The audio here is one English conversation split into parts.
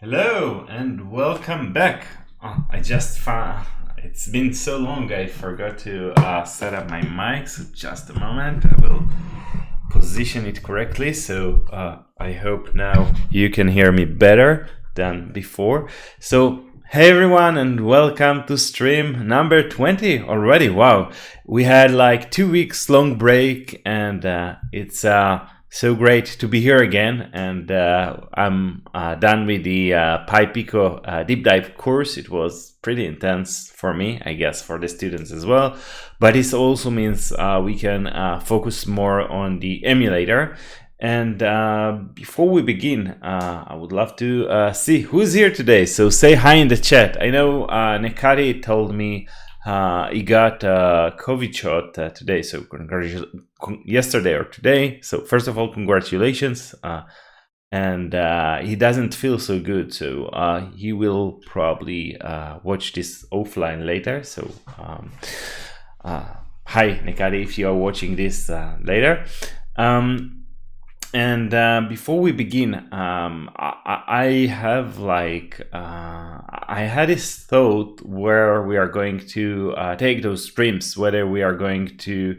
Hello and welcome back. I just found it's been so long I forgot to set up my mic, so just a moment. I will position it correctly, so I hope now you can hear me better than before. So hey everyone and welcome to stream number 20 already. Wow, we had like 2 weeks long break and it's so great to be here again, and I'm done with the Pi Pico deep dive course. It was pretty intense for me, I guess for the students as well, but this also means we can focus more on the emulator. And before we begin, I would love to see who's here today. So say hi in the chat. I know Nekari told me he got a COVID shot today, so yesterday or today. So first of all, congratulations. And he doesn't feel so good, so he will probably watch this offline later. So hi Nekari, if you are watching this later. And before we begin, I have I had this thought where we are going to take those streams, whether we are going to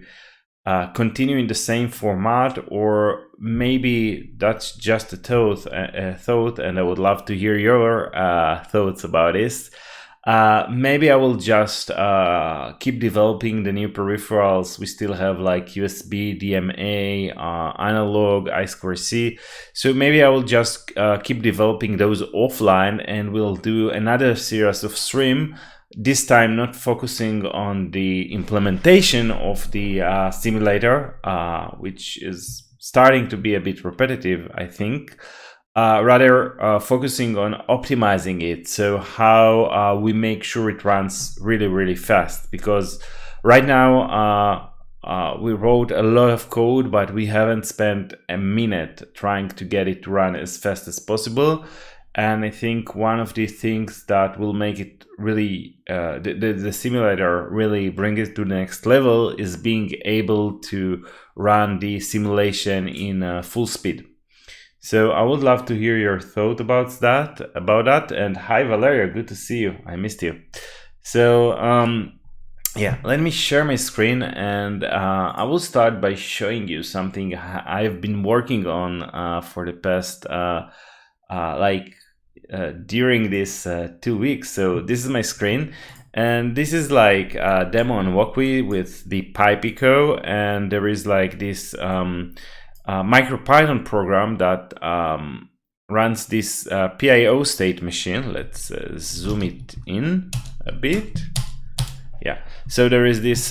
continue in the same format, or maybe that's just a thought, and I would love to hear your thoughts about this. Maybe I will just keep developing the new peripherals. We still have like USB, DMA, analog, I2C. So maybe I will just keep developing those offline, and we'll do another series of stream. This time not focusing on the implementation of the simulator, which is starting to be a bit repetitive, I think. Rather focusing on optimizing it, so how we make sure it runs really fast, because right now we wrote a lot of code, but we haven't spent a minute trying to get it to run as fast as possible. And I think one of the things that will make it really the simulator really bring it to the next level is being able to run the simulation in full speed. So I would love to hear your thought about that. And hi Valeria, good to see you. I missed you. So yeah, let me share my screen, and I will start by showing you something I've been working on for the past during these 2 weeks. So this is my screen, and this is like a demo on Walkway with the Pi Pico, and there is like this MicroPython program that runs this PIO state machine. Let's zoom it in a bit. Yeah, so there is this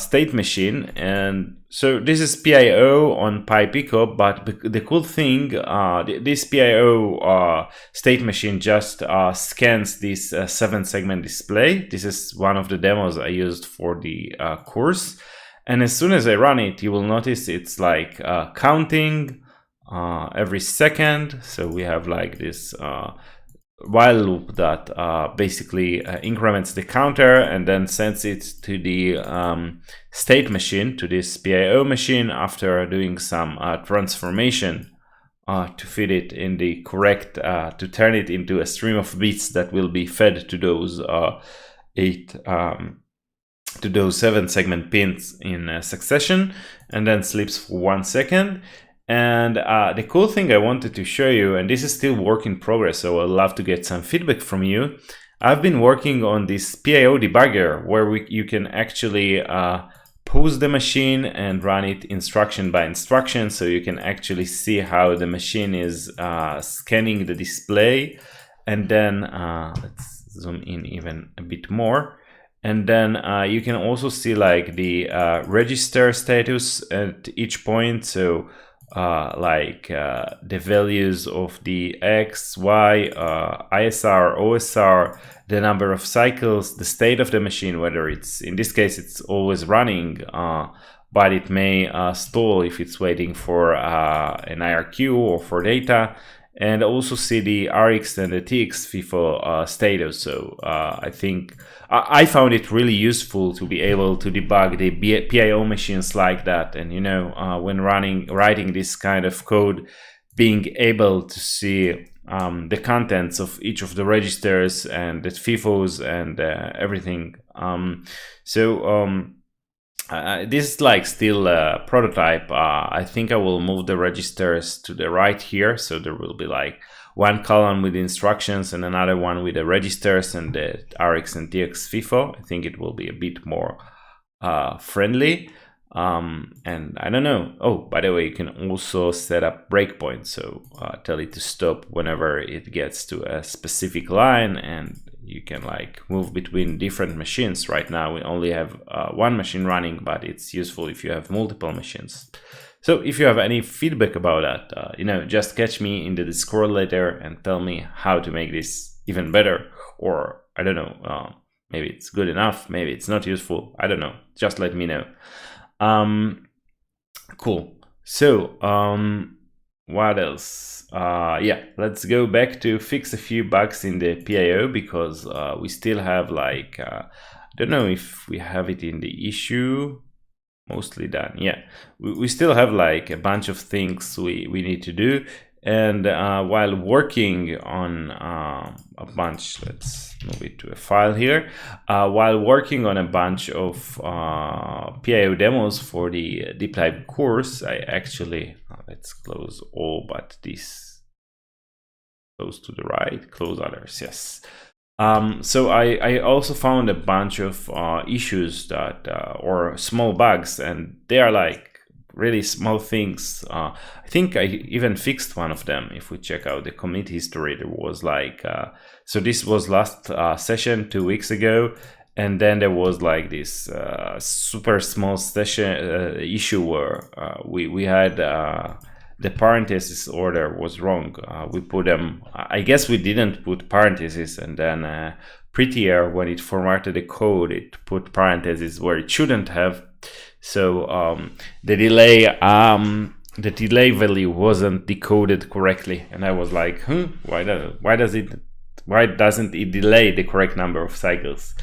state machine, and so this is PIO on Pi Pico, but the cool thing, this PIO state machine just scans this 7-segment display. This is one of the demos I used for the course. And as soon as I run it, you will notice it's like counting every second. So we have like this while loop that basically increments the counter and then sends it to the state machine, to this PIO machine, after doing some transformation to fit it in the correct, to turn it into a stream of bits that will be fed to those to those 7-segment pins in succession, and then sleeps for 1 second. And the cool thing I wanted to show you, and this is still work in progress, so I'd love to get some feedback from you. I've been working on this PIO debugger where you can actually pause the machine and run it instruction by instruction, so you can actually see how the machine is scanning the display. And then let's zoom in even a bit more. And then you can also see like the register status at each point. So the values of the X, Y, ISR, OSR, the number of cycles, the state of the machine, whether it's, in this case, it's always running, but it may stall if it's waiting for an IRQ or for data. And also see the RX and the TX FIFO status. So I think I found it really useful to be able to debug the PIO machines like that. And when writing this kind of code, being able to see the contents of each of the registers and the FIFOs and everything. This is like still a prototype. I think I will move the registers to the right here, so there will be like one column with instructions and another one with the registers and the RX and TX FIFO. I think it will be a bit more friendly. And I don't know. Oh, by the way, you can also set up breakpoints. So tell it to stop whenever it gets to a specific line, and you can like move between different machines. Right now we only have one machine running, but it's useful if you have multiple machines. So if you have any feedback about that, just catch me in the Discord later and tell me how to make this even better. Or I don't know, maybe it's good enough, maybe it's not useful. I don't know. Just let me know. Cool. So what else? Yeah, let's go back to fix a few bugs in the PIO, because we still have like I don't know if we have it in the issue. Mostly done. Yeah, we still have like a bunch of things we need to do, and while working on a bunch, let's move it to a file here. While working on a bunch of PIO demos for the deep dive course, I actually let's close all but this. Close to the right, close others. Yes. So I also found a bunch of issues that or small bugs, and they are like really small things. I think I even fixed one of them. If we check out the commit history, there was like so this was last session 2 weeks ago, and then there was like this super small session issue where we had the parenthesis order was wrong. We put them, I guess we didn't put parentheses, and then prettier when it formatted the code, it put parentheses where it shouldn't have. So the delay value wasn't decoded correctly, and I was like, why doesn't it delay the correct number of cycles?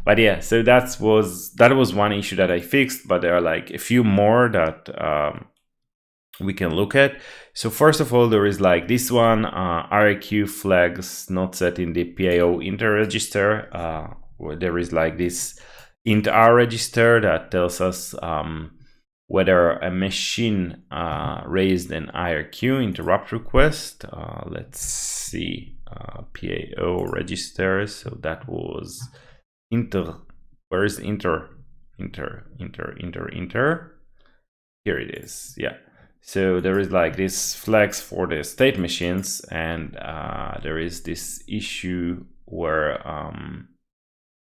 But yeah, so that was one issue that I fixed, but there are like a few more that we can look at. So first of all, there is like this one, RAQ flags not set in the PIO inter register, where there is like this int R register that tells us whether a machine raised an IRQ interrupt request. Let's see, PIO register. So that was inter. Where is inter? Here it is. Yeah. So there is like this flags for the state machines, and there is this issue where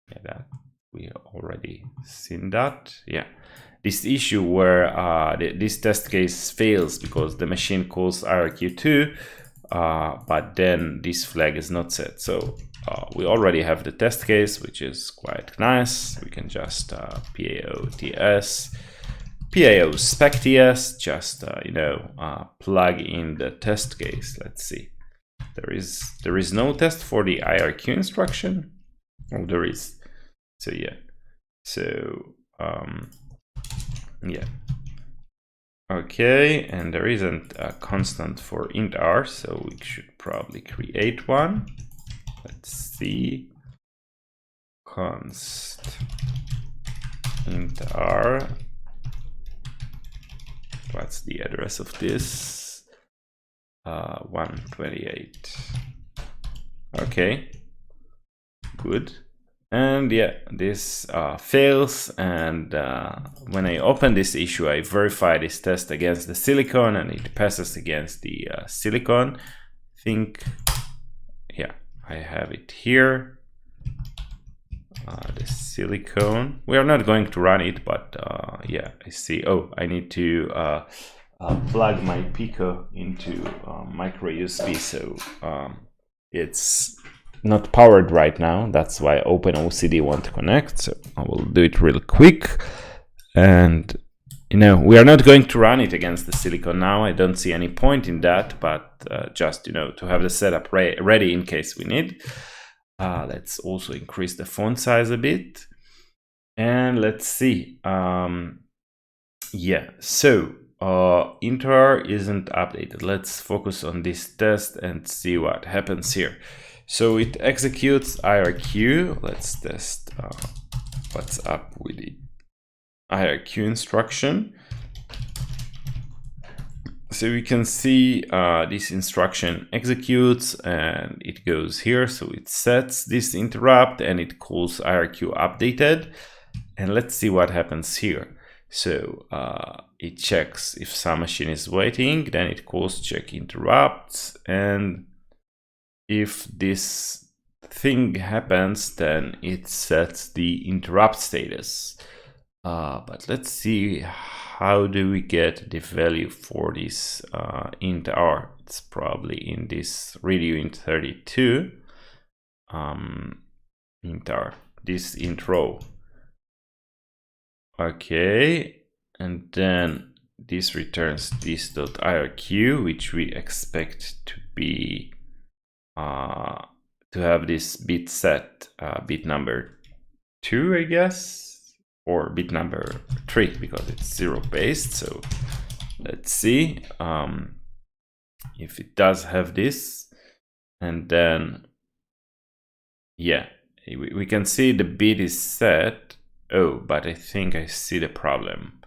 yeah, that we already seen that. Yeah, this issue where this test case fails because the machine calls IRQ2, but then this flag is not set. So we already have the test case, which is quite nice. We can just PIO TS. PIO spec TS, just plug in the test case. Let's see. There is no test for the IRQ instruction. Oh, there is. So yeah. So yeah. Okay, and there isn't a constant for int R, so we should probably create one. Let's see. Const int R. What's the address of this? 128. Okay, good. And yeah, this fails. And when I open this issue, I verify this test against the silicon, and it passes against the silicon. I think, yeah, I have it here. The silicon. We are not going to run it, but yeah, I see. Oh, I need to plug my Pico into micro USB, so it's not powered right now. That's why OpenOCD won't connect. So I will do it real quick. And we are not going to run it against the silicon now. I don't see any point in that, but just to have the setup ready in case we need. Let's also increase the font size a bit, and let's see. Yeah, so integer isn't updated. Let's focus on this test and see what happens here. So it executes IRQ. Let's test what's up with the IRQ instruction. So we can see this instruction executes and it goes here. So it sets this interrupt and it calls IRQ updated. And let's see what happens here. So it checks if some machine is waiting, then it calls check interrupts, and if this thing happens, then it sets the interrupt status. But let's see, how do we get the value for this int r? It's probably in this redo int 32 int r, this int row. Okay, and then this returns this.irq, which we expect to be to have this bit set, bit number 2, I guess, or bit number 3 because it's 0 based. So let's see if it does have this, and then yeah, we can see the bit is set. Oh, but I think I see the problem.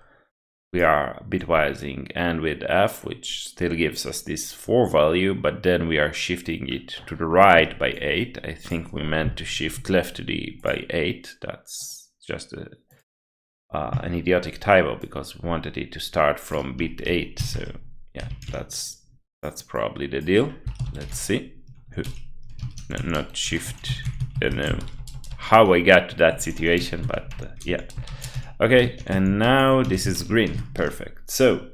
We are bitwising and with f, which still gives us this 4 value, but then we are shifting it to the right by 8. I think we meant to shift left to the by 8. That's just an idiotic typo because we wanted it to start from bit 8. So yeah, that's probably the deal. Let's see. No, not shift. I don't know how I got to that situation, but yeah. Okay, and now this is green. Perfect. So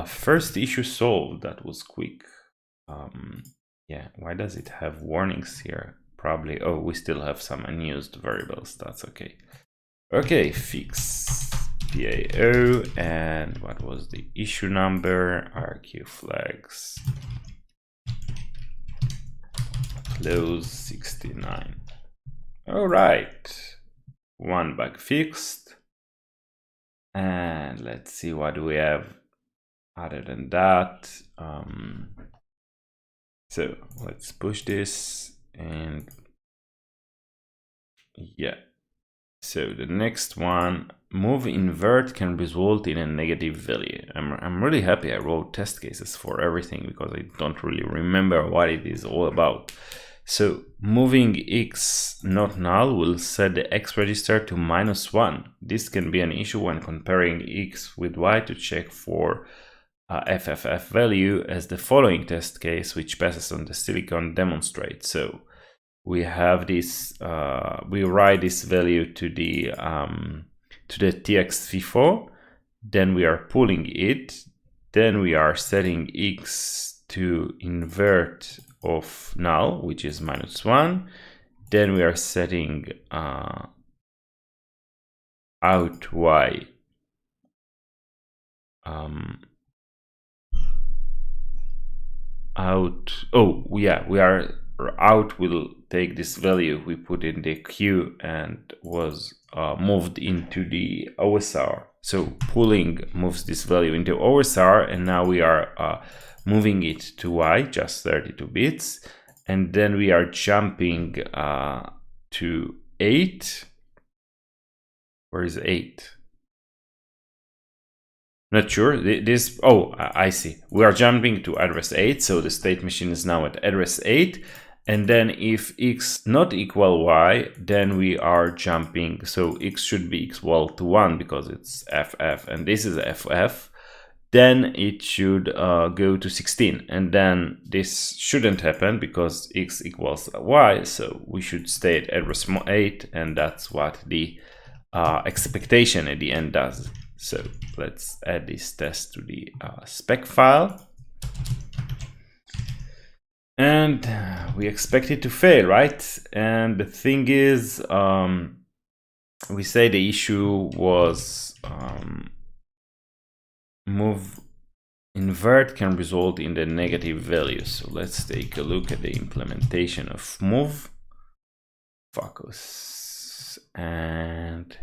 first issue solved. That was quick. Yeah, why does it have warnings here? Probably, oh, we still have some unused variables. That's okay. Okay, fix PIO, and what was the issue number? RQ flags. Close 69. All right, one bug fixed. And let's see what we have other than that. So let's push this, and yeah. So the next one, move invert can result in a negative value. I'm really happy I wrote test cases for everything because I don't really remember what it is all about. So moving x not null will set the x register to -1. This can be an issue when comparing x with y to check for FFF value, as the following test case, which passes on the silicon, demonstrates. So we have this, we write this value to the TX FIFO, then we are pulling it, then we are setting x to invert of null, which is -1, then we are setting out y out, oh yeah, we are out will take this value we put in the queue and was moved into the OSR. So pulling moves this value into OSR, and now we are moving it to y, just 32 bits, and then we are jumping to 8. Where is 8? Not sure. This, oh, I see. We are jumping to address 8, so the state machine is now at address 8. And then if x not equal y, then we are jumping, so x should be equal to 1 because it's FF, and this is FF. Then it should go to 16, and then this shouldn't happen because x equals y, so we should stay at address 8, and that's what the expectation at the end does. So let's add this test to the spec file. And we expect it to fail, right? And the thing is, we say the issue was move invert can result in the negative value. So let's take a look at the implementation of move. Focus and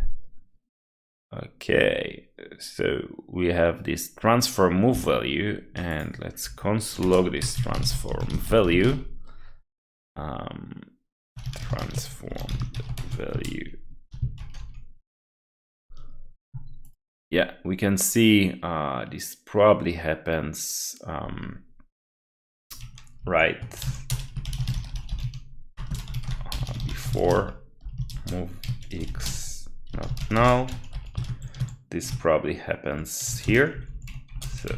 Okay, so we have this transform move value, and let's console log this transform value. Transformed value. Yeah, we can see this probably happens right before move x not null. This probably happens here. So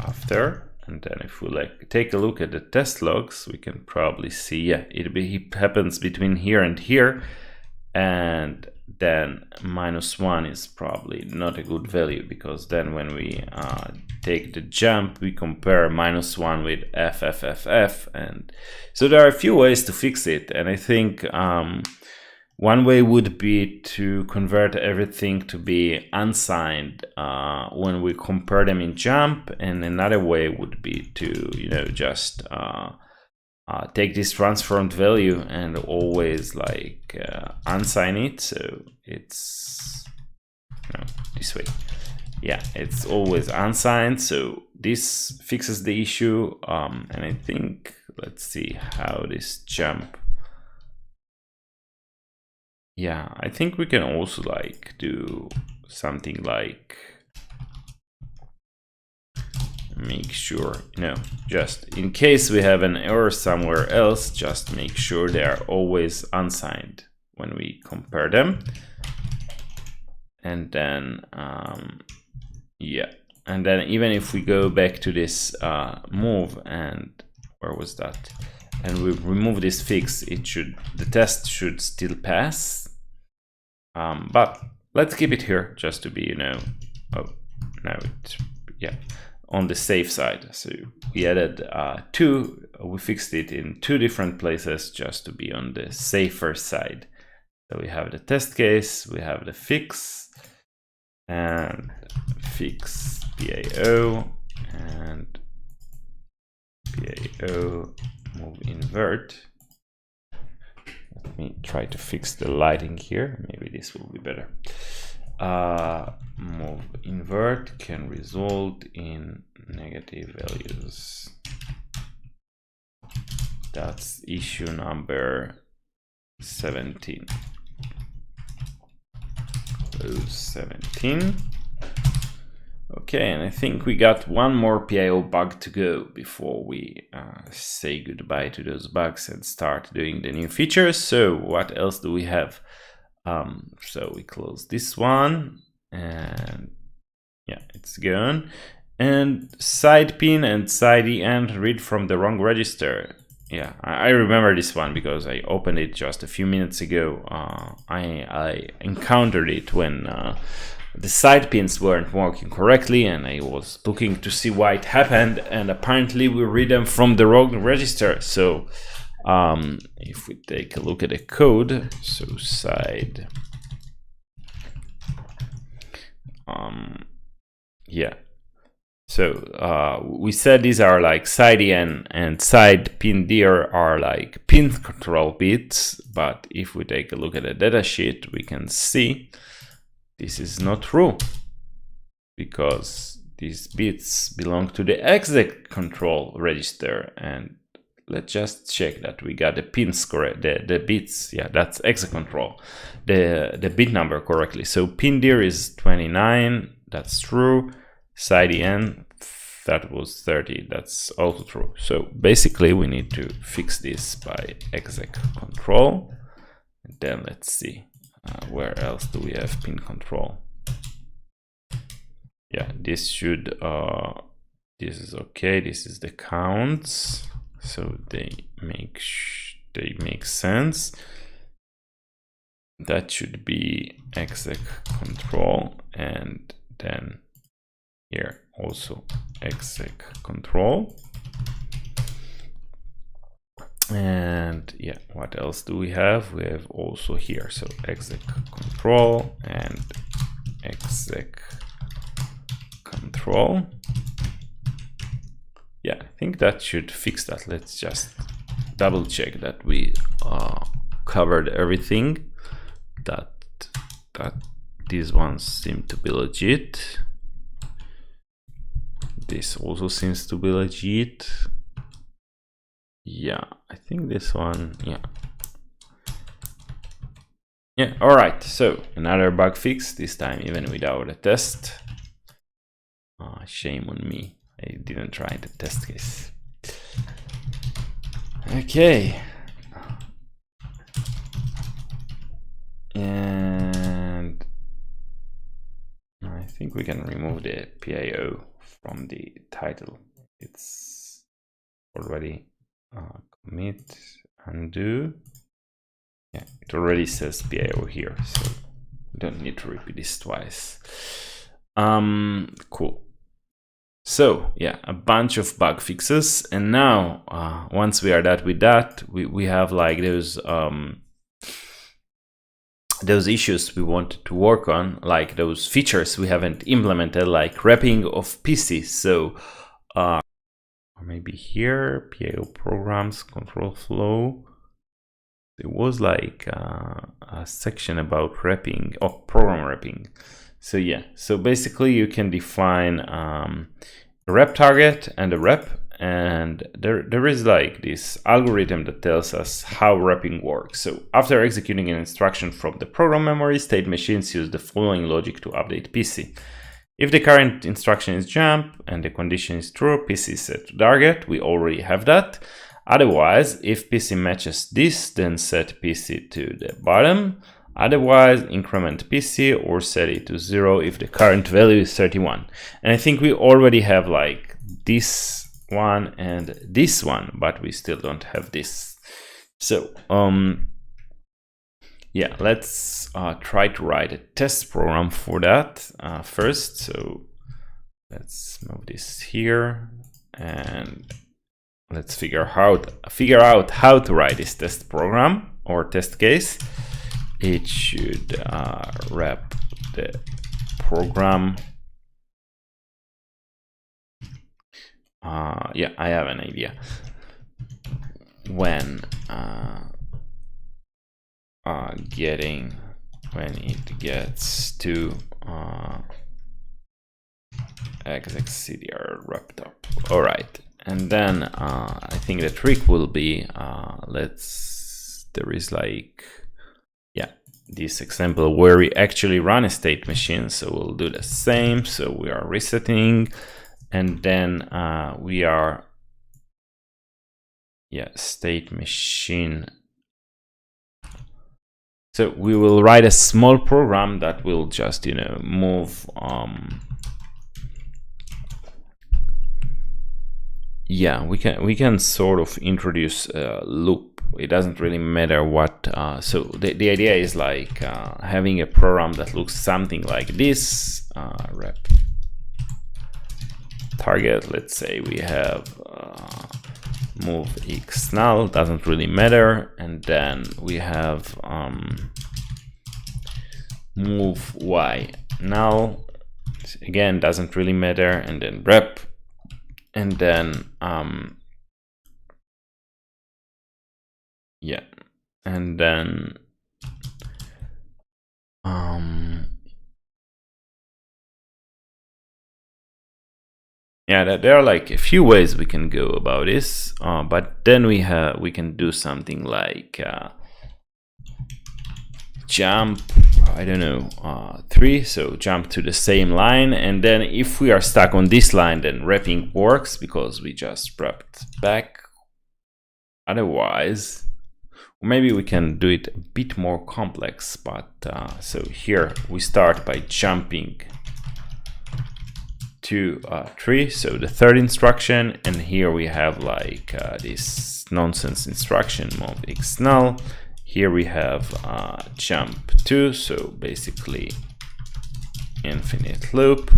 after, and then if we like take a look at the test logs, we can probably see, yeah, it happens between here and here, and then -1 is probably not a good value, because then when we take the jump, we compare -1 with f, and so there are a few ways to fix it. And I think one way would be to convert everything to be unsigned when we compare them in jump, and another way would be to, you know, just take this transformed value and always like unsign it, so it's this way. Yeah, it's always unsigned, so this fixes the issue. And I think, let's see how this jump. Yeah, I think we can also like do something like make sure, you know, just in case we have an error somewhere else, just make sure they are always unsigned when we compare them. And then yeah, and then even if we go back to this move, and where was that, and we remove this fix, the test should still pass. But let's keep it here just to be, you know, on the safe side. So we added we fixed it in 2 different places just to be on the safer side. So we have the test case, we have the fix, and fix PIO, and PIO move invert. Let me try to fix the lighting here. Maybe this will be better. Move invert can result in negative values. That's issue number 17. Close 17. Okay, and I think we got one more PIO bug to go before we say goodbye to those bugs and start doing the new features. So what else do we have? So we close this one, and yeah, it's gone. And side pin and side EN read from the wrong register. Yeah, I remember this one because I opened it just a few minutes ago. I encountered it when the side pins weren't working correctly, and I was looking to see why it happened, and apparently we read them from the wrong register. So if we take a look at the code, so side, yeah, so we said these are like side EN and side pin dir are like pin control bits, but if we take a look at the datasheet, we can see this is not true, because these bits belong to the exec control register. And let's just check that we got the pins correct, the bits, yeah, that's exec control, the bit number correctly. So pin dir is 29, that's true. Side EN, that was 30, that's also true. So basically we need to fix this by exec control. And then let's see. Where else do we have pin control? Yeah, this should this is okay. This is the counts, so they make sense. That should be exec control, and then here also exec control. And yeah, what else do we have? We have also here, so exec control and exec control. Yeah, I think that should fix that. Let's just double check that we covered everything. That these ones seem to be legit. This also seems to be legit. Yeah, I think this one, yeah. Yeah, all right, so another bug fix, this time even without a test. Shame on me, I didn't try the test case. Okay. And I think we can remove the PIO from the title. It's already commit, undo. Yeah, it already says PIO here, so we don't need to repeat this twice. Cool. So yeah, a bunch of bug fixes, and now once we are done with that, we have like those issues we wanted to work on, like those features we haven't implemented, like wrapping of PC. So or maybe here, PIO programs, control flow. There was like a section about wrapping or program wrapping. So yeah, so basically you can define a wrap target and a wrap, and there is like this algorithm that tells us how wrapping works. So after executing an instruction from the program memory, state machines use the following logic to update PC. If the current instruction is jump and the condition is true, PC is set to target. We already have that. Otherwise, if PC matches this, then set PC to the bottom. Otherwise, increment PC or set it to 0 if the current value is 31. And I think we already have like this one and this one, but we still don't have this. So yeah, let's try to write a test program for that first. So let's move this here and let's figure out how to write this test program or test case. It should wrap the program. Yeah, I have an idea. When it gets to execdr wrapped up. All right, and then I think the trick will be there is like, yeah, this example where we actually run a state machine. So we'll do the same. So we are resetting, and then we are, yeah, state machine. So we will write a small program that will just, you know, move. Yeah, we can sort of introduce a loop. It doesn't really matter what. So the idea is like having a program that looks something like this. Wrap target. Let's say we have move x null, doesn't really matter, and then we have move y null, again doesn't really matter, and then wrap, and then yeah, and then yeah, there are like a few ways we can go about this, but then we can do something like jump, I don't know, 3, so jump to the same line, and then if we are stuck on this line, then wrapping works because we just wrapped back. Otherwise, maybe we can do it a bit more complex, but so here we start by jumping to 3, so the third instruction, and here we have like this nonsense instruction, move x null. Here we have jump 2, so basically infinite loop,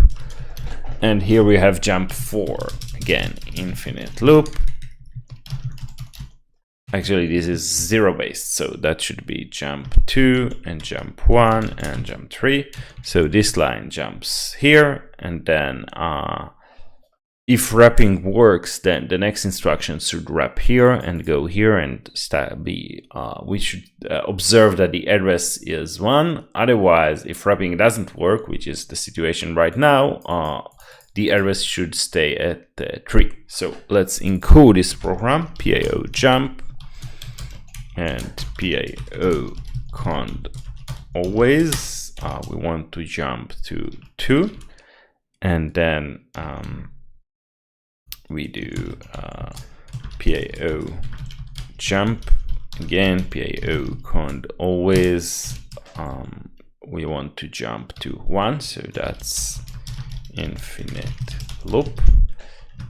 and here we have jump 4, again infinite loop. Actually, this is 0 based, so that should be jump 2 and jump 1 and jump 3. So this line jumps here, and then if wrapping works, then the next instruction should wrap here and go here, and we should observe that the address is 1. Otherwise, if wrapping doesn't work, which is the situation right now, the address should stay at 3. So let's encode this program, PIO jump and PIO cond always. We want to jump to 2, and then we do PIO jump again, PIO cond always. We want to jump to 1, so that's infinite loop.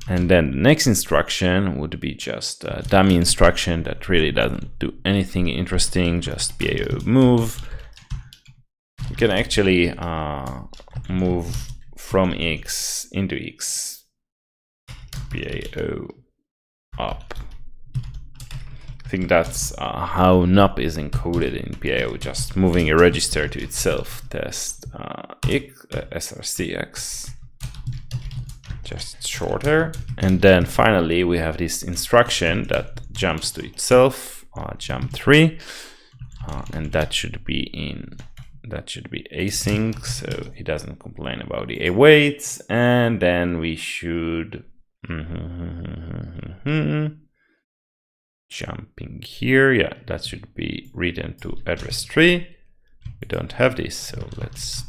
And then the next instruction would be just a dummy instruction that really doesn't do anything interesting, just PIO move. You can actually move from X into X. PIO up. I think that's how nup is encoded in PIO, just moving a register to itself. Test srcx, just shorter. And then finally we have this instruction that jumps to itself, jump 3, and that should be async, so it doesn't complain about the awaits. And then we should jumping here, yeah, that should be written to address 3. We don't have this, so let's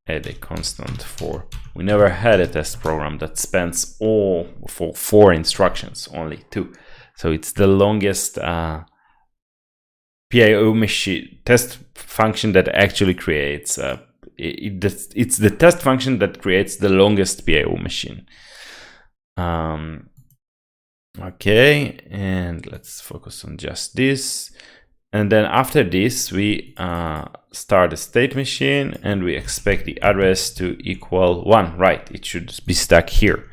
add a constant for. We never had a test program that spans all for 4 instructions, only 2. So it's the longest PIO machine test function that actually creates it's the test function that creates the longest PIO machine. Okay, and let's focus on just this. And then after this, we start a state machine, and we expect the address to equal 1. Right, it should be stuck here.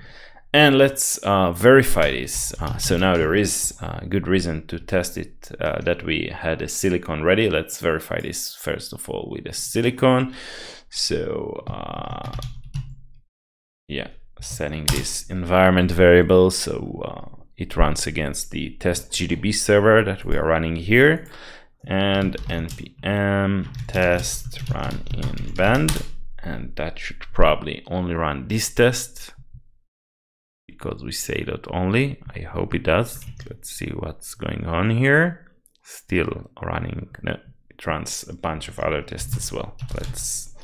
And let's verify this. So now there is a good reason to test it, that we had a silicon ready. Let's verify this first of all with a silicon. So yeah, setting this environment variable so it runs against the test GDB server that we are running here, and npm test run in band, and that should probably only run this test because we say that only. I hope it does. Let's see what's going on here. Still running. No, it runs a bunch of other tests as well. Let's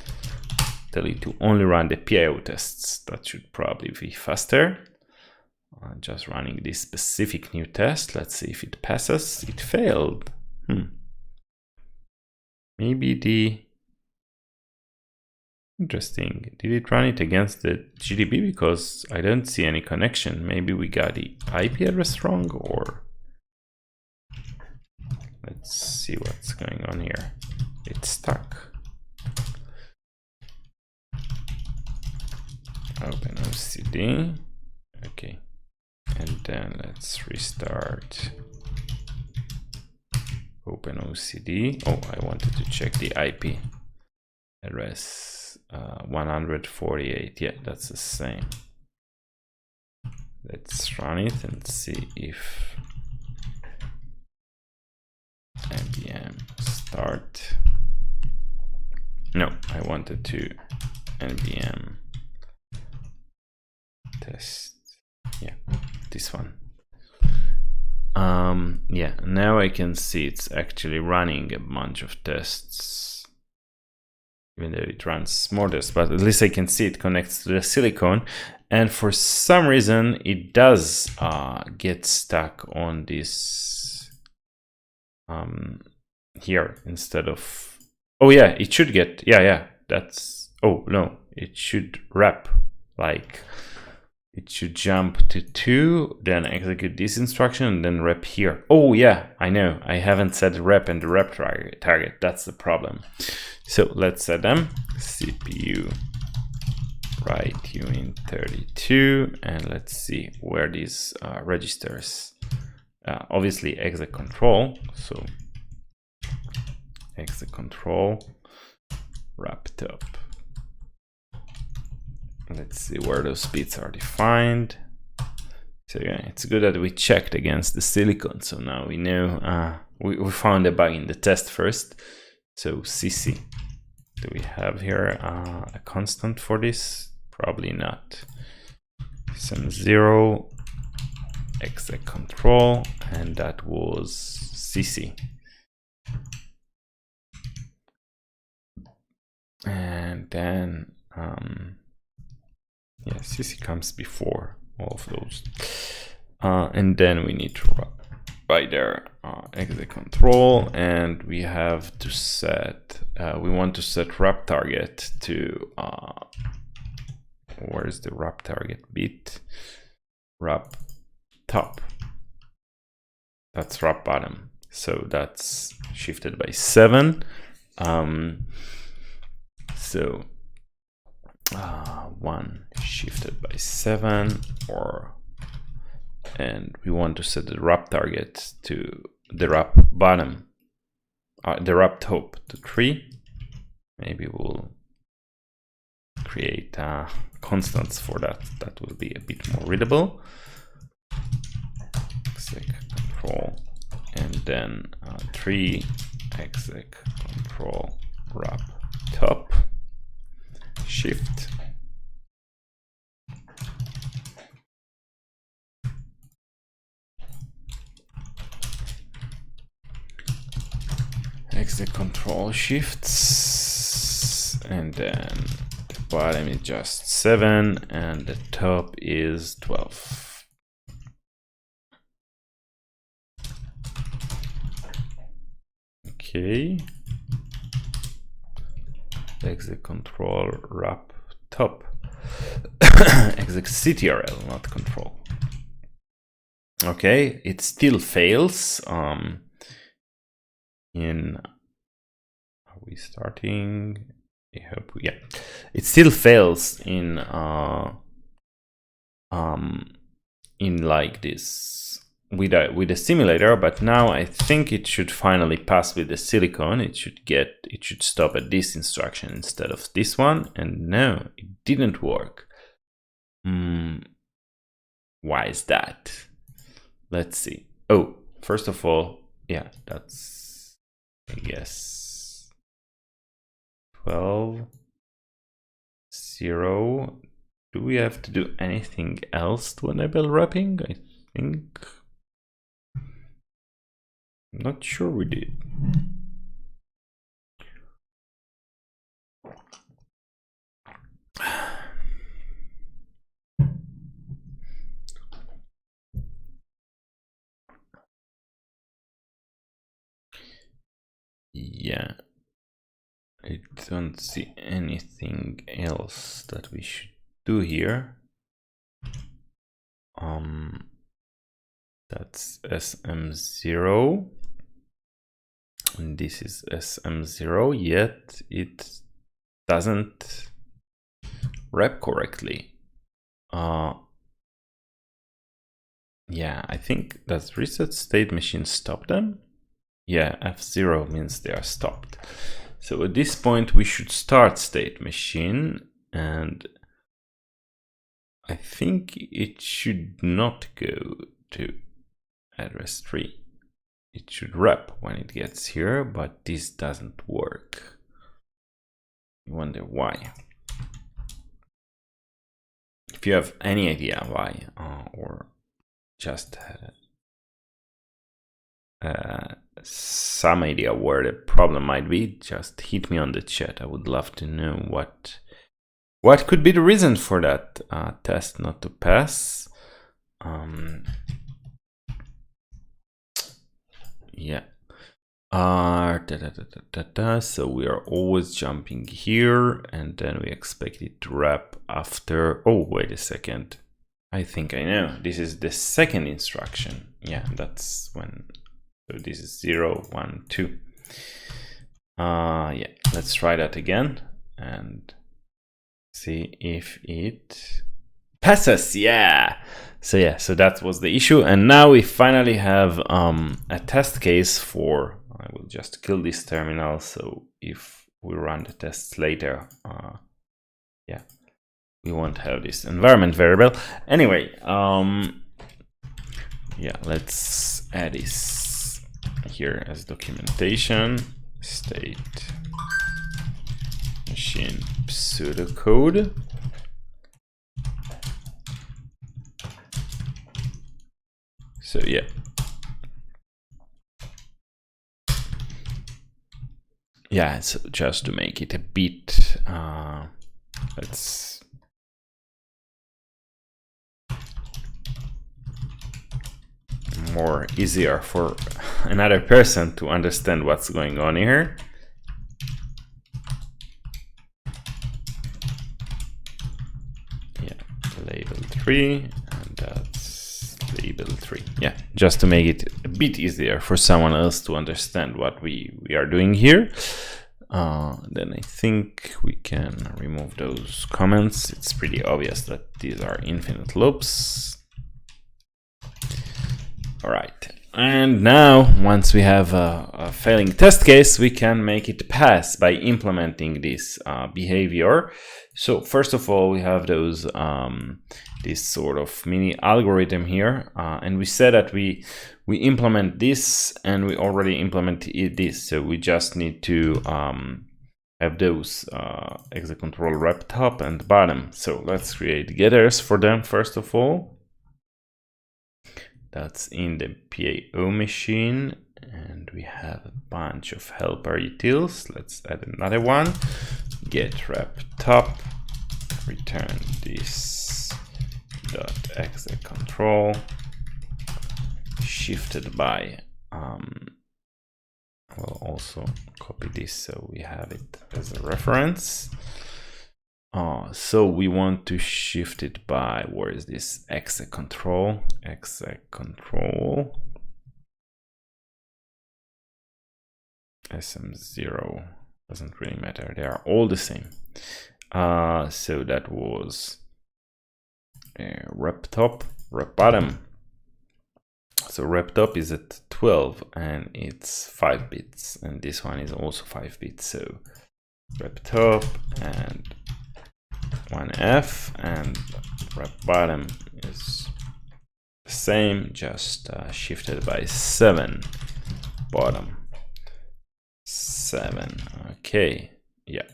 tell it to only run the PIO tests. That should probably be faster. Just running this specific new test. Let's see if it passes. It failed. Maybe the interesting. Did it run it against the GDB? Because I don't see any connection. Maybe we got the IP address wrong, or let's see what's going on here. It's stuck. Open OCD. Okay. And then let's restart OpenOCD. Oh, I wanted to check the IP address 148. Yeah, that's the same. Let's run it and see if npm start. No, I wanted to npm test. Yeah, this one. Yeah, now I can see it's actually running a bunch of tests, even though it runs more tests, but at least I can see it connects to the silicon. And for some reason, it does get stuck on this here instead of. Oh yeah, it should get. Yeah. That's. Oh no, it should wrap like. It should jump to 2, then execute this instruction, and then wrap here. Oh yeah, I know. I haven't set wrap and the wrap target. That's the problem. So let's set them. CPU write uint32, and let's see where these registers. Obviously exec control. So exec control wrapped up. Let's see where those bits are defined. So yeah, it's good that we checked against the silicon. So now we know we found a bug in the test first. So cc, do we have here a constant for this? Probably not. M0 exec control, and that was cc. And then yeah, cc comes before all of those, and then we need to write there exec control, and we have to set we want to set wrap target to where is the wrap target bit? Wrap top, that's wrap bottom, so that's shifted by 7. So 1 shifted by 7, and we want to set the wrap target to the wrap bottom, the wrap top to 3. Maybe we'll create constants for that. That will be a bit more readable. Exec control, and then 3 exec control wrap top shift. Exec control shifts, and then the bottom is just 7 and the top is 12. Okay. Exec control wrap top. Exec ctrl, not control. Okay, it still fails. Are we starting? I hope yeah. It still fails in like this with a simulator, but now I think it should finally pass with the silicon. It should stop at this instruction instead of this one, and no, it didn't work. Why is that? Let's see. Oh, first of all, yeah, that's, I guess, 12 0. Do we have to do anything else to enable wrapping? I think, I'm not sure we did. Yeah, I don't see anything else that we should do here. That's SM0, and this is SM0, yet it doesn't wrap correctly. Yeah, I think does reset state machine stop them? Yeah, F0 means they are stopped. So at this point we should start state machine, and I think it should not go to address 3. It should wrap when it gets here, but this doesn't work. I wonder why. If you have any idea why, or just some idea where the problem might be, just hit me on the chat. I would love to know what could be the reason for that test not to pass. Yeah. So we are always jumping here, and then we expect it to wrap after. Oh, wait a second. I think I know. This is the second instruction. Yeah, that's when. So this is 0, 1, 2. Yeah, let's try that again and see if it passes. Yeah. So that was the issue, and now we finally have a test case for. I will just kill this terminal, so if we run the tests later, yeah, we won't have this environment variable. Anyway, yeah, let's add this here as documentation. State machine pseudocode. So yeah. Yeah, so just to make it a bit, let's more easier for another person to understand what's going on here. Yeah, label 3, and that's label 3. Yeah, just to make it a bit easier for someone else to understand what we are doing here. Then I think we can remove those comments. It's pretty obvious that these are infinite loops. All right, and now once we have a failing test case, we can make it pass by implementing this behavior. So first of all, we have those this sort of mini algorithm here, and we said that we implement this, and we already implemented this, so we just need to have those exec control rep top and bottom. So let's create getters for them first of all. That's in the PIO machine, and we have a bunch of helper utils. Let's add another one. Get rep top, return this dot exec control shifted by. We'll also copy this so we have it as a reference. So we want to shift it by, where is this exec control? Exec control SM0, doesn't really matter, they are all the same. So that was rep top, rep bottom. So rep top is at 12 and it's 5 bits, and this one is also 5 bits. So rep top and 1F, and rep bottom is the same, just shifted by 7. Bottom 7. Okay, yeah,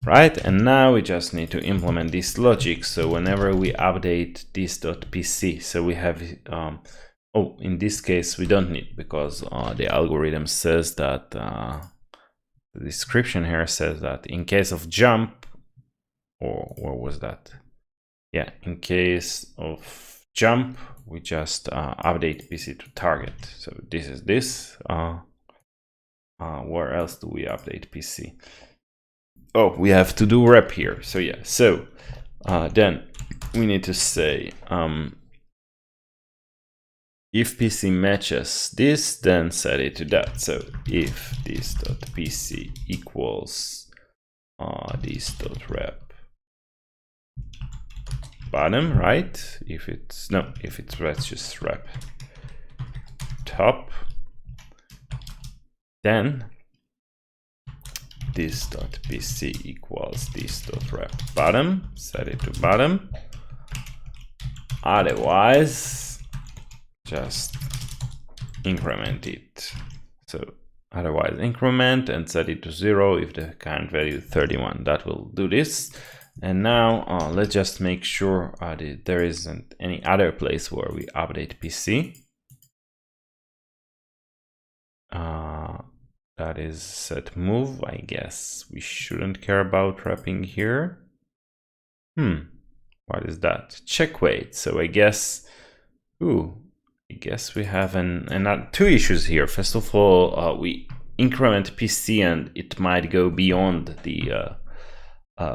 right. And now we just need to implement this logic. So whenever we update this.pc, so we have oh, in this case we don't need, because the algorithm says that the description here says that in case of jump, or what was that? Yeah, in case of jump, we just update PC to target. So this is this. Where else do we update PC? Oh, we have to do rep here. So yeah, so then we need to say if PC matches this, then set it to that. So if this.pc equals this.rep bottom, right? If it's no, if it's let's just rep top, then this.pc equals this.rep bottom, set it to bottom. Otherwise, just increment it. So otherwise increment and set it to 0 if the current value is 31. That will do this. And now let's just make sure that there isn't any other place where we update PC. That is set move. I guess we shouldn't care about wrapping here. What is that? Check wait. So I guess, I guess we have two issues here. First of all, we increment PC and it might go beyond the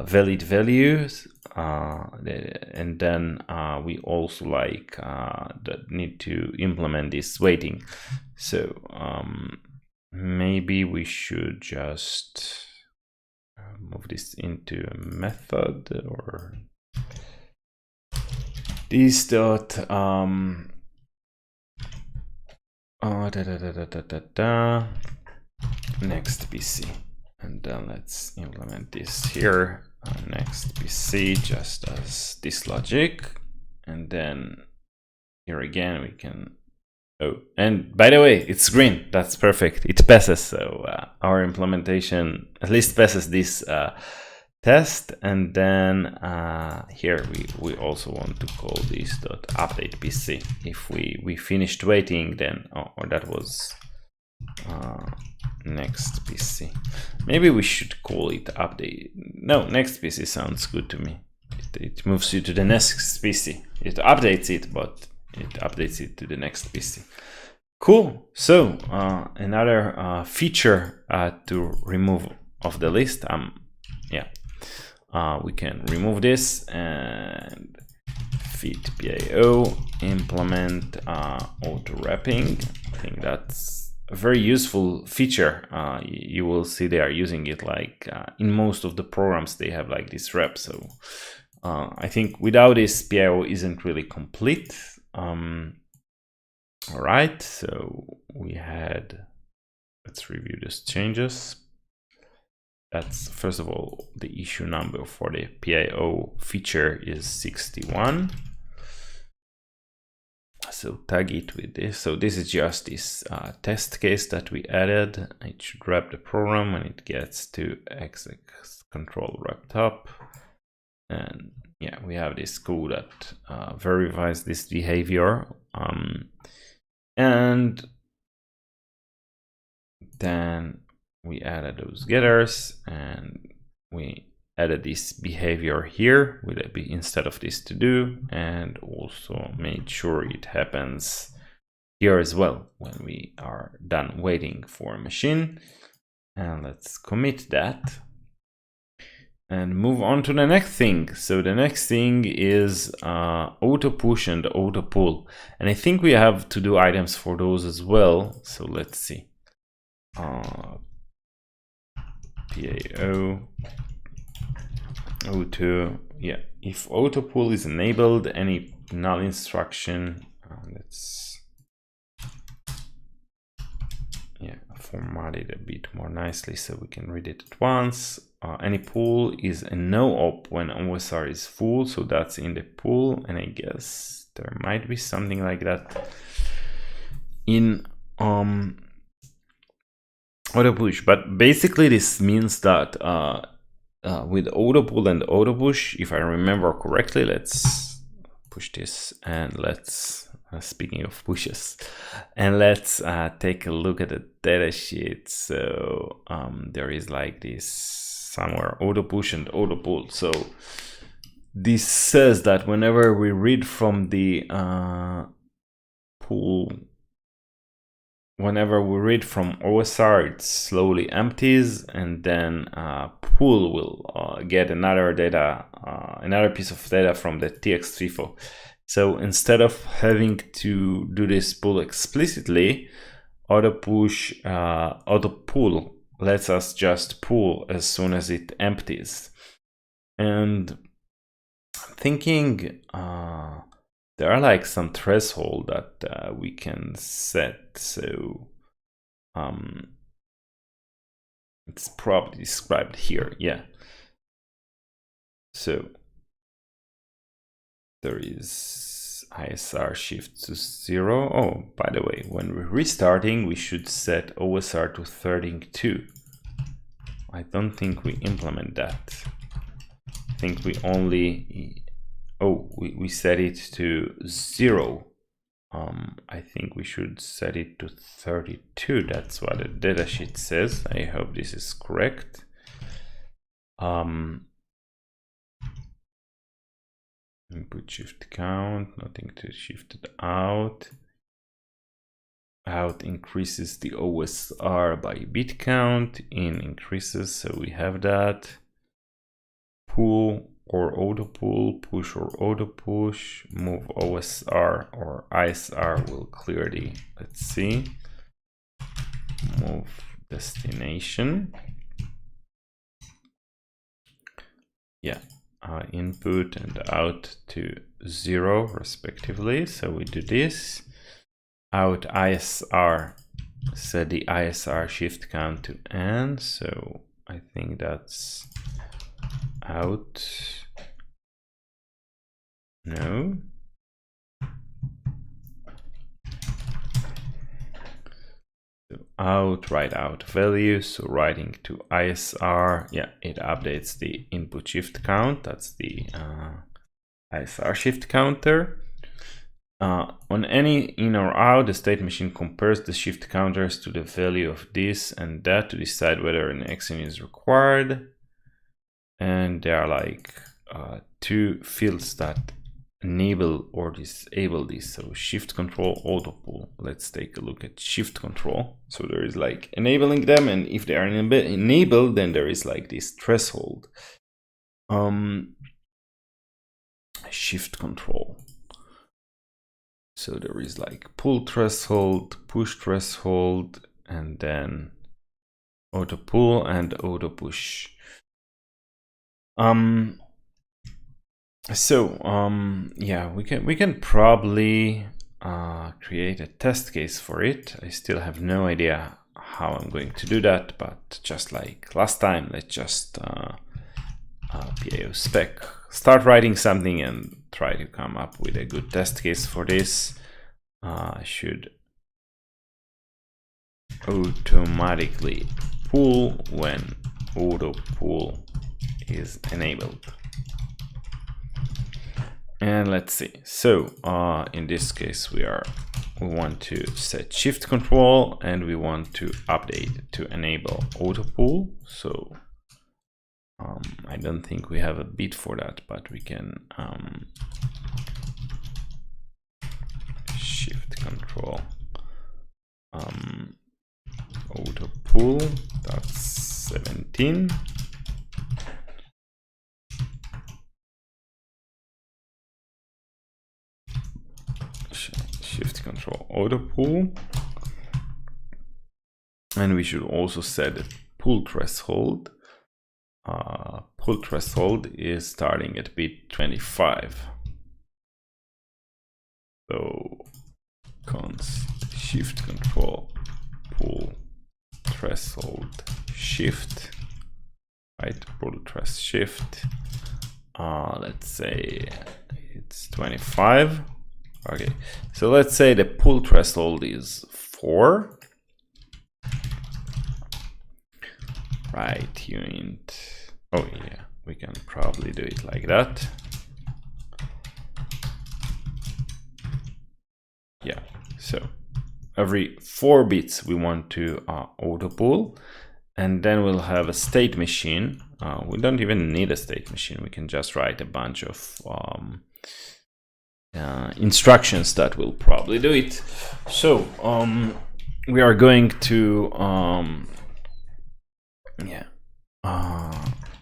valid values, and then we also that need to implement this waiting. So maybe we should just move this into a method, or this dot next PC, and then let's implement this here. Next PC, just as this logic, and then here again, we can, oh, and by the way, it's green. That's perfect. It passes. So our implementation at least passes this test. And then here we also want to call this .update PC. If we finished waiting, then, or that was next PC. Maybe we should call it update. No, next PC sounds good to me. It moves you to the next PC. It updates it, but it updates it to the next PC. Cool. So another feature to remove of the list. We can remove this and fit PIO, implement auto wrapping. I think that's a very useful feature. You will see they are using it like in most of the programs they have like this wrap. So I think without this, PIO isn't really complete. All right, so we had, let's review these changes. That's, first of all, the issue number for the PIO feature is 61. So tag it with this. So this is just this test case that we added. It should wrap the program when it gets to exec control wrapped up. And yeah, we have this code that verifies this behavior. And then we added those getters and we added this behavior here with a instead of this to do, and also made sure it happens here as well when we are done waiting for a machine. And let's commit that and move on to the next thing. So the next thing is auto push and auto pull, and I think we have to do items for those as well. So let's see. PIO auto, yeah, if auto pull is enabled, any null instruction, let's format it a bit more nicely so we can read it at once. Any pull is a no op when OSR is full, so that's in the pull, and I guess there might be something like that in auto push. But basically this means that with auto pull and auto push, if I remember correctly, let's push this and let's speaking of pushes, and let's take a look at the datasheet. So there is like this somewhere auto push and auto pull. So this says that whenever we read from the pull, whenever we read from OSR, it slowly empties, and then pull will get another piece of data from the TX FIFO. So instead of having to do this pull explicitly, auto pull lets us just pull as soon as it empties. And I'm thinking there are like some threshold that we can set. So it's probably described here. Yeah. So there is ISR shift to 0. Oh, by the way, when we're restarting, we should set OSR to 32. I don't think we implement that. I think we only, we set it to 0. I think we should set it to 32. That's what the datasheet says. I hope this is correct. Input shift count, nothing to shift it out. Out increases the OSR by bit count, in increases, so we have that. Pull or auto pull, push or auto push, move OSR or ISR will clear the, let's see, move destination. Yeah. Input and out to 0 respectively. So we do this. Out ISR, set the ISR shift count to N. So I think that's out. No. out, write out value. So writing to ISR, yeah, it updates the input shift count. That's the ISR shift counter. On any in or out, the state machine compares the shift counters to the value of this and that to decide whether an action is required. And there are like two fields that enable or disable this. So shift control, autopull. Let's take a look at shift control. So there is like enabling them, and if they are enabled, then there is like this threshold. Shift control. So there is like pull threshold, push threshold, and then auto pull and auto push. Yeah, we can probably create a test case for it. I still have no idea how I'm going to do that, but just like last time, let's just PIO spec, start writing something and try to come up with a good test case for this. Should automatically pull when auto pull is enabled. And let's see. So in this case, we want to set shift control and we want to update to enable auto pull. So I don't think we have a bit for that, but we can shift control auto pull. That's 17. Shift control auto pull, and we should also set the pull threshold. Pull threshold is starting at bit 25. So const shift control pull threshold shift, right? Pull threshold shift. Let's say it's 25. Okay, so let's say the pull threshold is 4. Right, unit. Oh yeah, we can probably do it like that. Yeah, so every 4 bits we want to auto pull, and then we'll have a state machine. We don't even need a state machine. We can just write a bunch of instructions that will probably do it. So we are going to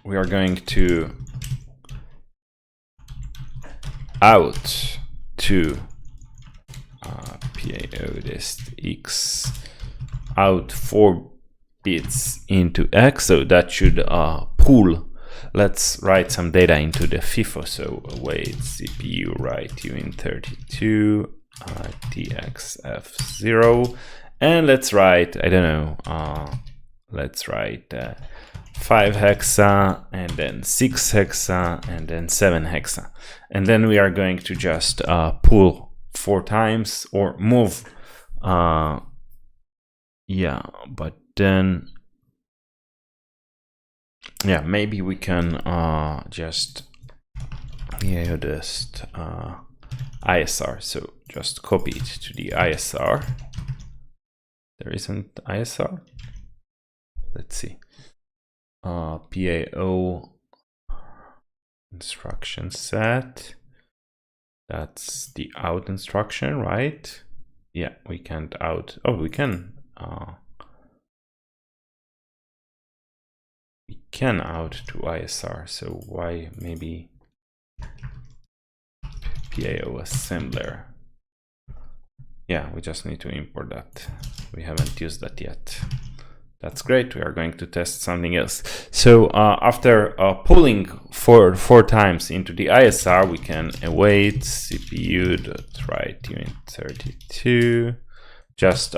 we are going to out to PIO dest x out 4 bits into X, so that should pull. Let's write some data into the FIFO. So await CPU write uint32 txf0, and let's write, I don't know, let's write 5 hexa and then 6 hexa and then 7 hexa, and then we are going to just pull 4 times or move. Yeah, but then yeah, maybe we can just ISR. So just copy it to the ISR. There isn't ISR. Let's see. PIO instruction set. That's the out instruction, right? Yeah, we can't out. Oh, we can. We can out to ISR. So why maybe PIO assembler? Yeah, we just need to import that. We haven't used that yet. That's great. We are going to test something else. So after pulling four times into the ISR, we can await CPU.write uint32. Just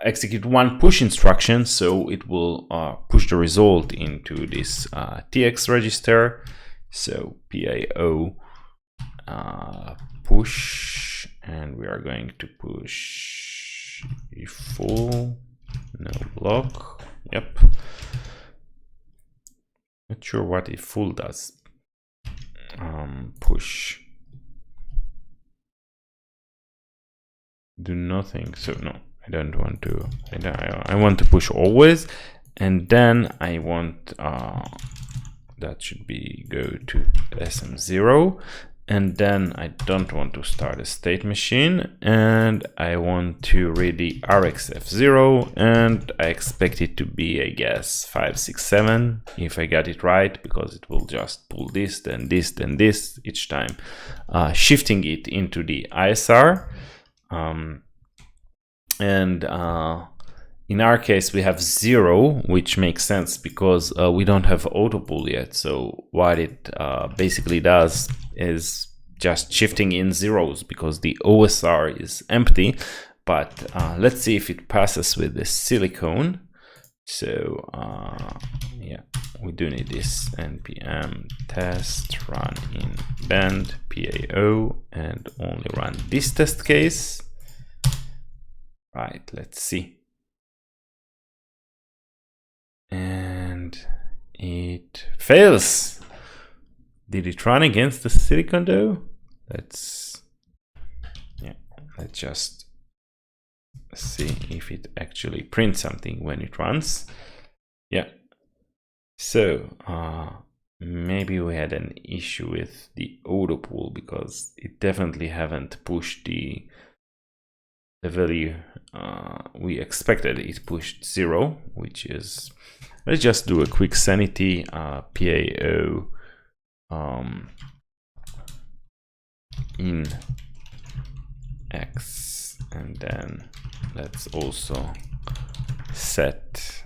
execute one push instruction, so it will push the result into this TX register. So PIO push, and we are going to push maybe full, no block. Yep. Not sure what if full does. Push. Do nothing. So no, I don't want to. I want to push always, and then I want that should be go to SM0, and then I don't want to start a state machine, and I want to read the RxF0, and I expect it to be, I guess, 567 if I got it right, because it will just pull this, then this, then this each time, shifting it into the ISR. In our case, we have 0, which makes sense because we don't have Autopull yet. So what it basically does is just shifting in zeros because the OSR is empty. But let's see if it passes with the silicon. So yeah, we do need this npm test run in band PIO and only run this test case. Right, let's see. And it fails. Did it run against the silicon though? Let's just see if it actually prints something when it runs. Yeah. So maybe we had an issue with the Autopull because it definitely haven't pushed the value we expected. It pushed 0, which is, let's just do a quick sanity PIO in X, and then let's also set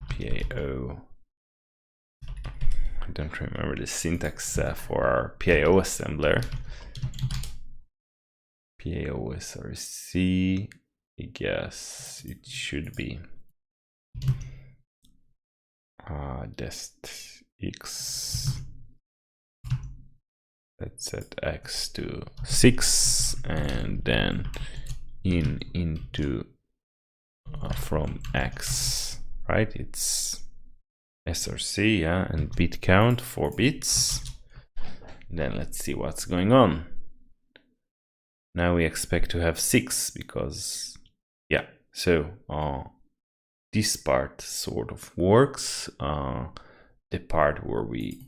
PIO. I don't remember the syntax for our PIO assembler. PIO SRC, I guess it should be dest x. Let's set x to 6 and then into from x, right? It's SRC, yeah, and bit count 4 bits. Then let's see what's going on. Now we expect to have 6 because, yeah, so this part sort of works. The part where we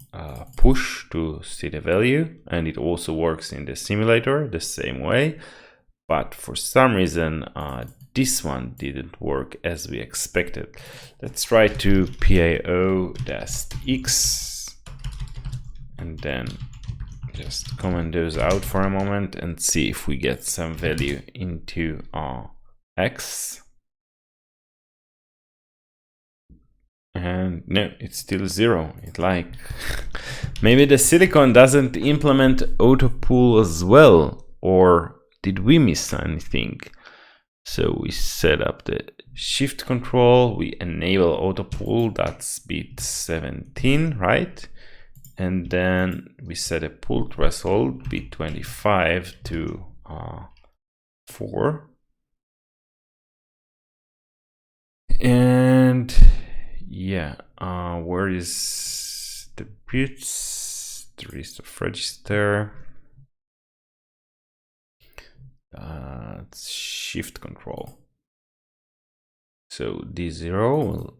push to see the value, and it also works in the simulator the same way. But for some reason, this one didn't work as we expected. Let's try to PIO-X and then just comment those out for a moment and see if we get some value into X. And no, it's still 0. It like maybe the silicon doesn't implement Autopull as well, or did we miss anything? So we set up the shift control, we enable Autopull, that's bit 17, right? And then we set a pull threshold bit 25 to 4. And yeah, where is the bits? The list of register. It's shift control. So D0 will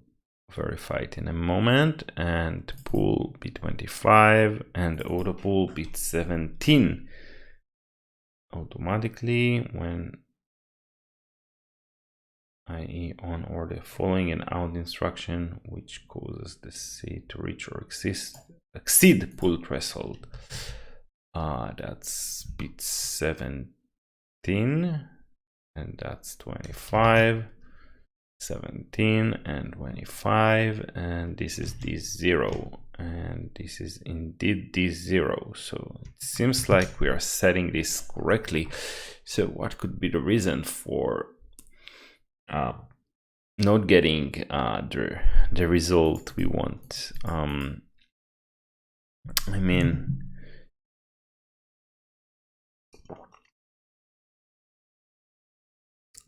verify it in a moment, and pull bit 25 and Autopull bit 17 automatically when i.e. on or the following an out instruction which causes the C to reach or exceed pull threshold. That's bit 17 and that's 25, 17 and 25, and this is D0 and this is indeed D0. So it seems like we are setting this correctly. So what could be the reason for not getting the result we want? I mean,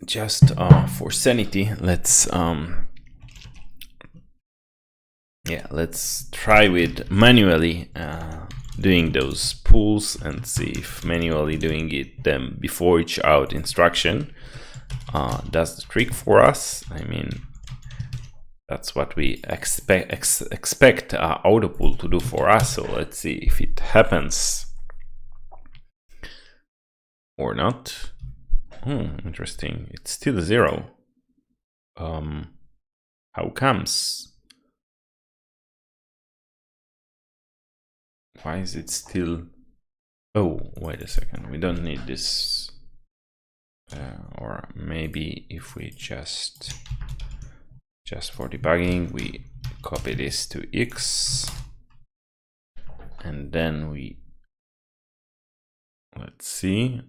just for sanity, let's let's try with manually doing those pulls and see if manually doing them before each out instruction does the trick for us. I mean, that's what we expect Autopull to do for us. So let's see if it happens or not. Interesting. It's still 0. How comes? Why is it still? Oh, wait a second. We don't need this. Or maybe if we just for debugging, we copy this to X, and then we, let's see.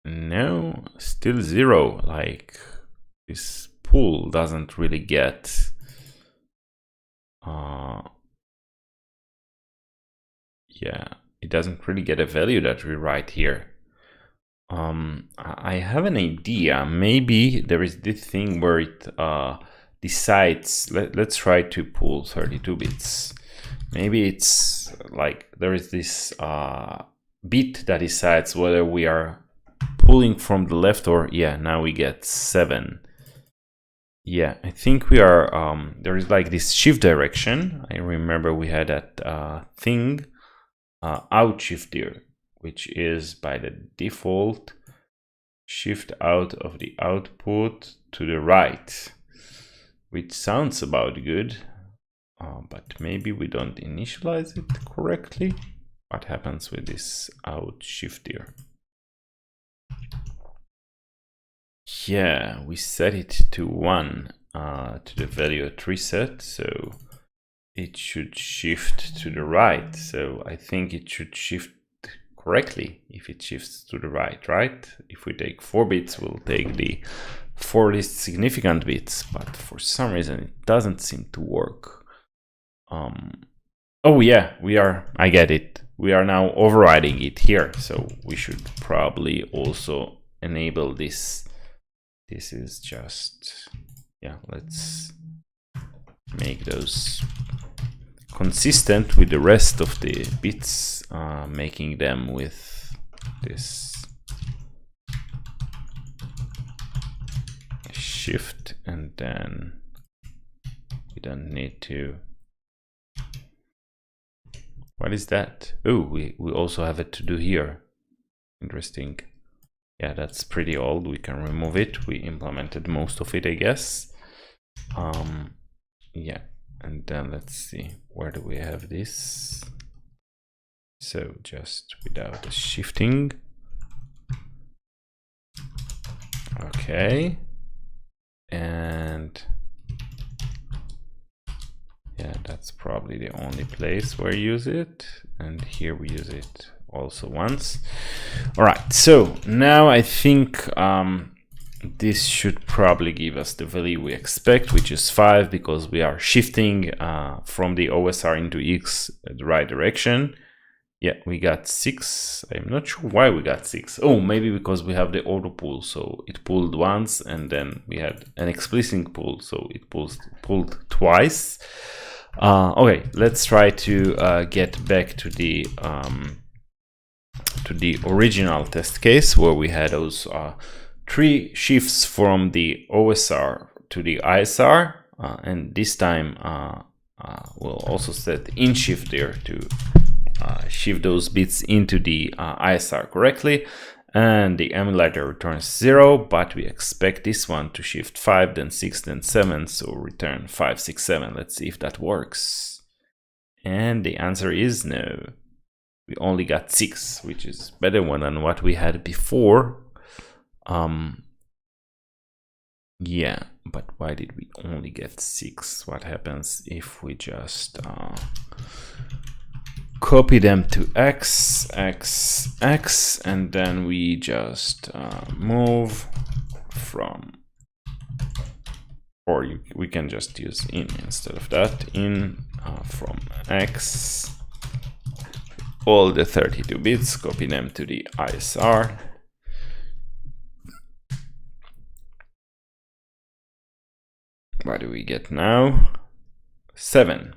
No, still 0. Like, this pull doesn't really get yeah, it doesn't really get a value that we write here. I have an idea. Maybe there is this thing where it decides. Let's try to pull 32 bits. Maybe it's like there is this bit that decides whether we are pulling from the left or, yeah, now we get 7. Yeah, I think we are, there is like this shift direction. I remember we had that thing, out shifter, which is by the default shift out of the output to the right, which sounds about good, but maybe we don't initialize it correctly. What happens with this out shifter? Yeah, we set it to 1 to the value at reset, so it should shift to the right. So I think it should shift correctly if it shifts to the right? If we take 4 bits, we'll take the 4 least significant bits, but for some reason it doesn't seem to work. Oh yeah, I get it. We are now overriding it here, so we should probably also enable this. This is just, yeah, let's make those consistent with the rest of the bits, making them with this shift, and then we don't need to. What is that? Oh, we also have it to do here. Interesting. Yeah, that's pretty old. We can remove it. We implemented most of it, I guess. Yeah, and then let's see, where do we have this? So just without the shifting. Okay, and yeah, that's probably the only place where we use it, and here we use it also once. All right, so now I think this should probably give us the value we expect, which is 5, because we are shifting from the OSR into X the right direction. Yeah, we got 6. I'm not sure why we got 6. Oh, maybe because we have the Autopull, so it pulled once, and then we had an explicit pull, so it pulled twice. Okay, let's try to get back to the original test case where we had those 3 shifts from the OSR to the ISR, and this time we'll also set in shift there to shift those bits into the ISR correctly, and the emulator returns 0, but we expect this one to shift 5, then 6, then 7, so return 5, 6, 7. Let's see if that works, and the answer is no. We only got 6, which is better than what we had before. Yeah, but why did we only get 6? What happens if we just copy them to X, X, X, and then we just move from, or we can just use in instead of that, in from X, all the 32 bits, copy them to the ISR. What do we get now? 7.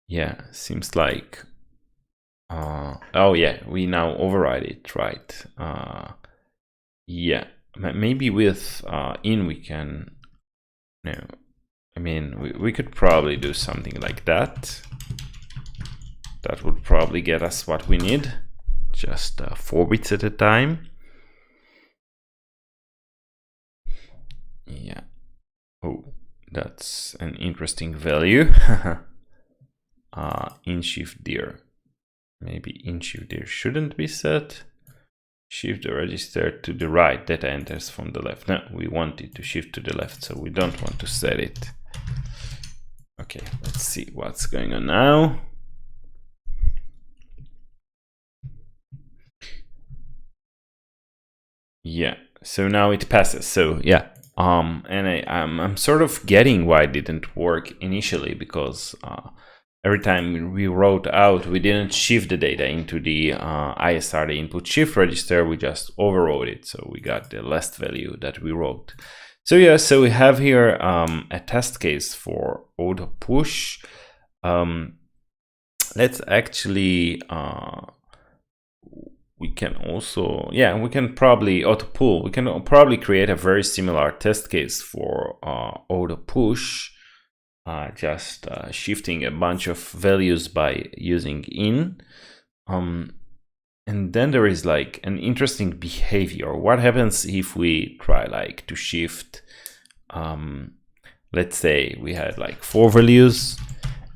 Yeah, seems like oh yeah, we now override it, right? Yeah, maybe with in we can, no, I mean we could probably do something like that. That would probably get us what we need, just 4 bits at a time. Yeah. Oh, that's an interesting value. In shift dir. Maybe in shift dir shouldn't be set. Shift the register to the right, data enters from the left. No, we want it to shift to the left, so we don't want to set it. Okay, let's see what's going on now. Yeah, so now it passes. So yeah, and I'm sort of getting why it didn't work initially, because every time we wrote out, we didn't shift the data into the ISR, the input shift register, we just overrode it. So we got the last value that we wrote. So yeah, so we have here a test case for Autopush. Let's actually, we can also, yeah, we can probably Autopull. We can probably create a very similar test case for Autopush. Just shifting a bunch of values by using in. And then there is like an interesting behavior. What happens if we try like to shift, let's say we had like 4 values,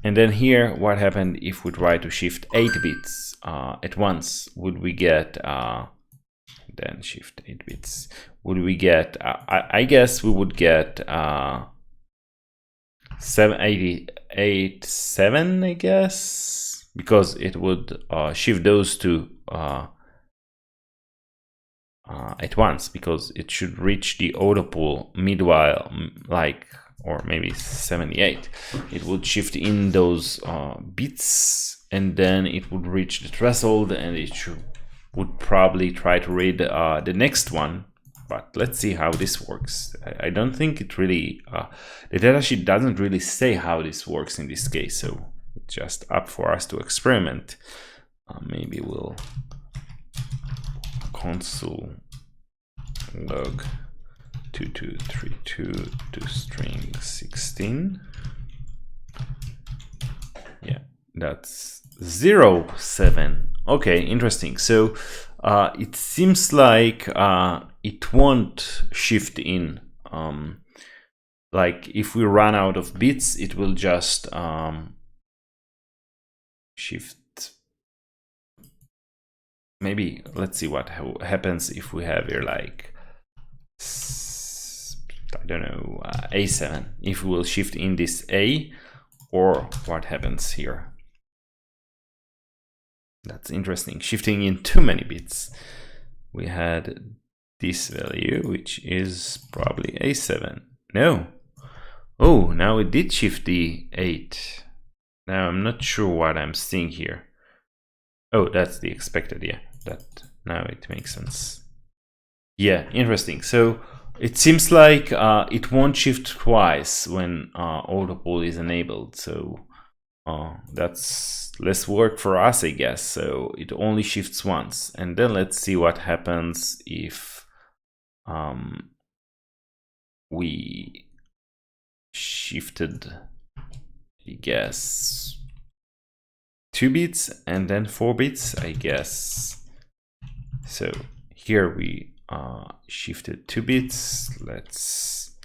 and then here what happened if we try to shift 8 bits at once? Would we get, then shift 8 bits, would we get, I guess we would get 7, I guess, because it would shift those two at once, because it should reach the Autopull meanwhile, like, or maybe 78. It would shift in those bits, and then it would reach the threshold, and it would probably try to read the next one. But let's see how this works. I don't think it really, the datasheet doesn't really say how this works in this case, so it's just up for us to experiment. Maybe we'll console log 2232 to string 16. Yeah, that's 07. Okay, interesting. So it seems like it won't shift in. Like if we run out of bits, it will just shift. Maybe let's see what happens if we have here like, I don't know, A7. If we will shift in this A, or what happens here. That's interesting. Shifting in too many bits. We had this value, which is probably A7. No. Oh, now it did shift the 8. Now I'm not sure what I'm seeing here. Oh, that's the expected, yeah. That now it makes sense. Yeah, interesting. So it seems like it won't shift twice when Autopull is enabled. So that's less work for us, I guess. So it only shifts once. And then let's see what happens if we shifted, I guess, 2 bits and then 4 bits, I guess. So here we shifted 2 bits. Let's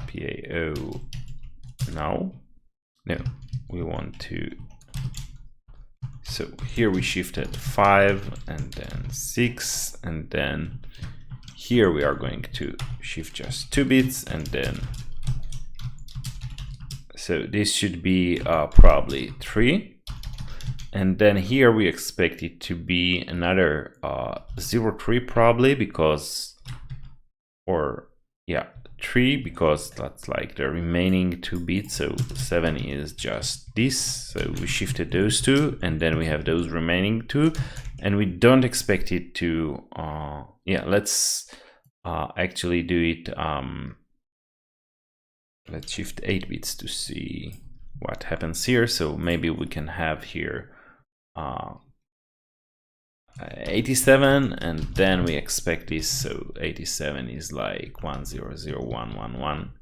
PIO now. No, we want to. So here we shifted 5 and then 6, and then here we are going to shift just 2 bits, and then so this should be probably 3. And then here we expect it to be another 03 probably, because, or yeah, 3, because that's like the remaining 2 bits. So 7 is just this. So we shifted those 2, and then we have those remaining 2, and we don't expect it to, yeah, let's actually do it let's shift 8 bits to see what happens here. So maybe we can have here 87, and then we expect this. So 87 is like 100111,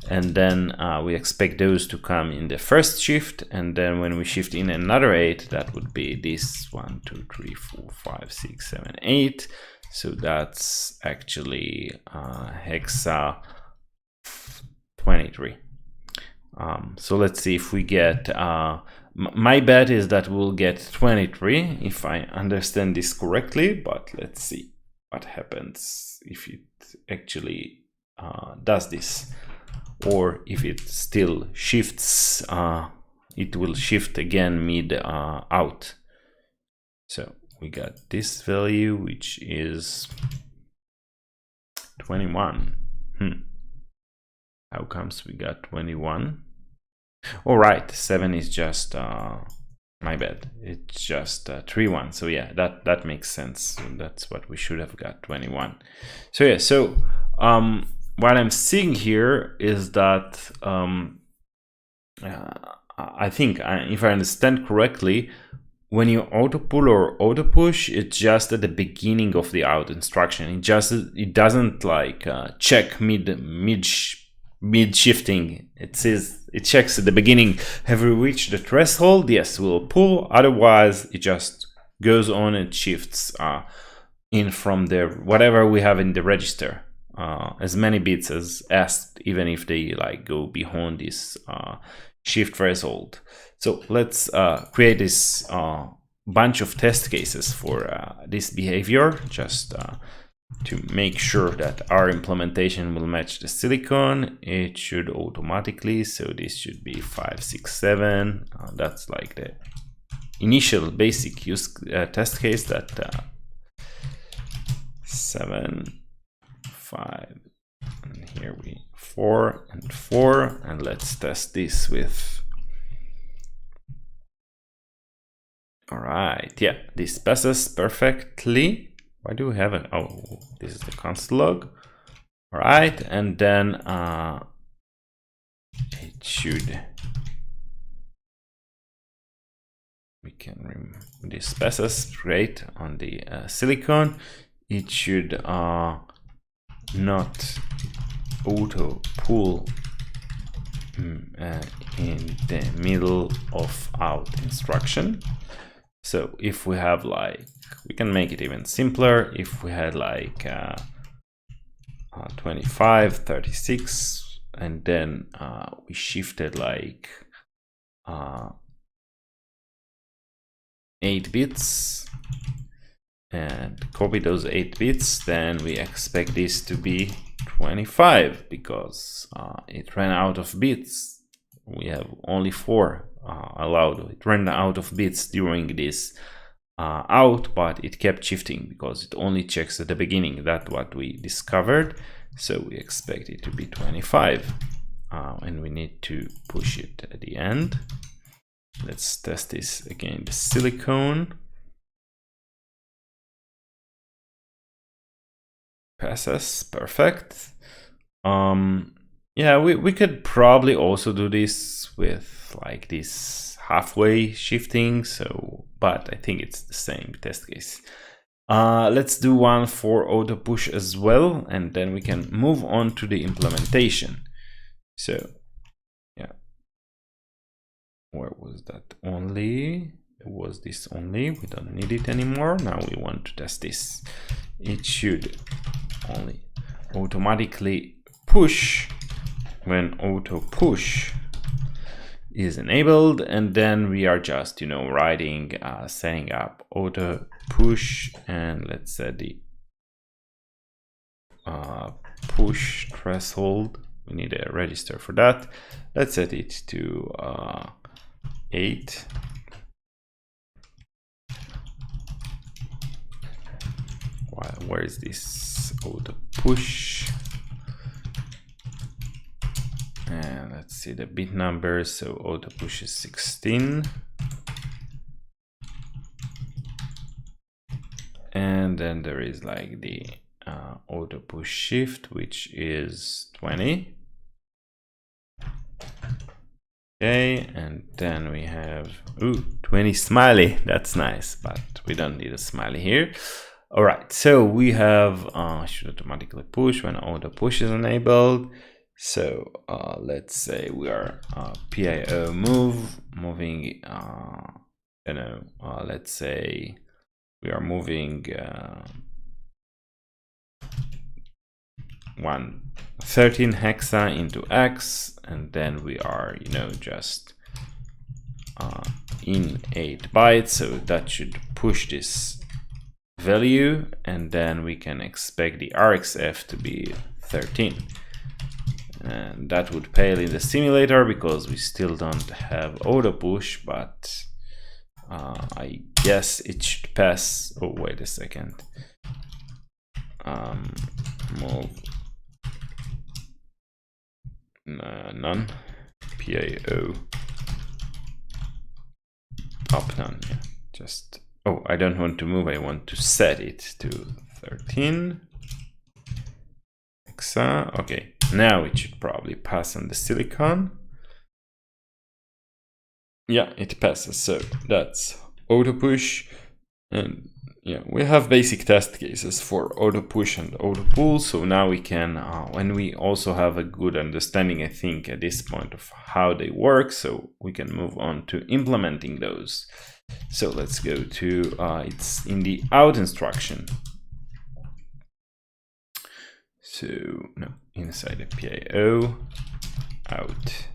and then we expect those to come in the first shift, and then when we shift in another 8, that would be this 1 2 3 4 5 6 7 8. So that's actually hexa 23. So let's see if we get my bet is that we'll get 23 if I understand this correctly, but let's see what happens if it actually does this, or if it still shifts. It will shift again mid out. So we got this value, which is 21. How comes we got 21? All right, 7 is just my bad. It's just 3-1. So yeah, that makes sense. So that's what we should have got, 21. So yeah, so what I'm seeing here is that I think, if I understand correctly, when you autopull or autopush, it's just at the beginning of the out instruction. It doesn't like check mid shifting. It says it checks at the beginning, have we reached the threshold? Yes, we'll pull. Otherwise, it just goes on and shifts in from the whatever we have in the register, as many bits as asked, even if they like go beyond this shift threshold. So let's create this bunch of test cases for this behavior, just to make sure that our implementation will match the silicon. It should automatically, so this should be 5 6 7. That's like the initial basic use test case, that 7 5, and here we 4 and 4, and let's test this with. All right, yeah, this passes perfectly. Why do we have it? Oh, this is the console log. All right, and then it should. We can this passes great on the silicon. It should not auto pull in the middle of out instruction. So if we have like, we can make it even simpler. If we had like 25, 36, and then we shifted like 8 bits and copy those 8 bits, then we expect this to be 25 because it ran out of bits. We have only 4 allowed. It ran out of bits during this out, but it kept shifting because it only checks at the beginning. That's what we discovered. So we expect it to be 25, and we need to push it at the end. Let's test this again, the silicon. Passes, perfect. Yeah, we could probably also do this with like this halfway shifting, so, but I think it's the same test case. Let's do one for auto push as well, and then we can move on to the implementation. So yeah, where was that? Only it was this only, we don't need it anymore. Now we want to test this. It should only automatically push when auto push is enabled, and then we are just, you know, writing setting up auto push, and let's set the push threshold. We need a register for that. Let's set it to 8. Where is this auto push? And let's see the bit numbers. So auto push is 16, and then there is like the auto push shift, which is 20. Okay, and then we have 20 smiley. That's nice, but we don't need a smiley here. All right, so we have should automatically push when auto push is enabled. So let's say we are PIO moving. Let's say we are moving 13 hexa into X, and then we are just in 8 bytes, so that should push this value, and then we can expect the RxF to be 13, and that would fail in the simulator because we still don't have auto push, but I guess it should pass. Oh, wait a second. Move none, PIO up none. Yeah, just I don't want to move, I want to set it to 13 hexa. Okay, now it should probably pass on the silicon. Yeah, it passes, so that's auto push. And yeah, we have basic test cases for auto push and auto pull. So now we can, when we also have a good understanding, I think, at this point of how they work, so we can move on to implementing those. So let's go to, it's in the out instruction. So no, inside the PIO, out.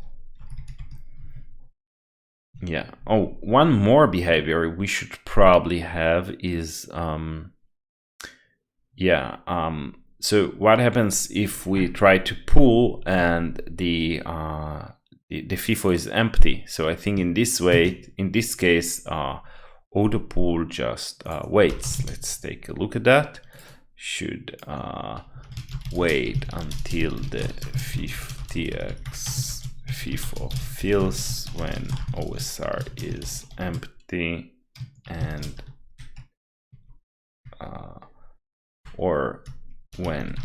Yeah. Oh, one more behavior we should probably have is, so what happens if we try to pull and the FIFO is empty? So I think in this case, Autopull just waits. Let's take a look at that. Should wait until the 50x FIFO fills when OSR is empty, and or when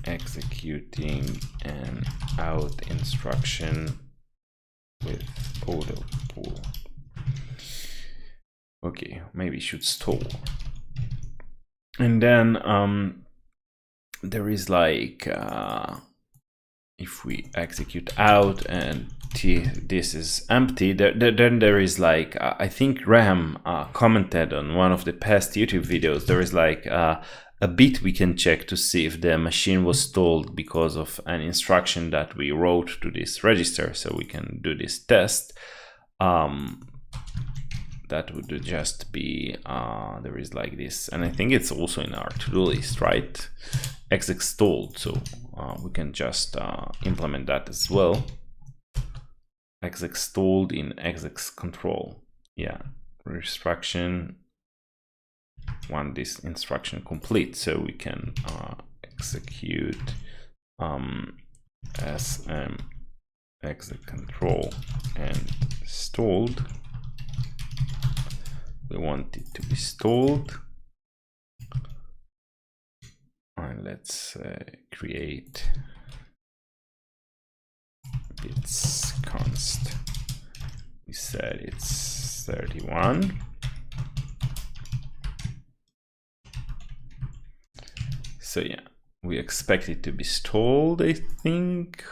executing an out instruction with Autopull. Okay, maybe should stall. And then there is like if we execute out and this is empty, then there is like I think Ram commented on one of the past YouTube videos. There is like a bit we can check to see if the machine was stalled because of an instruction that we wrote to this register. So we can do this test. That would just be there is like this, and I think it's also in our to-do list, right? Exec stalled, so we can just implement that as well. Exec stalled in exec control. Yeah, instruction want this instruction complete, so we can execute sm exec control and stalled. We want it to be stalled, and let's create its const. We said it's 31. So yeah, we expect it to be stalled, I think,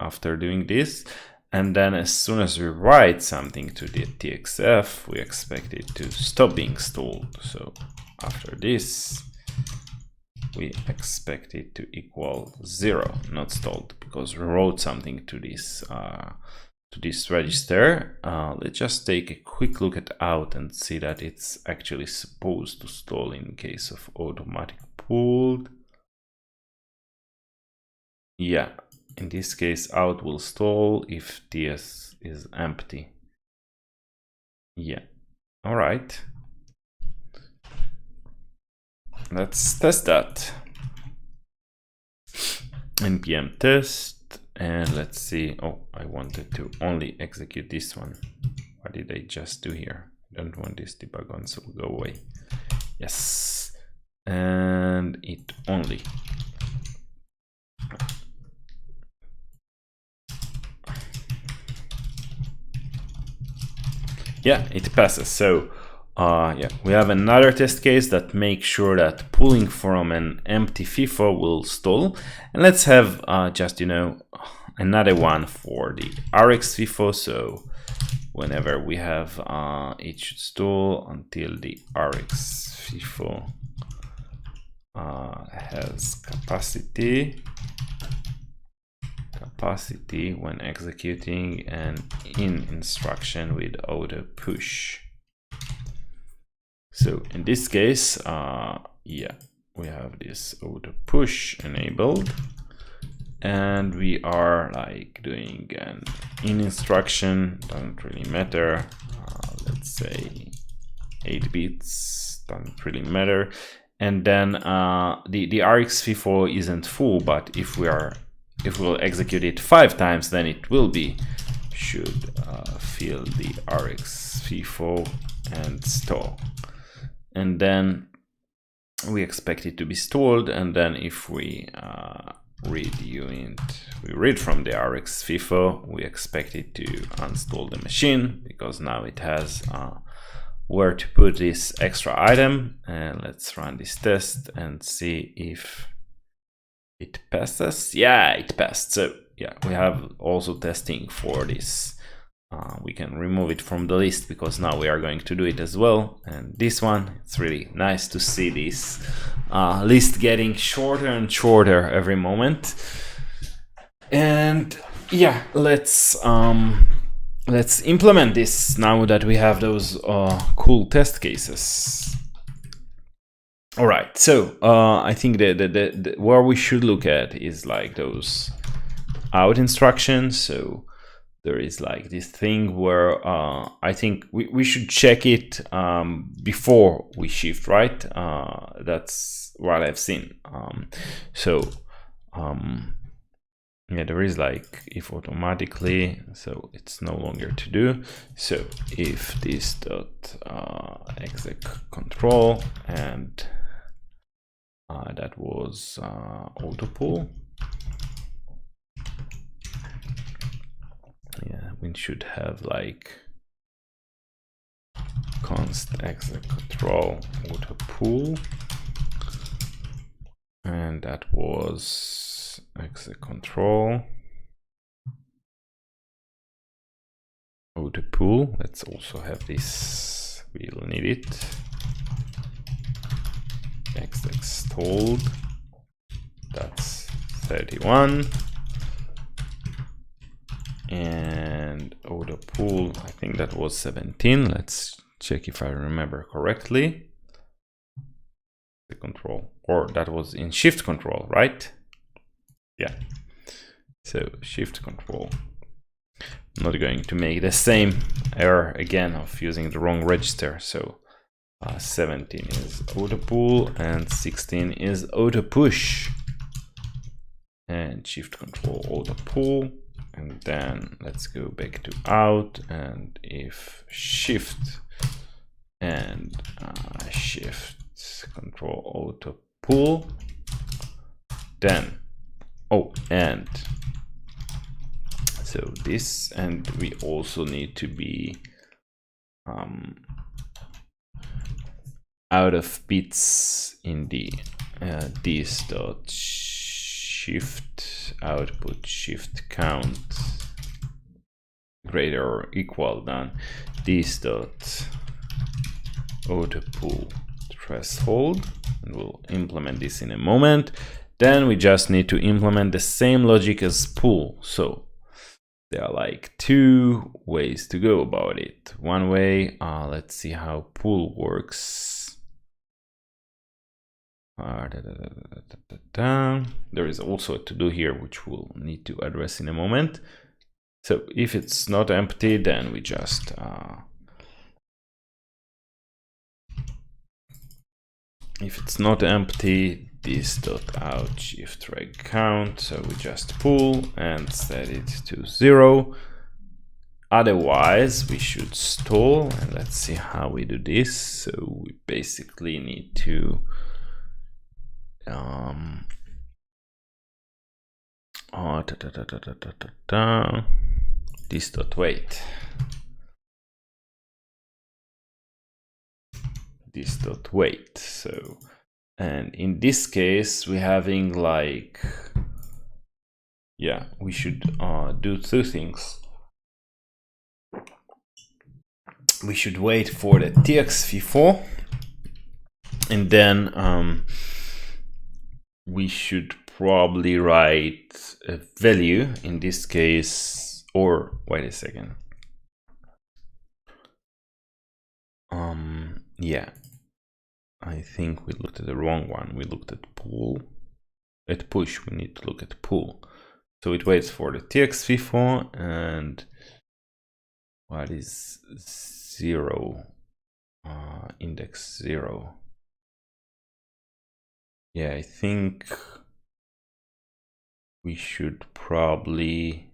after doing this. And then as soon as we write something to the TXF, we expect it to stop being stalled. So after this, we expect it to equal 0, not stalled, because we wrote something to this register. Let's just take a quick look at out and see that it's actually supposed to stall in case of automatic pulled. Yeah. In this case, out will stall if TS is empty. Yeah. All right. Let's test that. npm test, and let's see. Oh, I wanted to only execute this one. What did I just do here? I don't want this debug on, so go away. Yes. And it only. yeah, it passes. So yeah, we have another test case that makes sure that pulling from an empty FIFO will stall. And let's have just, you know, another one for the RX FIFO. So whenever we have it should stall until the RX FIFO has capacity when executing an in instruction with auto push. So in this case, yeah, we have this auto push enabled, and we are like doing an in instruction, doesn't really matter. Let's say 8 bits, doesn't really matter. And then the RX FIFO isn't full, but if we'll execute it 5 times, then it will be. Should fill the RX FIFO and stall. And then we expect it to be stalled, and then if we read from the RX FIFO, we expect it to uninstall the machine, because now it has where to put this extra item. And let's run this test and see if it passes. Yeah, it passed. So yeah, we have also testing for this. We can remove it from the list because now we are going to do it as well. And this one, it's really nice to see this list getting shorter and shorter every moment. And yeah, let's implement this now that we have those cool test cases. All right, so I think that where we should look at is like those out instructions. So there is like this thing where I think we should check it before we shift, right? That's what I've seen. Yeah, there is like if automatically, so it's no longer to do. So if this dot exec control, and that was Autopull. Yeah, we should have like const exec control Autopull, and that was exec control Autopull. Let's also have this, we'll need it. Exec stalled, that's 31. And Autopull, I think that was 17. Let's check if I remember correctly. The control, or that was in shift control, right? Yeah. So shift control. I'm not going to make the same error again of using the wrong register. So 17 is Autopull and 16 is Autopush. And shift control Autopull. And then let's go back to out, and if shift and shift control Autopull, then and so this, and we also need to be out of bits in the this dot shift output shift count greater or equal than this dot Autopull threshold, and we'll implement this in a moment. Then we just need to implement the same logic as pull. So there are like 2 ways to go about it. One way, let's see how pull works. There is also a to do here, which we'll need to address in a moment. So if it's not empty, then we just if it's not empty, this dot out shift reg count, so we just pull and set it to 0. Otherwise we should stall, and let's see how we do this. So we basically need to this dot wait. this dot wait. So, and in this case, we're having like, yeah, we should do two things. We should wait for the txv4, and then we should probably write a value in this case, or wait a second. Yeah, I think we looked at the wrong one. We looked at pull. At push, we need to look at pull. So it waits for the txv4, and what is 0? Index 0. Yeah, I think we should probably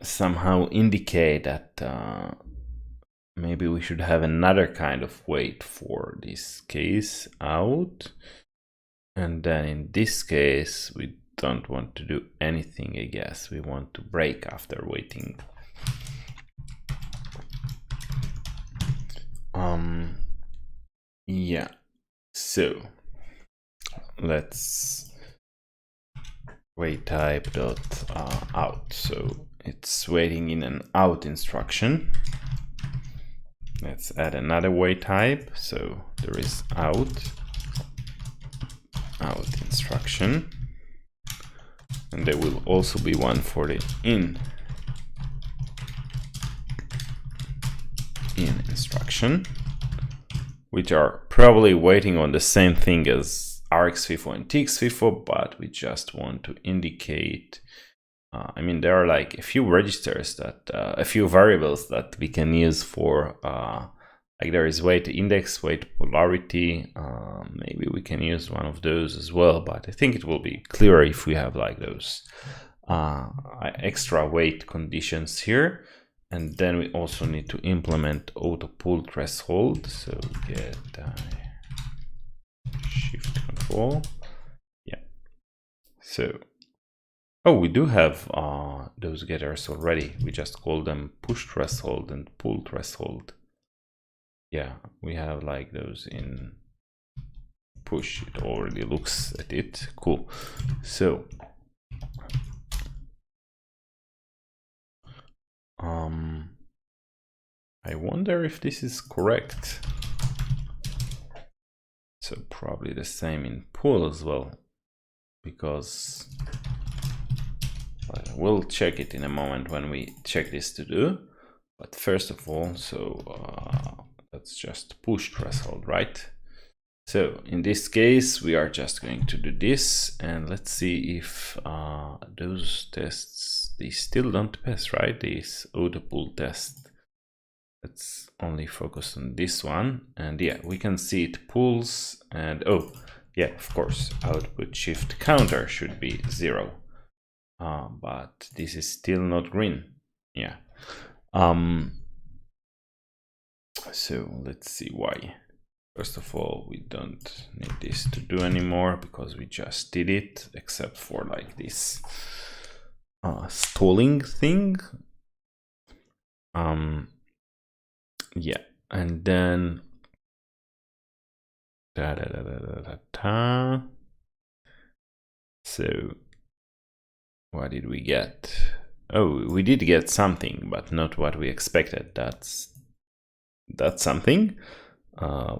somehow indicate that maybe we should have another kind of wait for this case out. And then in this case, we don't want to do anything, I guess. We want to break after waiting. Yeah, so let's wait type dot out. So it's waiting in an out instruction. Let's add another wait type. So there is out instruction, and there will also be one for the in instruction, which are probably waiting on the same thing as rxv4 and txv4, but we just want to indicate, I mean, there are like a few registers that, a few variables that we can use for, like there is wait index, wait polarity, maybe we can use one of those as well, but I think it will be clearer if we have like those extra wait conditions here. And then we also need to implement Autopull threshold. So get shift control. Yeah. So, oh, we do have those getters already. We just call them push threshold and pull threshold. Yeah, we have like those in push. It already looks at it. Cool. So, I wonder if this is correct. So probably the same in pull as well, because we'll check it in a moment when we check this to do. But first of all, so let's just push threshold, right? So in this case, we are just going to do this, and let's see if those tests, they still don't pass, right? This Autopull test. Let's only focus on this one, and yeah, we can see it pulls, and oh yeah, of course, output shift counter should be 0, but this is still not green. Yeah. So let's see why. First of all, we don't need this to do anymore because we just did it, except for like this stalling thing. Yeah, and then so what did we get? Oh, we did get something, but not what we expected. That's something.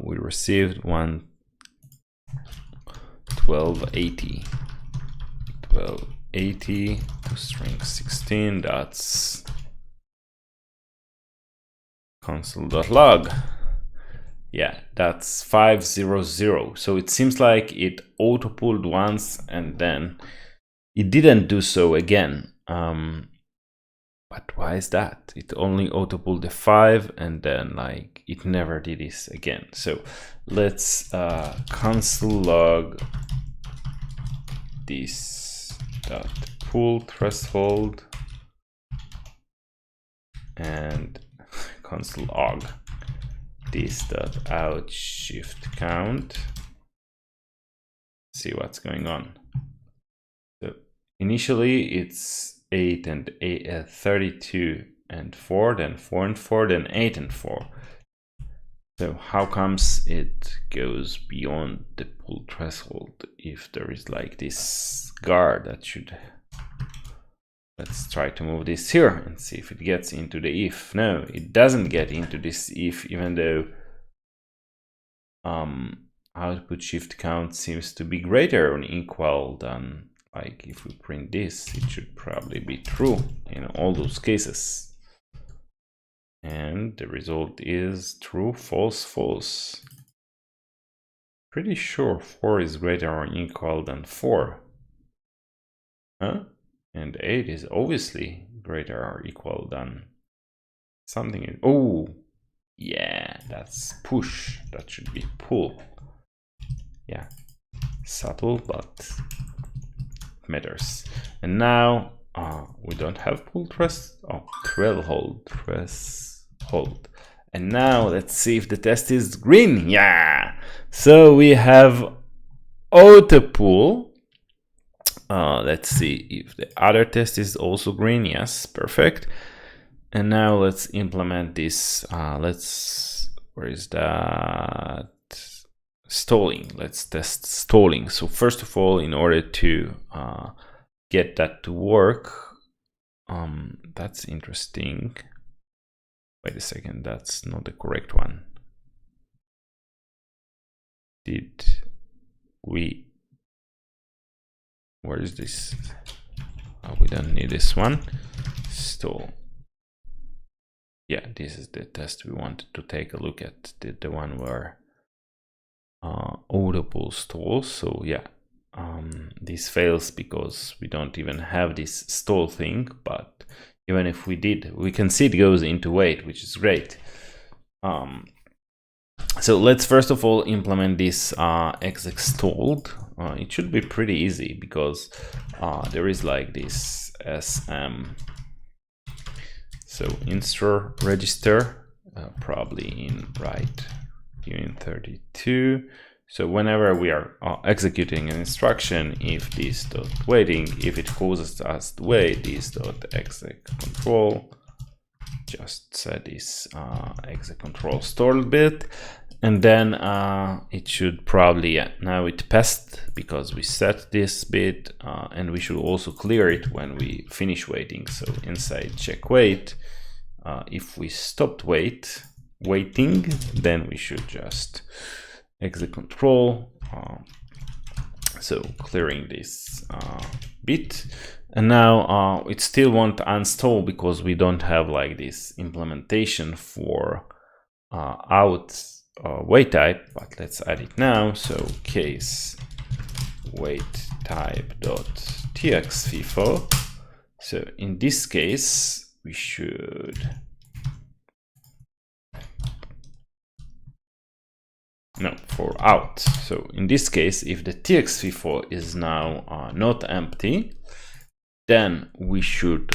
We received 1280 to string 16. That's console.log. Yeah, that's 500. So it seems like it auto-pulled once and then it didn't do so again. But why is that? It only auto-pulled the 5 and then like it never did this again. So let's console log this dot pull threshold and console log this dot out shift count. See what's going on. So initially it's 8 and 32 and 4, then 4 and 4, then 8 and 4. So how comes it goes beyond the pull threshold if there is like this guard that should... Let's try to move this here and see if it gets into the if. No, it doesn't get into this if, even though output shift count seems to be greater or equal than, like, if we print this, it should probably be true in all those cases. And the result is true, false, false. Pretty sure 4 is greater or equal than 4. Huh? And 8 is obviously greater or equal than something. Oh, yeah, that's push. That should be pull. Yeah, subtle, but matters. And now we don't have pull threshold. And now let's see if the test is green. Yeah, so we have Autopull. Let's see if the other test is also green. Yes, perfect. And now let's implement this. Where is that? Stalling. Let's test stalling. So first of all, in order to get that to work, that's interesting. Wait a second, that's not the correct one. Did we... Where is this? We don't need this one. Stall. Yeah, this is the test we wanted to take a look at. The one where Autopull stalls. So yeah, this fails because we don't even have this stall thing, but even if we did, we can see it goes into wait, which is great. So let's first of all implement this exec stalled. It should be pretty easy because there is like this SM. So instr register, probably in right in 32. So whenever we are executing an instruction, if this dot waiting, if it causes us to wait, this dot exec control, just set this exec control stalled bit, and then it should probably, yeah, now it passed because we set this bit, and we should also clear it when we finish waiting. So inside check wait, if we stopped waiting, then we should just exec control, so clearing this bit. And now it still won't uninstall because we don't have like this implementation for out wait type, but let's add it now. So case wait type dot txfifo. So in this case we should for out. So in this case, if the txfifo is now not empty, then we should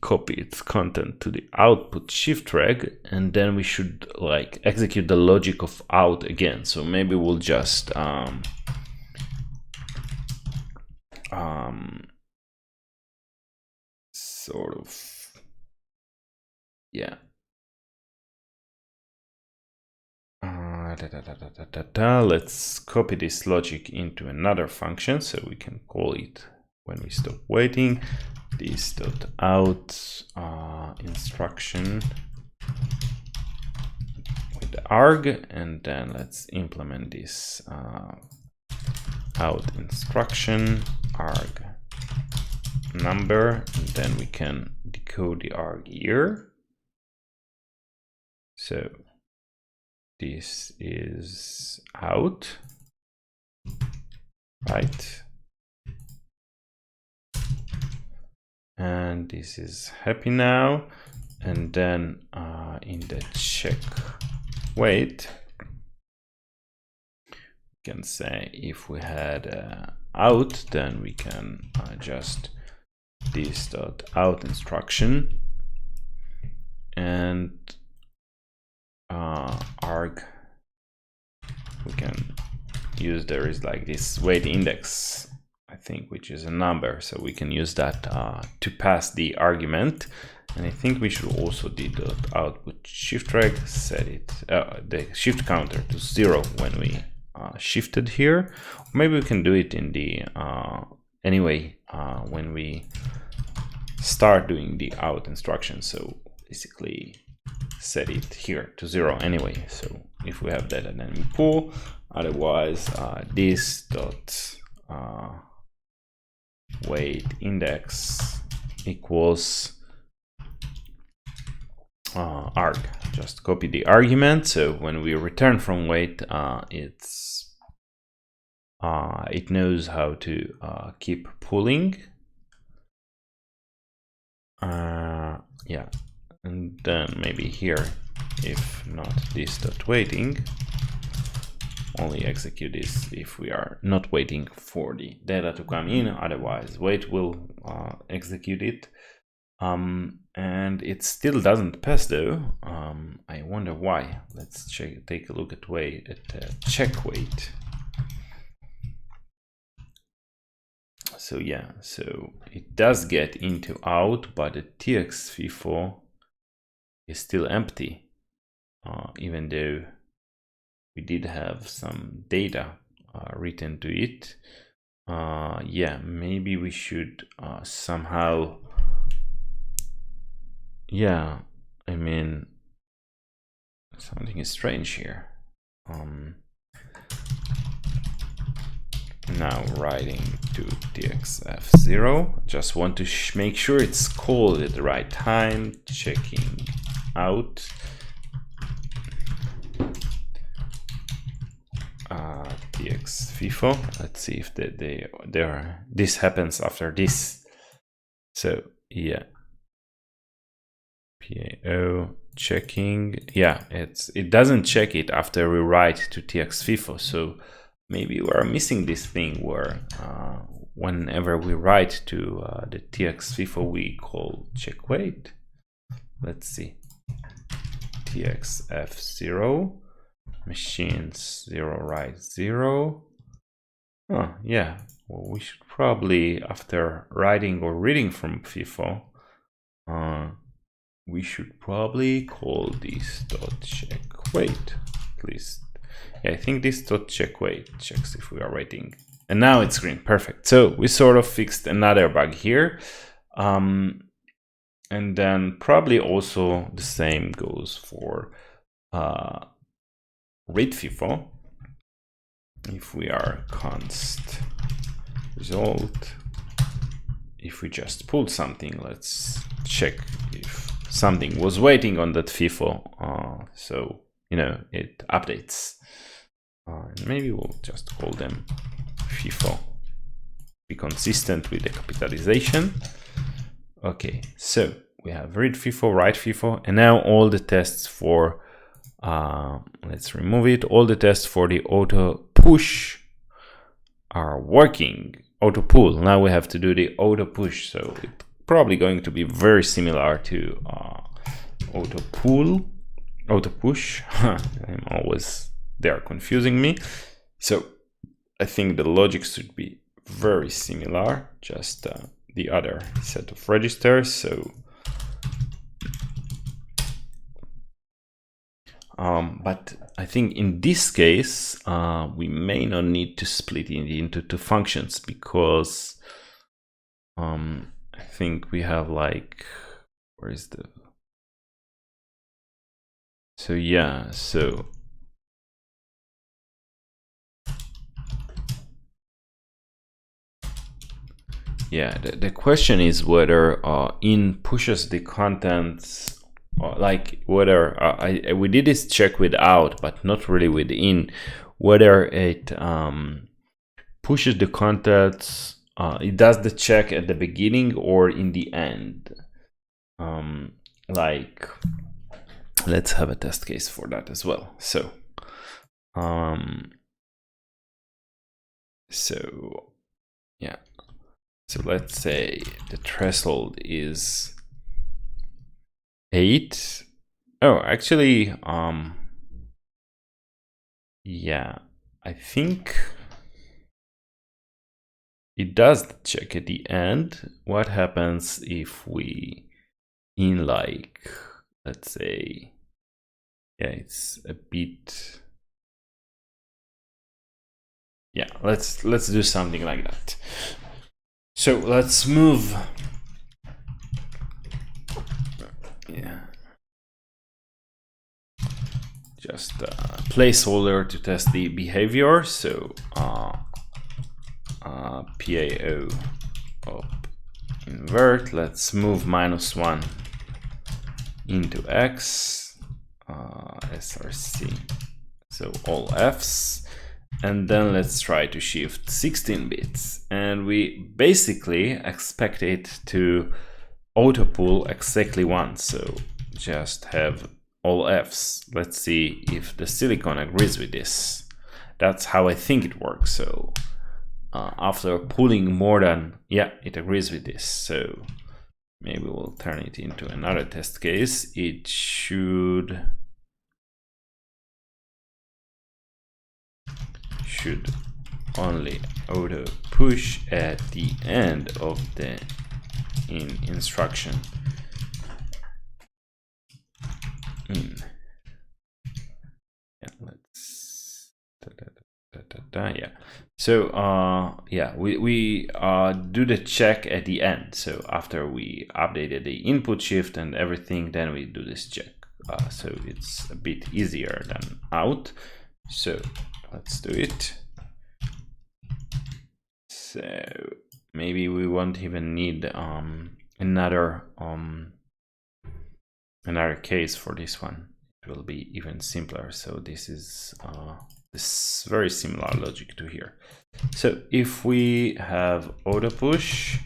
copy its content to the output shift reg, and then we should like execute the logic of out again. So maybe we'll just sort of, yeah. Let's copy this logic into another function so we can call it when we stop waiting. This dot out instruction with the arg, and then let's implement this out instruction arg number, and then we can decode the arg here. So this is out, right? And this is happy now. And then in the check wait, we can say if we had out, then we can just this dot out instruction and arg. We can use, there is like this wait index, I think, which is a number, so we can use that to pass the argument. And I think we should also do the output shift reg, set it the shift counter to 0 when we shifted here. Maybe we can do it in the anyway when we start doing the out instruction. So basically set it here to 0 anyway. So if we have that, and then we pull, otherwise this dot wait index equals arg. Just copy the argument. So when we return from wait, it knows how to keep pulling. Yeah, and then maybe here, if not this dot waiting, only execute this if we are not waiting for the data to come in. Otherwise, wait will execute it. And it still doesn't pass though. I wonder why. Let's take a look at check wait. So yeah, so it does get into out, but the TX FIFO is still empty, even though we did have some data written to it. Yeah, maybe we should somehow. Yeah, I mean, something is strange here. Now writing to txf0, just want to make sure it's called at the right time, checking out tx FIFO. Let's see if this happens after this. So yeah, PIO checking. Yeah, it doesn't check it after we write to tx FIFO. So maybe we are missing this thing where whenever we write to the tx FIFO, we call check wait. Let's see, txf0 machines 0 write 0. Oh yeah, well, we should probably, after writing or reading from FIFO, we should probably call this dot check wait, at least. Yeah, I think this dot check wait checks if we are waiting. And now it's green, perfect. So we sort of fixed another bug here. And then probably also the same goes for read FIFO. If we are const result, if we just pulled something, let's check if something was waiting on that FIFO. So, you know, it updates. And maybe we'll just call them FIFO. Be consistent with the capitalization. Okay, so we have read FIFO, write FIFO, and now all the tests for let's remove it. All the tests for the auto push are working. Auto pull. Now we have to do the auto push. So it's probably going to be very similar to auto pull, auto push. I'm always, they are confusing me. So I think the logic should be very similar, just the other set of registers. So but I think in this case, we may not need to split it into two functions, because I think we have like, where is the, so yeah, so yeah, the question is whether in pushes the contents, like whether we did this check with out, but not really with in, whether it pushes the contents, it does the check at the beginning or in the end. Like, let's have a test case for that as well. So yeah, so let's say the threshold is 8. Oh, actually, yeah, I think it does check at the end. What happens if we in like, let's say, yeah, it's a bit, yeah, let's do something like that. So let's move, yeah, just a placeholder to test the behavior. So PIO op invert, let's move -1 into X, src, so all Fs, and then let's try to shift 16 bits, and we basically expect it to autopull exactly once, so just have all Fs. Let's see if the silicon agrees with this. That's how I think it works. So after pulling more than, yeah, it agrees with this. So maybe we'll turn it into another test case. It should only auto push at the end of the instruction. Yeah, let's yeah. So yeah, we do the check at the end. So after we updated the input shift and everything, then we do this check. So it's a bit easier than out. So let's do it. So maybe we won't even need another case for this one. It will be even simpler. So this is this very similar logic to here. So if we have auto push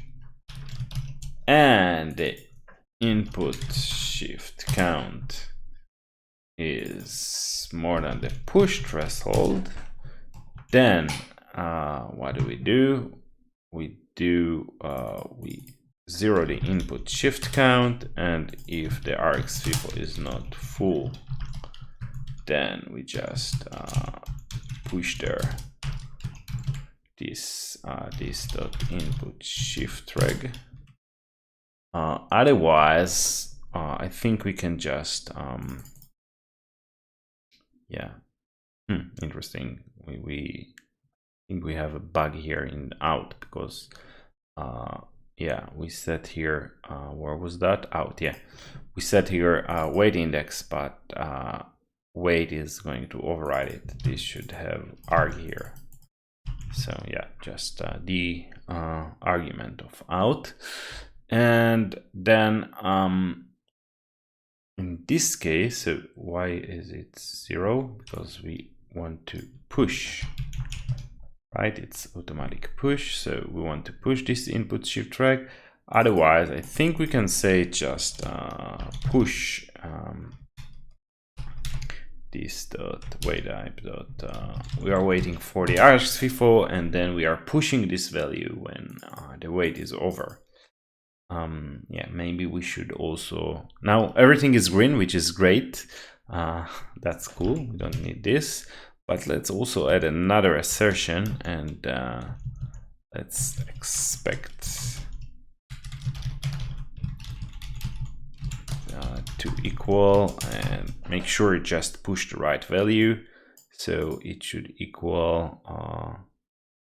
and the input shift count is more than the push threshold, then what do? We zero the input shift count, and if the Rx FIFO is not full, then we just push there this dot input shift reg. Otherwise, I think we can just yeah, interesting. We think we have a bug here in out, because yeah, we set here where was that? Out. Yeah, we set here weight index, but weight is going to override it. This should have arg here. So yeah, just the argument of out. And then in this case, so why is it 0? Because we want to push, right? It's automatic push, so we want to push this input shift reg. Otherwise, I think we can say just push this dot wait type dot we are waiting for the Rx FIFO, and then we are pushing this value when the wait is over. Yeah, maybe we should also, now everything is green, which is great. That's cool, we don't need this, but let's also add another assertion, and let's expect to equal, and make sure it just push the right value. So it should equal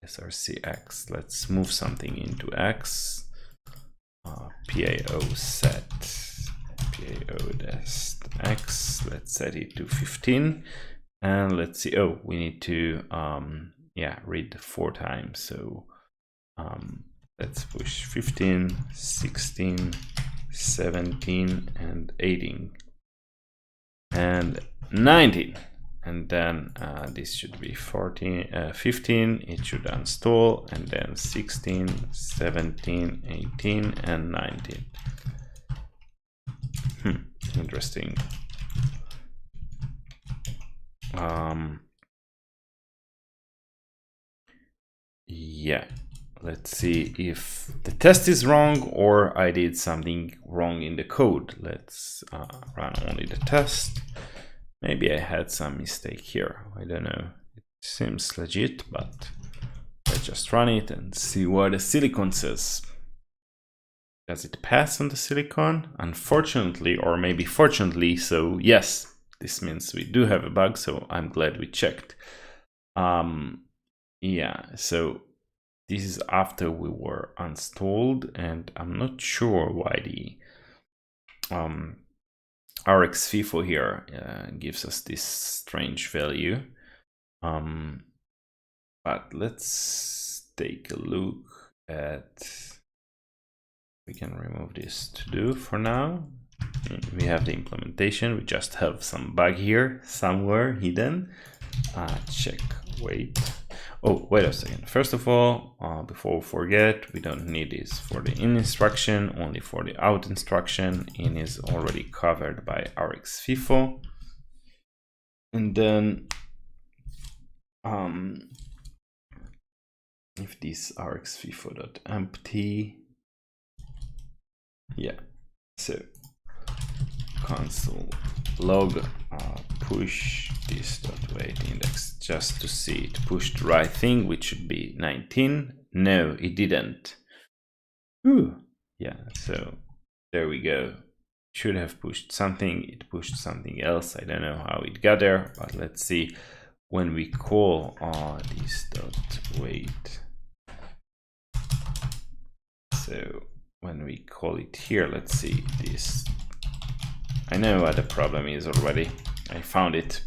src(x). Let's move something into x. PIO set PIO-x. Let's set it to 15, and let's see. Oh, we need to yeah, read 4 times. So let's push 15, 16, 17, and 18, and 19, and then this should be 14, 15. It should install, and then 16, 17, 18, and 19. Interesting. Yeah, let's see if the test is wrong or I did something wrong in the code. Let's run only the test. Maybe I had some mistake here. I don't know. It seems legit, but let's just run it and see what the silicon says. Does it pass on the silicon? Unfortunately, or maybe fortunately, so yes, this means we do have a bug, so I'm glad we checked. Yeah, so this is after we were installed, and I'm not sure why the RX FIFO here gives us this strange value. But let's take a look at, we can remove this to do for now. We have the implementation, we just have some bug here somewhere hidden. Check, wait. Oh, wait a second. First of all, before we forget, we don't need this for the in instruction, only for the out instruction. In is already covered by RX FIFO. And then if this RX FIFO.empty, yeah, so console log push this .wait index just to see it pushed the right thing, which should be 19. No, it didn't. Ooh. Yeah, so there we go. Should have pushed something, it pushed something else. I don't know how it got there, but let's see. When we call this .wait, so when we call it here, let's see this. I know what the problem is already. I found it.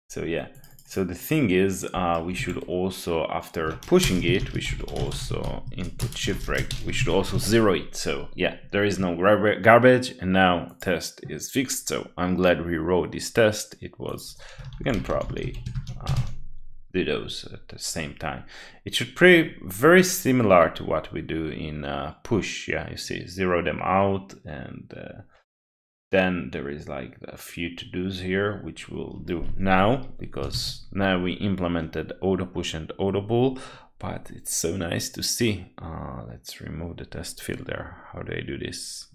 So yeah. So the thing is, we should also, after pushing it, we should also input shift reg. We should also zero it. So yeah, there is no garbage, and now test is fixed. So I'm glad we wrote this test. It was, we can probably do those at the same time. It should be very similar to what we do in push. Yeah, you see, zero them out, and then there is like a few to-dos here, which we'll do now, because now we implemented auto push and auto pull, but it's so nice to see. Let's remove the test field there. How do I do this?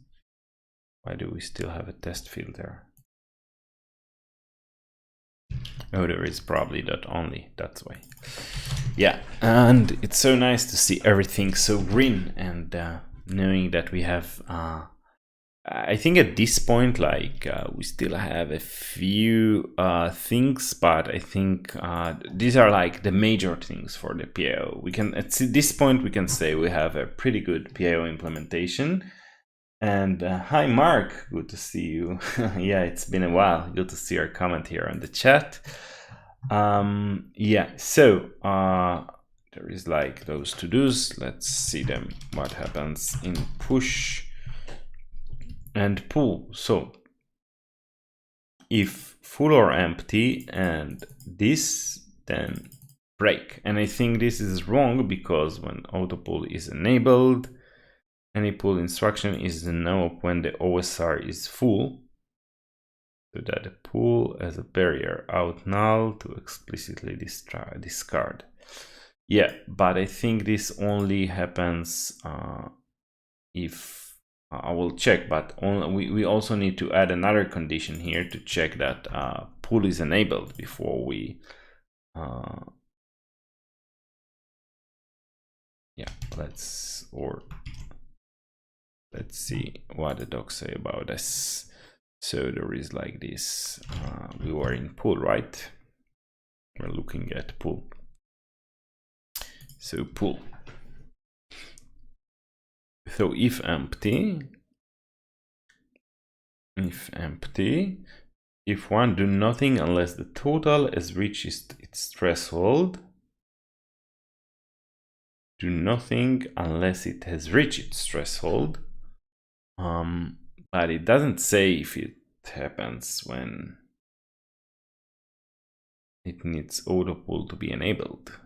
Why do we still have a test field there? Oh, there is probably that only, that's why. Yeah, and it's so nice to see everything so green, and knowing that we have I think at this point, like we still have a few things, but I think these are like the major things for the PIO. We can, at this point, we can say we have a pretty good PIO implementation. And hi, Mark, good to see you. Yeah, it's been a while. Good to see your comment here on the chat. Yeah, so there is like those to-dos. Let's see them. What happens in push and pull. So if full or empty and this, then break. And I think this is wrong, because when autopull is enabled, any pull instruction is no when the OSR is full, so that the pull as a barrier out null to explicitly discard. Yeah, but I think this only happens if I will check, but we also need to add another condition here to check that pull is enabled before we yeah, let's see what the docs say about this. So there is like this, we were in pull, right? We're looking at pull. So pull. So if empty, if one, do nothing unless the total has reached its threshold. Do nothing unless it has reached its threshold. But it doesn't say if it happens when it needs autopull to be enabled.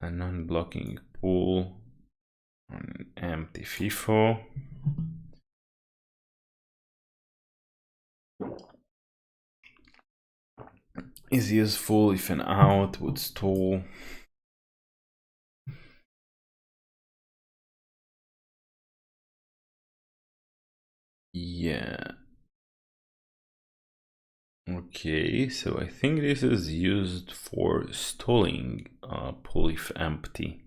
A non-blocking pull on empty FIFO. Is useful if an out would stall. Yeah. Okay, so I think this is used for stalling pull if empty.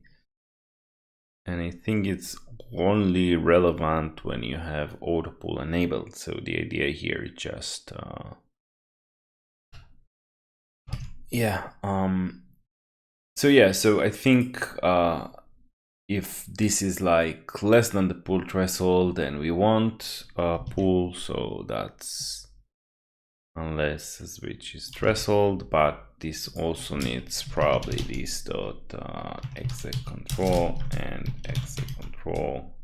And I think it's only relevant when you have Autopull enabled. So the idea here is just, so I think if this is like less than the pull threshold, then we want pull, so that's unless switch is threshold, but this also needs probably this dot exec control and exec control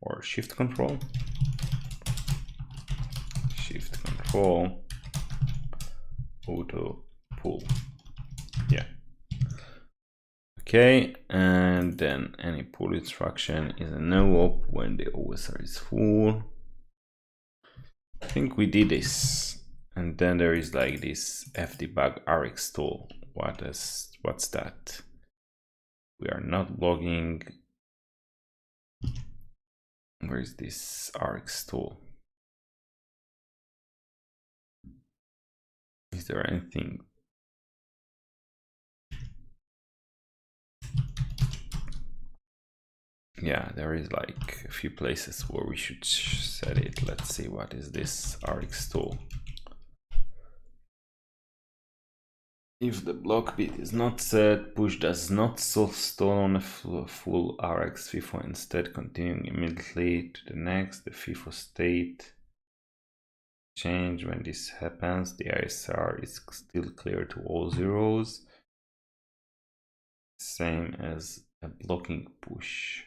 or shift control auto pull. Yeah. Okay, and then any pull instruction is a no-op when the OSR is full. I think we did this. And then there is like this fdebug rx tool. What's that? We are not logging. Where is this rx tool? Is there anything? Yeah, there is like a few places where we should set it. Let's see, what is this rx tool? If the block bit is not set, push does not stall on a full Rx FIFO, instead continuing immediately to the next. The FIFO state change when this happens. The ISR is still clear to all zeros. Same as a blocking push.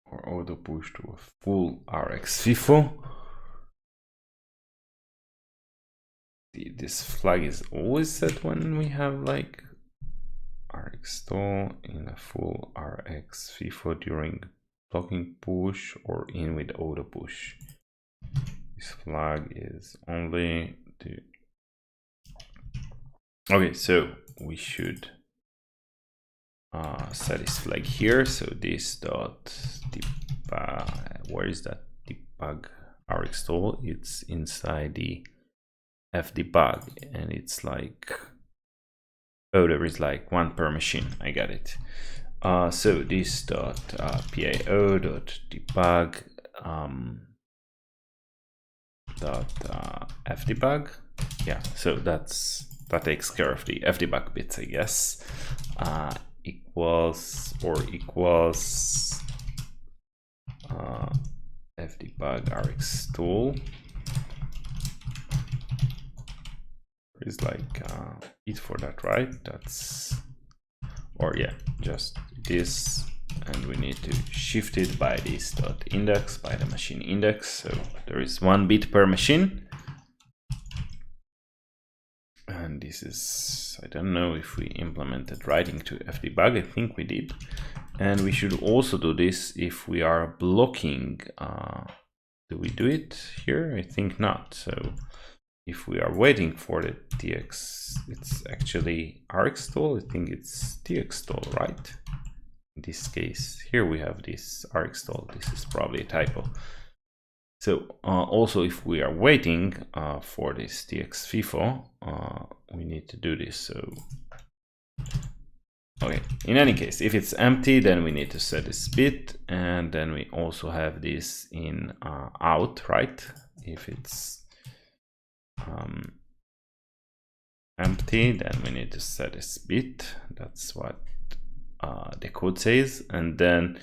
Or auto push to a full Rx FIFO. This flag is always set when we have like Rx stall in a full Rx FIFO during blocking push or in with auto push. This flag is only to. Okay, so we should set this flag here. So this dot debug, where is that debug Rx stall? It's inside the fdebug, and it's like, oh, there is like one per machine. I got it. So this dot PIO dot debug dot fdebug. Yeah, so that takes care of the fdebug bits, I guess. Equals fdebug rx tool is like it for that, right? That's, or yeah, just this, and we need to shift it by this dot index, by the machine index. So there is 1 bit per machine, and this is, I don't know if we implemented writing to fdebug. I think we did, and we should also do this if we are blocking. Do we do it here? I think not. So if we are waiting for the TX, it's actually Rx stall. I think it's TX stall, right? In this case, here we have this Rx stall. This is probably a typo. So also, if we are waiting for this TX FIFO, we need to do this. So, okay, in any case, if it's empty, then we need to set this bit, and then we also have this in out, right? If it's empty, then we need to set this bit. That's what the code says. And then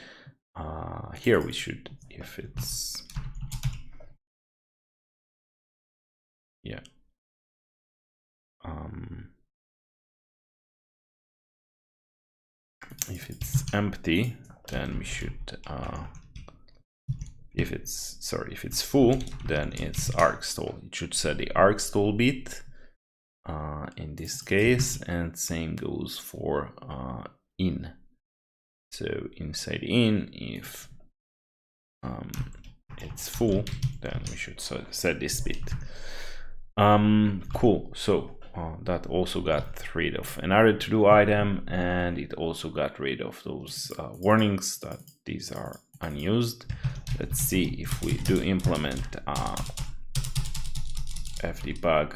here we should, if it's, yeah, if it's empty, then we should if it's full, then it's Rx stall. It should set the Rx stall bit in this case, and same goes for in. So inside in, if it's full, then we should set this bit. Cool. So that also got rid of another to-do item, and it also got rid of those warnings that these are unused. Let's see if we do implement fdebug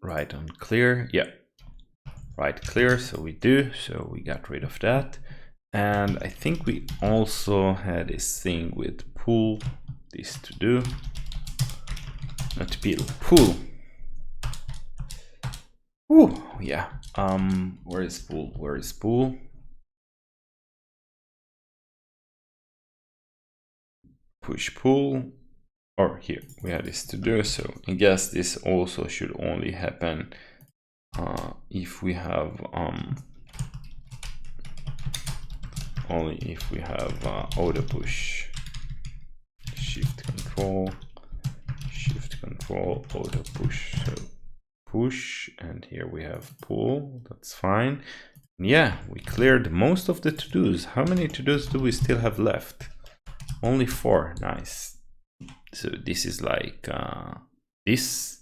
write on clear. Yeah, write clear. So we do. So we got rid of that. And I think we also had this thing with pull, this to do, not pill, pull. Ooh, yeah. Where is pull? Where is pull? Push pull, or here we had this to do. So I guess this also should only happen if we have only if we have auto push, shift control, auto push. So push, and here we have pull. That's fine. Yeah, we cleared most of the to-dos. How many to-dos do we still have left? Only 4. Nice. So this is like this,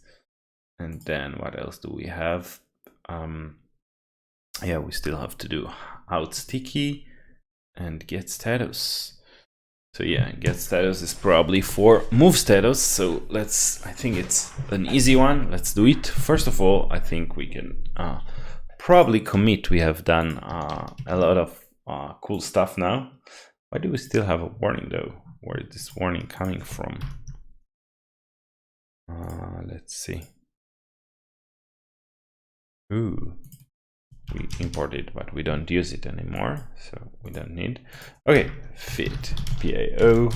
and then what else do we have? Yeah, we still have to do out sticky and get status. So yeah, get status is probably for move status. So I think it's an easy one. Let's do it. First of all, I think we can probably commit. We have done a lot of cool stuff now. Why do we still have a warning though? Where is this warning coming from? Let's see. Ooh, we imported, but we don't use it anymore, so we don't need. Okay, fit PIO,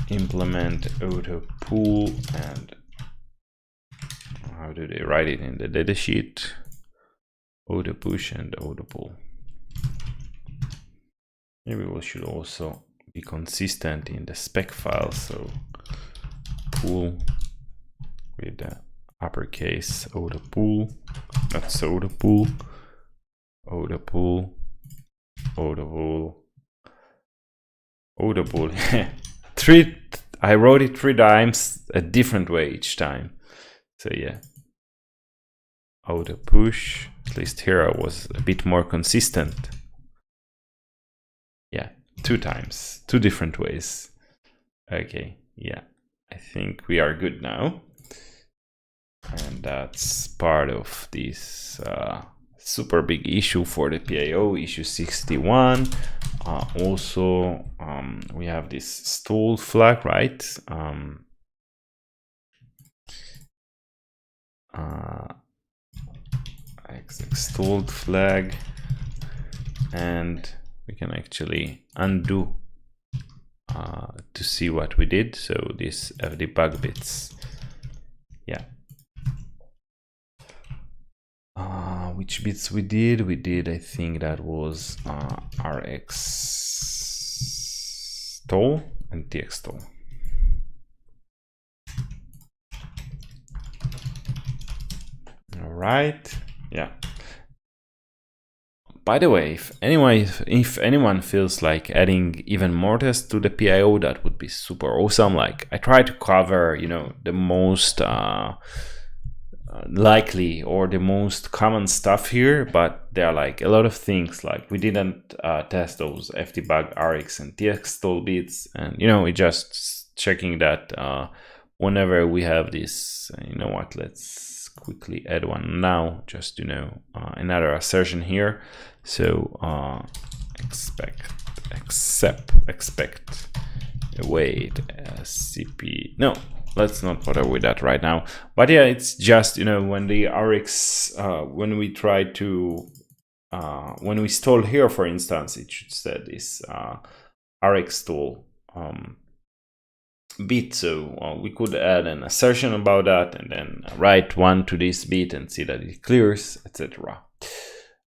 implement Autopull, and how do they write it in the datasheet? Autopush and Autopull. Maybe we should also be consistent in the spec file, so pull with the uppercase Autopull, not Pseudocode, Autopull, Autopull. I wrote it 3 times a different way each time. So yeah, auto push. At least here I was a bit more consistent. Yeah, 2 times, 2 different ways. Okay, yeah, I think we are good now. And that's part of this super big issue for the PIO, issue 61. Also, we have this stall flag, right? Stalled flag, and we can actually undo to see what we did. So this fdebug bits, yeah. Which bits we did? We did, I think that was rx stall and tx stall. All right, yeah. By the way, if anyone feels like adding even more tests to the PIO, that would be super awesome. Like, I try to cover, you know, the most likely or the most common stuff here, but there are like a lot of things. Like, we didn't test those fdebug rx and tx stall bits, and you know, we just checking that whenever we have this, you know what, let's quickly add one now, just to know another assertion here. So expect await cp. No, let's not bother with that right now. But yeah, it's just, you know, when the rx when we try to when we stall here, for instance, it should set this rx stall bit. So we could add an assertion about that and then write 1 to this bit and see that it clears, etc.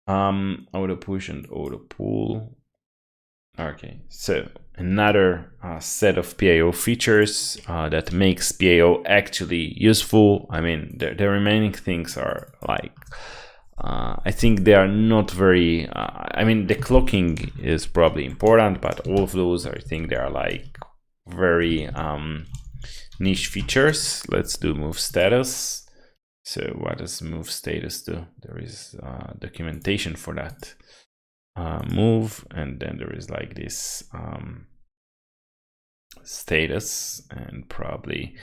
Auto push and auto pull. Okay, so another set of PIO features that makes PIO actually useful. I mean, the remaining things are like, I think they are not very, I mean, the clocking is probably important, but all of those, I think they are like very niche features. Let's do move status. So what does move status do? There is documentation for that. Move, and then there is like this status, and probably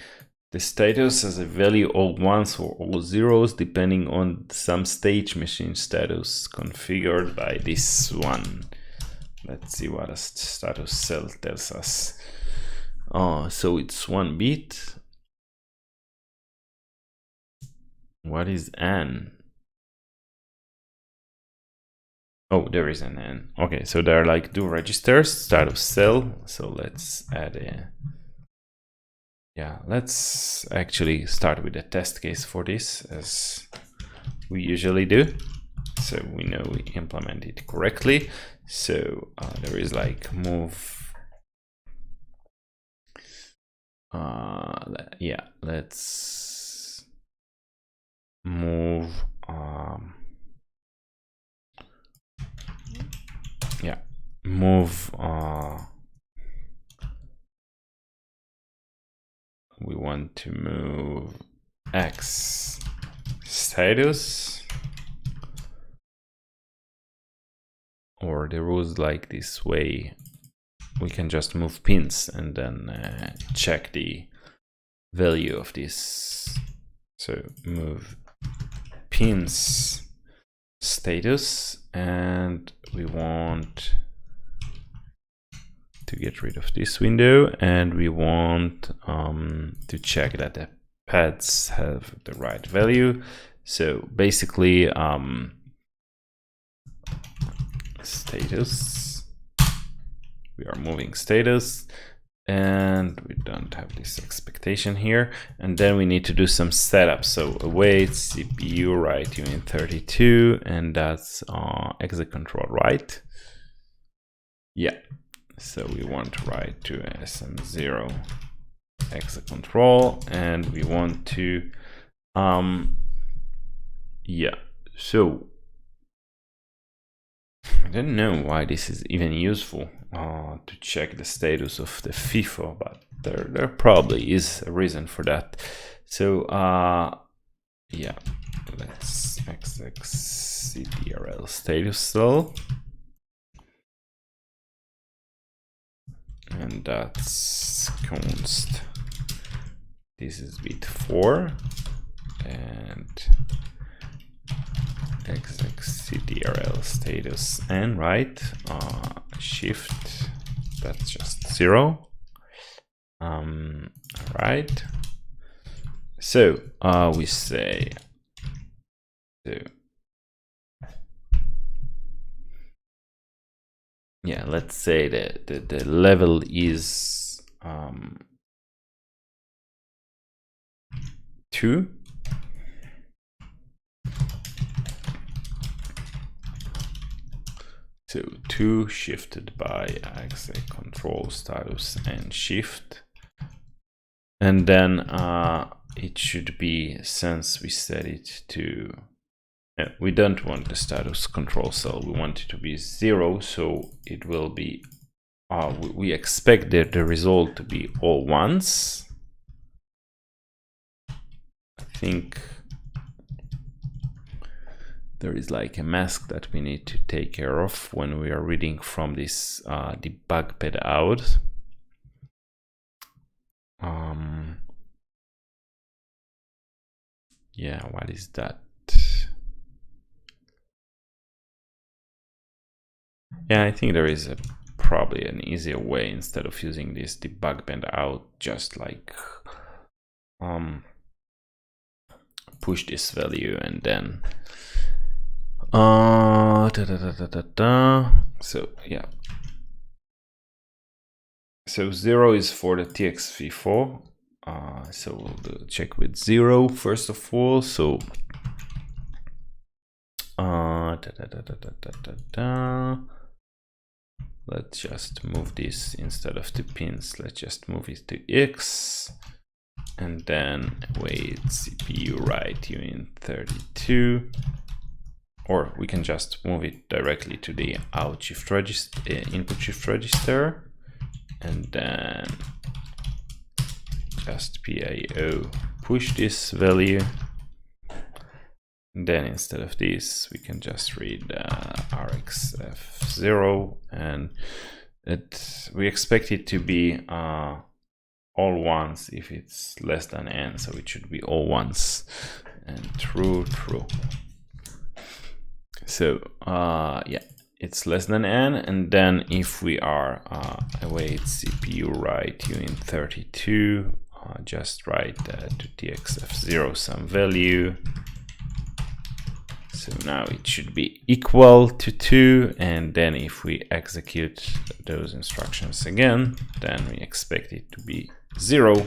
the status as a value all ones or all zeros, depending on some stage machine status configured by this one. Let's see what a status cell tells us. So it's 1 bit. What is an? Oh, there is an n. Okay, so there are like 2 registers, status cell. So let's add a. Yeah, let's actually start with a test case for this, as we usually do. So we know we implement it correctly. So there is like move. Yeah, let's move. Yeah, move. We want to move X status, or the rules like this way. We can just move pins and then check the value of this. So move pins status, and we want to get rid of this window, and we want to check that the pads have the right value. So basically status, we are moving status, and we don't have this expectation here, and then we need to do some setup. So await CPU write uint32, and that's exec control write. Yeah, so we want to write to SM0 exec control, and we want to yeah, so I don't know why this is even useful to check the status of the FIFO, but there probably is a reason for that. So yeah, let's execctrl status cell, and that's const. This is bit 4, and execctrl status and write shift, that's just 0. Right, so we say, so yeah, let's say that the level is 2. So 2 shifted by exec control status and shift, and then it should be, since we set it to, we don't want the status control cell, we want it to be 0, so it will be we expect the result to be all ones. I think there is like a mask that we need to take care of when we are reading from this debug pad out. Yeah, what is that? Yeah, I think there is probably an easier way, instead of using this debug pad out, just like push this value and then so yeah, so 0 is for the TXV4, so we'll do check with 0 first of all. So let's just move this, instead of 2 pins, let's just move it to X, and then wait CPU write uint32, or we can just move it directly to the out shift register, input shift register, and then just PIO push this value. And then instead of this, we can just read RxF0, and we expect it to be all ones if it's less than n, so it should be all ones, and true, true. So yeah, it's less than n, and then if we are await CPU write uint32, just write to txf0 some value. So now it should be equal to 2, and then if we execute those instructions again, then we expect it to be 0.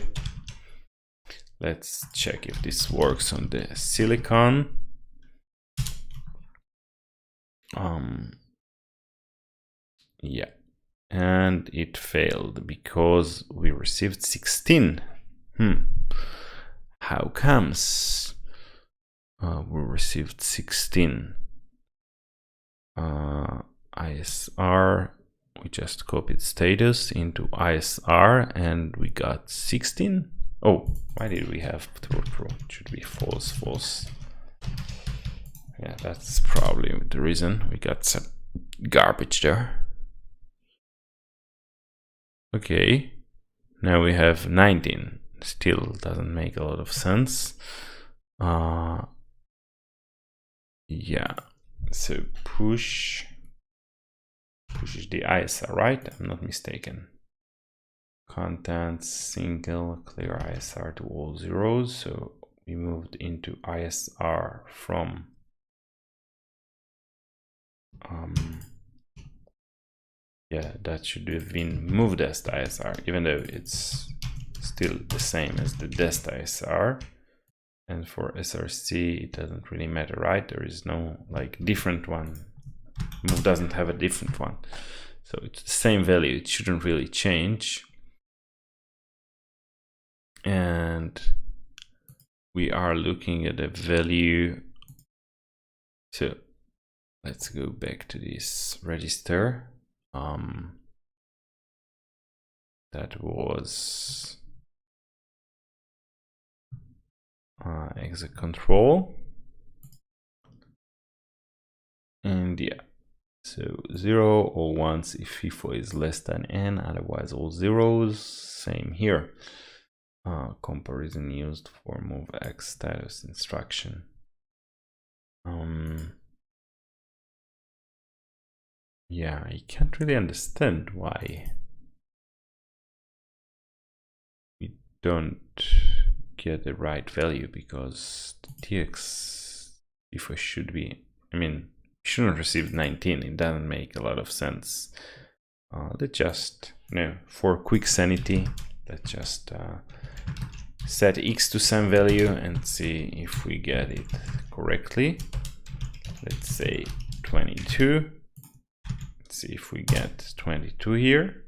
Let's check if this works on the silicon. Yeah, and it failed because we received 16. How comes? We received 16. ISR, we just copied status into ISR and we got 16. Oh, why did we have true, true? It should be false, false. Yeah, that's probably the reason we got some garbage there. Okay, now we have 19. Still doesn't make a lot of sense. Yeah, so push is the ISR, right? I'm not mistaken. Contents single clear ISR to all zeros. So we moved into ISR from yeah, that should have been moved as the ISR, even though it's still the same as the dest ISR. And for SRC, it doesn't really matter, right? There is no like different one. Move doesn't have a different one. So it's the same value. It shouldn't really change. And we are looking at a value. So let's go back to this register. That was exec control, and yeah, so 0 all ones if FIFO is less than n, otherwise all zeros. Same here. Comparison used for move x status instruction. Yeah, I can't really understand why we don't get the right value, because the TX if we should be, I mean, we shouldn't receive 19. It doesn't make a lot of sense. Let's just, for quick sanity, let's just set x to some value and see if we get it correctly. Let's say 22. Let's see if we get 22 here.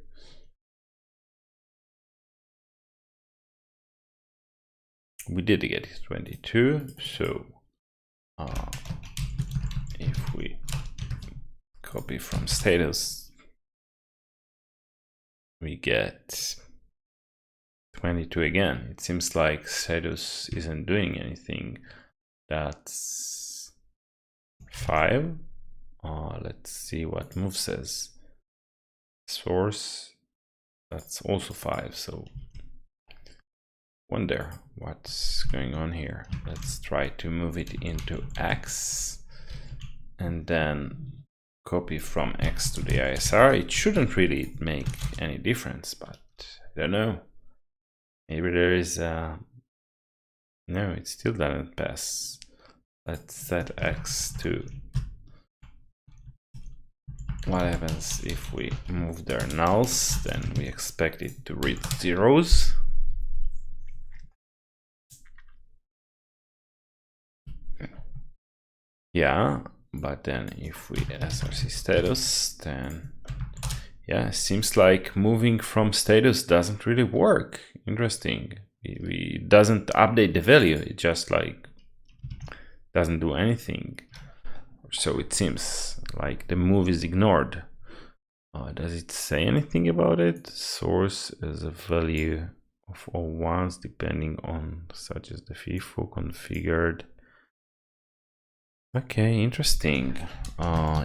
We did get 22, so if we copy from status, we get 22 again. It seems like status isn't doing anything. That's 5. Let's see what move says. Source, that's also 5, so wonder what's going on here. Let's try to move it into X and then copy from X to the ISR. It shouldn't really make any difference, but I don't know. Maybe there is no, it still doesn't pass. Let's set X to what happens if we move their nulls. Then we expect it to read zeros. Yeah, but then if we src status, then yeah, seems like moving from status doesn't really work. Interesting. It doesn't update the value. It just like doesn't do anything. So it seems like the move is ignored. Does it say anything about it? Source is a value of all ones depending on such as the FIFO configured. Okay, interesting.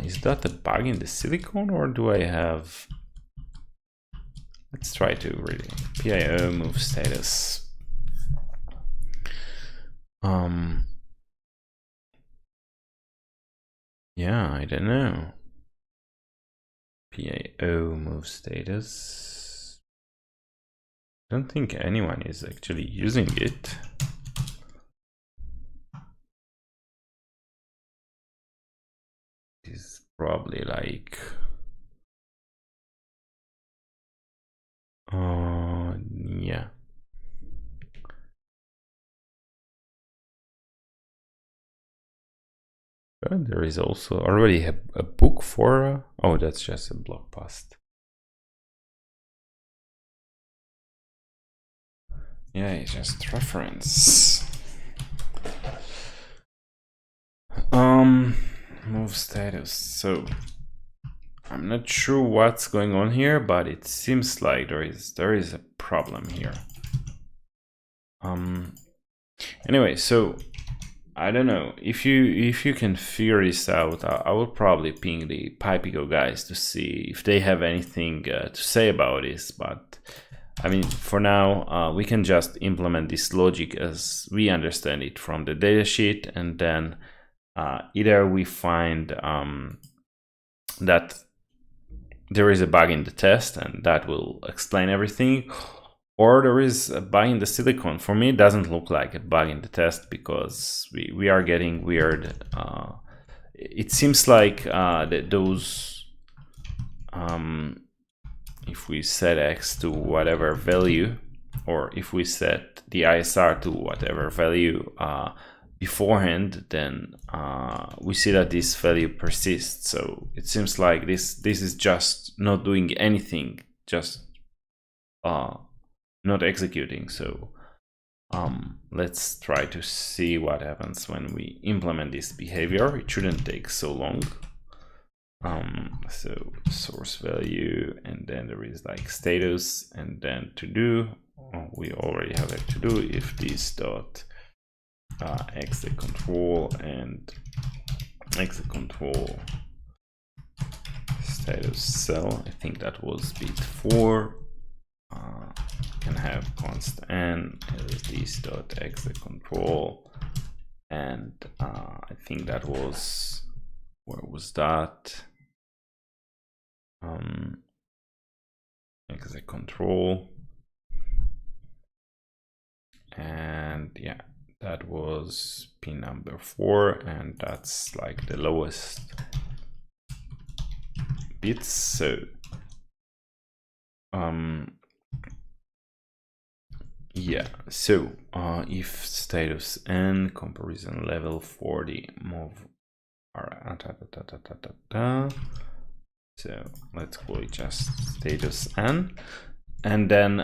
Is that a bug in the silicon, or do I have Let's try to really PIO move status. Yeah, I don't know. PIO move status. I don't think anyone is actually using it. It's probably like yeah. But there is also already a book for oh, that's just a blog post. Yeah, it's just reference. Move status. So I'm not sure what's going on here, but it seems like there is a problem here. Anyway, so I don't know if you can figure this out. I will probably ping the Pi Pico guys to see if they have anything to say about this. But I mean, for now, we can just implement this logic as we understand it from the datasheet, and then either we find that there is a bug in the test, and that will explain everything, or there is a bug in the silicon. For me, it doesn't look like a bug in the test because we are getting weird. It seems like those, if we set X to whatever value, or if we set the ISR to whatever value beforehand, then we see that this value persists. So it seems like this is just not doing anything, just not executing. So let's try to see what happens when we implement this behavior. It shouldn't take so long. So source value, and then there is like status, and then to do. We already have a to do if this dot exit control and exit control status cell. I think that was bit 4. Can have const n as this dot exit control, and I think that was, where was that? Exit control, and yeah, that was pin number 4, and that's like the lowest bits. So yeah, so if status n comparison level for the move, so let's call it just status n, and then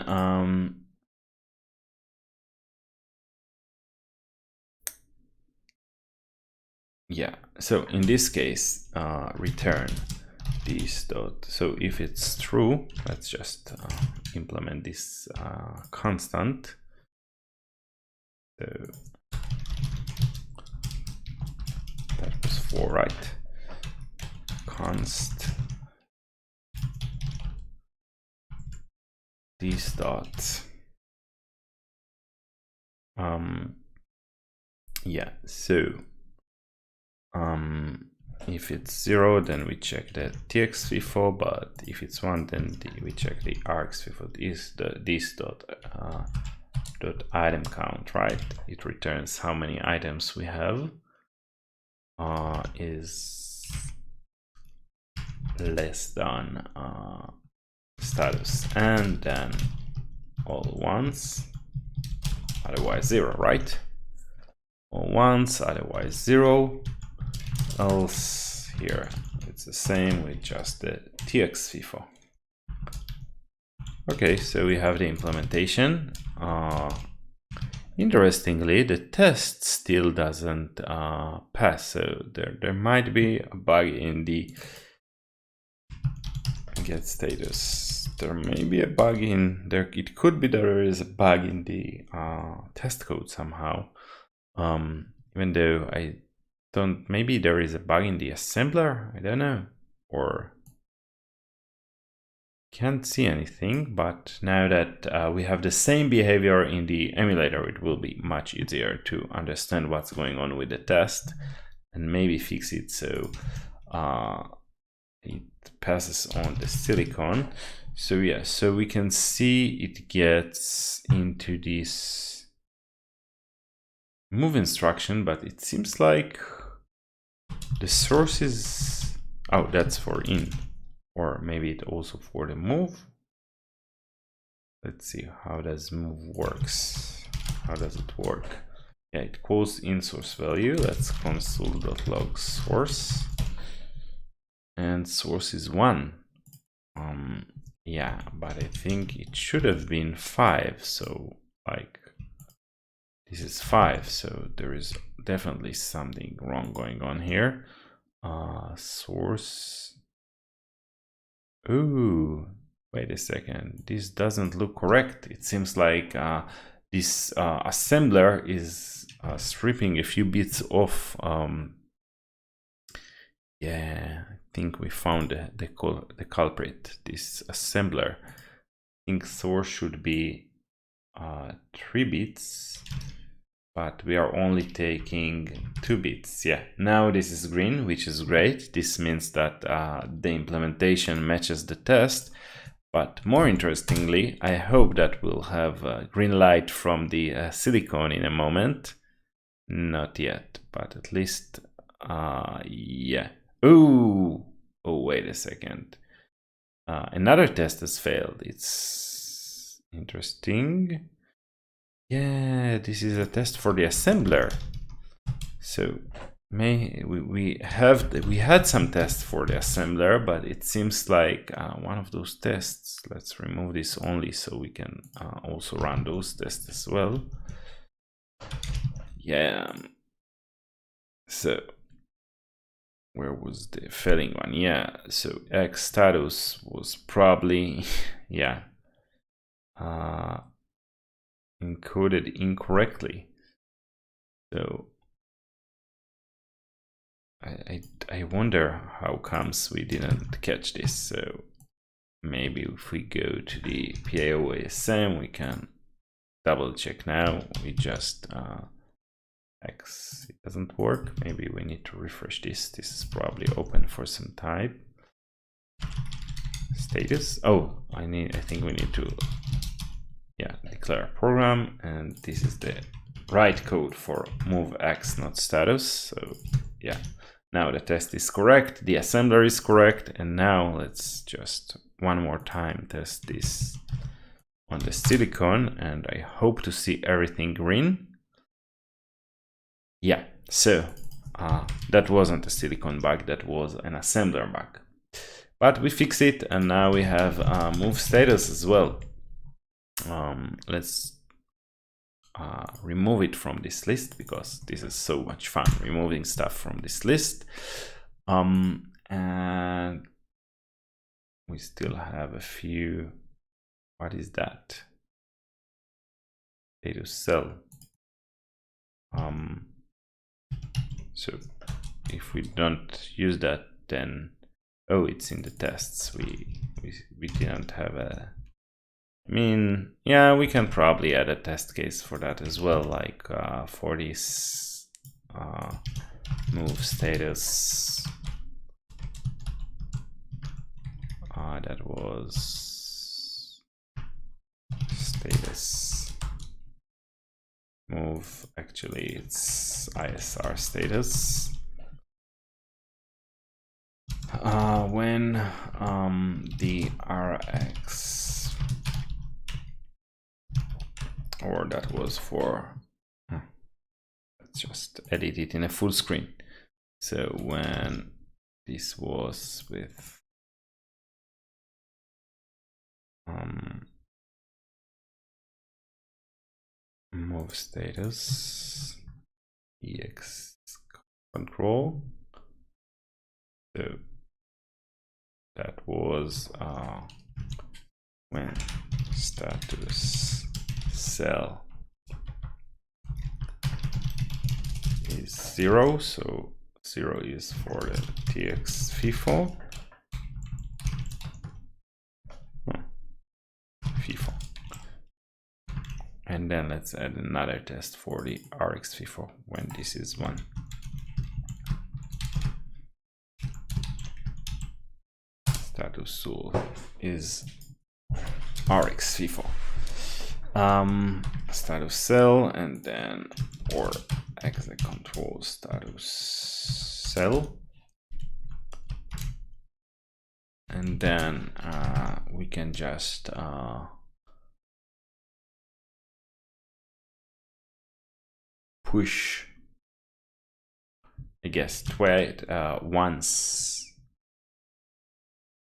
yeah, so in this case return this dot. So if it's true, let's just implement this constant. So that was 4, right? Const these dots. Yeah, so if it's 0, then we check the txFIFO, but if it's 1, then we check the argFIFO. This dot item count, right? It returns how many items we have. Is less than status, and then all ones, otherwise 0, right? All ones, otherwise 0. Else here it's the same with just the txFIFO. Okay, so we have the implementation. Interestingly, the test still doesn't pass, so there might be a bug in the get status. There may be a bug in there. It could be there is a bug in the test code somehow. Even though I don't, maybe there is a bug in the assembler. I don't know, or can't see anything, but now that we have the same behavior in the emulator, it will be much easier to understand what's going on with the test and maybe fix it so it passes on the silicon. So yeah, so we can see it gets into this move instruction, but it seems like the source is, oh, that's for in, or maybe it also for the move. Let's see, how does move works? How does it work? Yeah, it calls in source value. Let's console.log source, and source is 1. Yeah, but I think it should have been 5. So like this is 5, so there is definitely something wrong going on here. Source. Ooh, wait a second. This doesn't look correct. It seems like this assembler is stripping a few bits off. Yeah, I think we found the culprit. This assembler. I think source should be 3 bits. But we are only taking 2 bits. Yeah, now this is green, which is great. This means that the implementation matches the test. But more interestingly, I hope that we'll have a green light from the silicon in a moment. Not yet, but at least, yeah. Ooh, oh, wait a second. Another test has failed. It's interesting. Yeah, this is a test for the assembler. So we had some tests for the assembler, but it seems like one of those tests. Let's remove this only so we can also run those tests as well. Yeah. So where was the failing one? Yeah. So X status was probably yeah. Encoded incorrectly. So I wonder how comes we didn't catch this. So maybe if we go to the PIO ASM, we can double check now. We just X, it doesn't work. Maybe we need to refresh this. This is probably open for some time. Status. Oh, I think we need to declare program, and this is the right code for move X, not status. So yeah, now the test is correct, the assembler is correct, and now let's just one more time test this on the silicon, and I hope to see everything green. Yeah, so that wasn't a silicon bug, that was an assembler bug, but we fix it, and now we have move status as well. Let's remove it from this list, because this is so much fun removing stuff from this list. And we still have a few. What is that? Status cell. So if we don't use that, then oh, it's in the tests. We didn't have a. I mean, yeah, we can probably add a test case for that as well, like for this move status. That was status move. Actually, it's ISR status. When the RX, or that was for, let's just edit it in a full screen. So when this was with move status ex control, so that was when status cell is 0, so 0 is for the TX FIFO. And then let's add another test for the RX FIFO when this is one. Status tool is RX FIFO. Status cell, and then or exec control status cell, and then we can just push, I guess, once,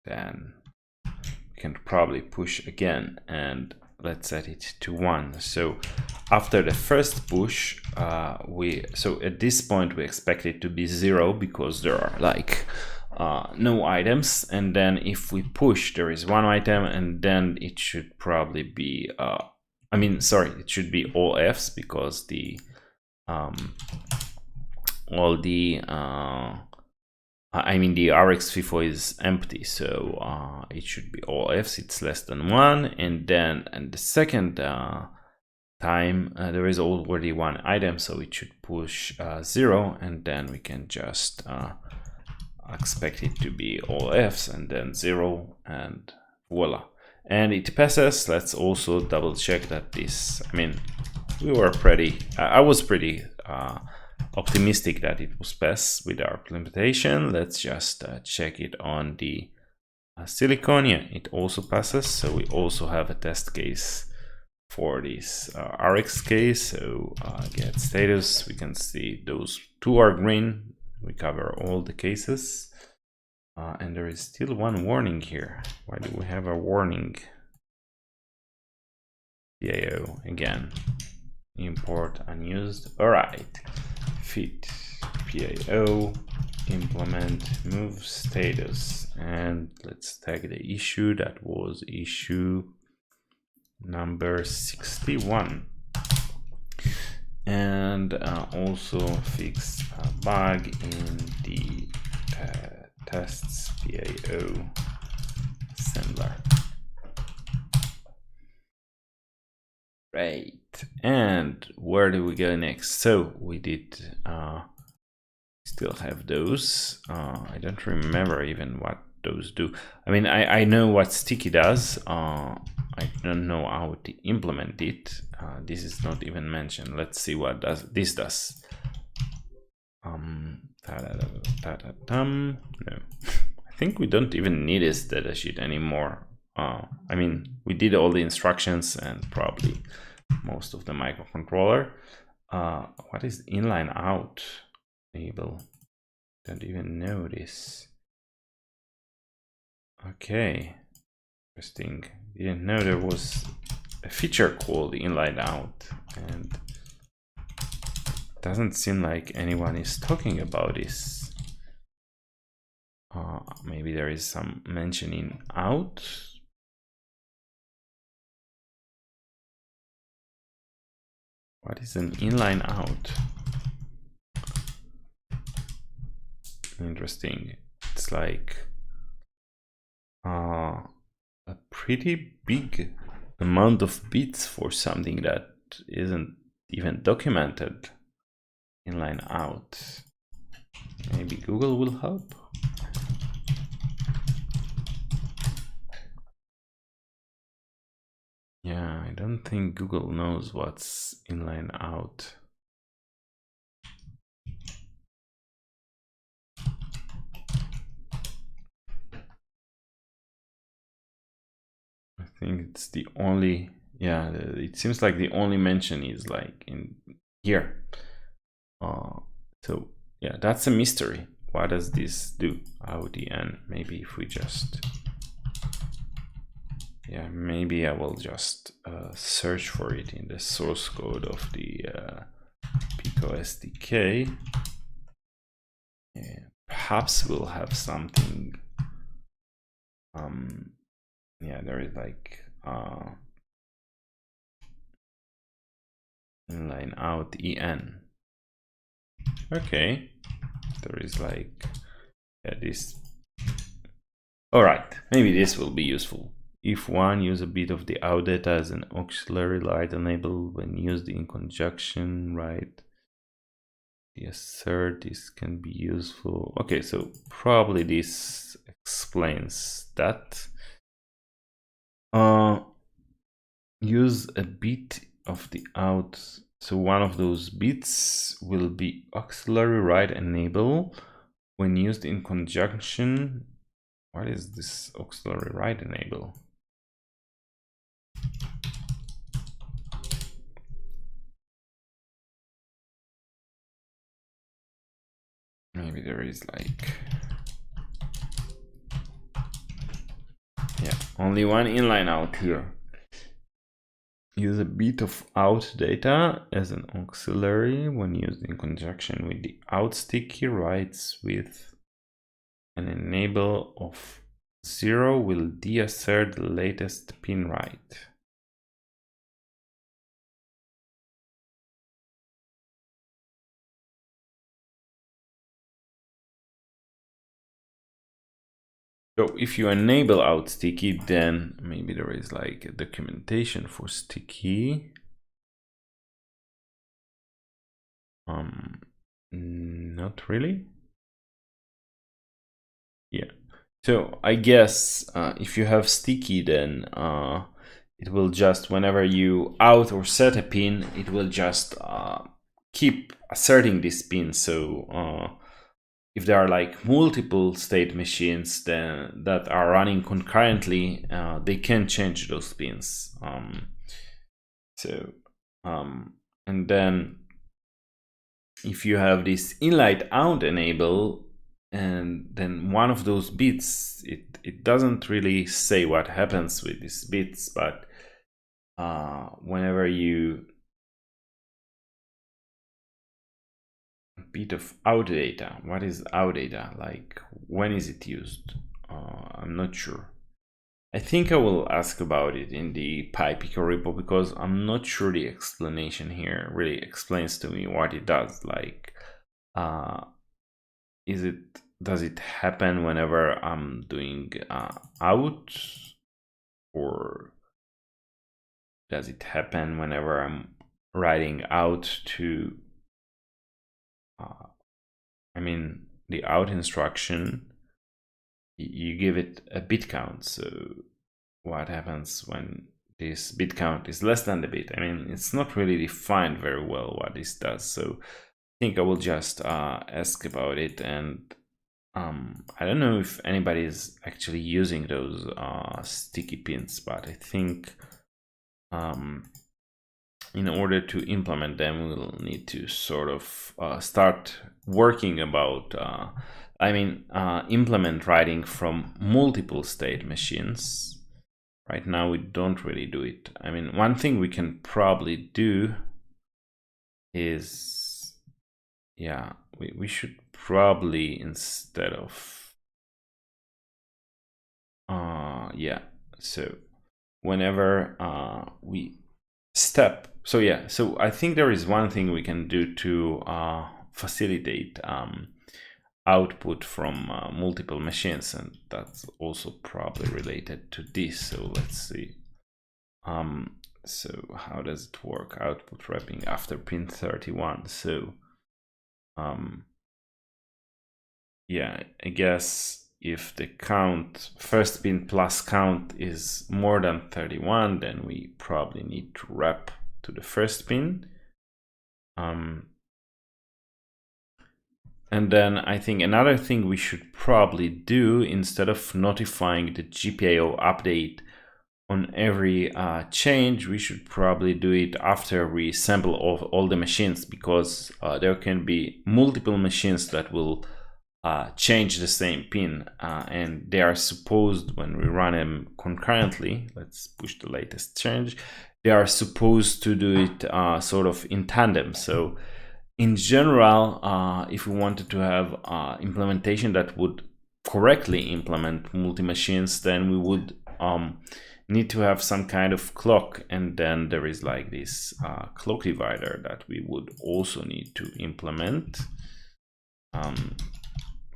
then we can probably push again, and let's set it to 1. So after the first push, so at this point we expect it to be 0 because there are like no items, and then if we push, there is 1 item, and then it should probably be it should be all Fs because the the RX FIFO is empty, so it should be all Fs. It's less than 1, and then the second time there is already 1 item, so it should push 0, and then we can just expect it to be all Fs, and then 0, and voila, and it passes. Let's also double check that this, I was pretty optimistic that it was pass with our implementation. Let's just check it on the silicon. Yeah, it also passes, so we also have a test case for this RX case. So get status, we can see those 2 are green. We cover all the cases, and there is still 1 warning here. Why do we have a warning? PIO again, import unused. All right, fit PIO implement move status, and let's tag the issue. That was issue number 61, and also fix a bug in the tests PIO assembler. Right, and where do we go next? So we did still have those. I don't remember even what those do. I know what sticky does. I don't know how to implement it. This is not even mentioned. Let's see what this does. No, I think we don't even need this datasheet anymore. We did all the instructions and probably most of the microcontroller. What is inline out? Enable. Don't even know this. Okay, interesting. Didn't know there was a feature called inline out, and doesn't seem like anyone is talking about this. Maybe there is some mention in out. What is an inline out? Interesting. It's like a pretty big amount of bits for something that isn't even documented. Inline out. Maybe Google will help. Yeah, I don't think Google knows what's inline out. I think it's the only, yeah, it seems like the only mention is like in here. So yeah, that's a mystery. What does this do? ODN. Maybe if we just, yeah, maybe I will just search for it in the source code of the Pico SDK. Yeah, perhaps we'll have something. Yeah, there is like inline out en. Okay, there is like this. All right, maybe this will be useful. if one, use a bit of the out data as an auxiliary light enable when used in conjunction, right? The assert, this can be useful. Okay, so probably this explains that. Use a bit of the out. So one of those bits will be auxiliary write enable when used in conjunction. What is this auxiliary write enable? Maybe there is like, yeah, only one inline out here. Use a bit of out data as an auxiliary when used in conjunction with the out sticky writes with an enable of 0 will deassert the latest pin write. So if you enable out sticky, then maybe there is like a documentation for sticky. Not really. Yeah. So I guess if you have sticky, then it will just, whenever you out or set a pin, it will just keep asserting this pin. So if there are like multiple state machines then that are running concurrently, they can change those pins. And then if you have this inline out enable, and then one of those bits, it doesn't really say what happens with these bits, but whenever you bit of out data, what is out data, like when is it used? I'm not sure. I think I will ask about it in the Pi Pico repo, because I'm not sure the explanation here really explains to me what it does. Like, does it happen whenever I'm doing out, or does it happen whenever I'm writing out to I mean, the out instruction, you give it a bit count. So what happens when this bit count is less than the bit? I mean, it's not really defined very well what this does. So I think I will just ask about it. And I don't know if anybody is actually using those sticky pins, but I think in order to implement them, we'll need to sort of start working about, implement writing from multiple state machines. Right now, we don't really do it. I mean, one thing we can probably do is, yeah, we should probably, instead of, so whenever we step, so I think there is one thing we can do to facilitate output from multiple machines, and that's also probably related to this. So let's see. So how does it work? Output wrapping after pin 31. So yeah, I guess if the count, first pin plus count, is more than 31, then we probably need to wrap to the first pin. And then I think another thing we should probably do, instead of notifying the GPIO update on every change, we should probably do it after we sample all the machines, because there can be multiple machines that will change the same pin, and they are supposed, when we run them concurrently, let's push the latest change, they are supposed to do it sort of in tandem. So in general, if we wanted to have implementation that would correctly implement multi-machines, then we would need to have some kind of clock, and then there is like this clock divider that we would also need to implement.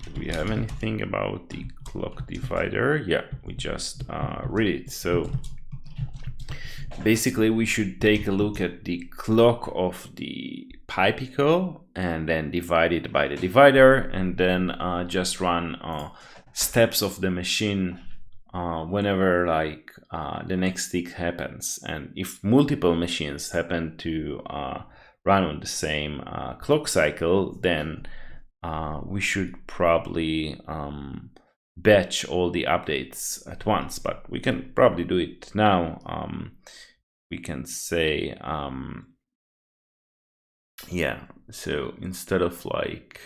do we have anything about the clock divider? Yeah, we just read it. So basically we should take a look at the clock of the Pi Pico and then divide it by the divider, and then just run steps of the machine whenever like the next tick happens. And if multiple machines happen to run on the same clock cycle, then we should probably batch all the updates at once, but we can probably do it now. We can say, yeah, so instead of like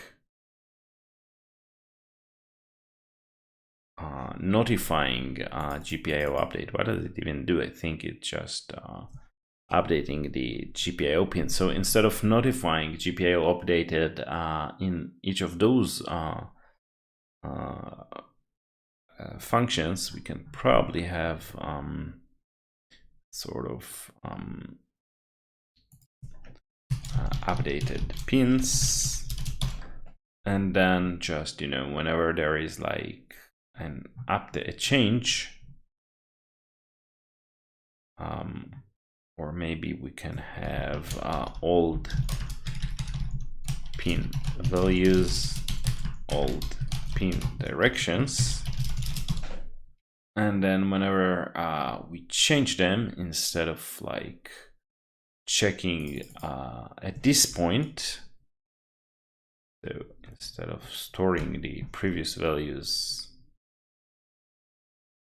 notifying GPIO update, what does it even do? I think it's just updating the GPIO pin. So instead of notifying GPIO updated in each of those functions, we can probably have sort of updated pins, and then just, you know, whenever there is like an update, a change, or maybe we can have old pin values, old pin directions, and then whenever we change them, instead of like checking at this point, so instead of storing the previous values,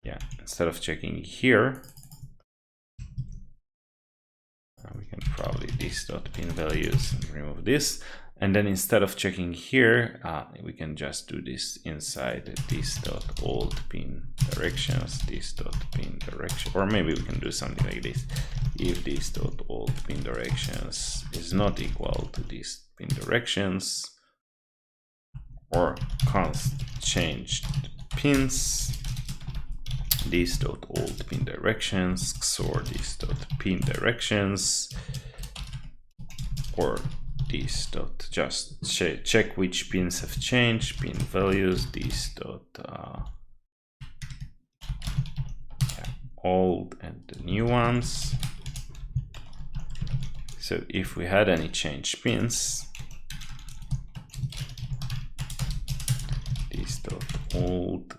yeah, instead of checking here, we can probably this.pin values and remove this. And then instead of checking here, we can just do this inside this.old pin directions, this.pin direction, or maybe we can do something like this. If this.old pin directions is not equal to this pin directions, or const changed pins, this.old pin directions, XOR this.pin directions, or this dot just check which pins have changed, pin values, this dot old and the new ones. So if we had any changed pins, this dot old,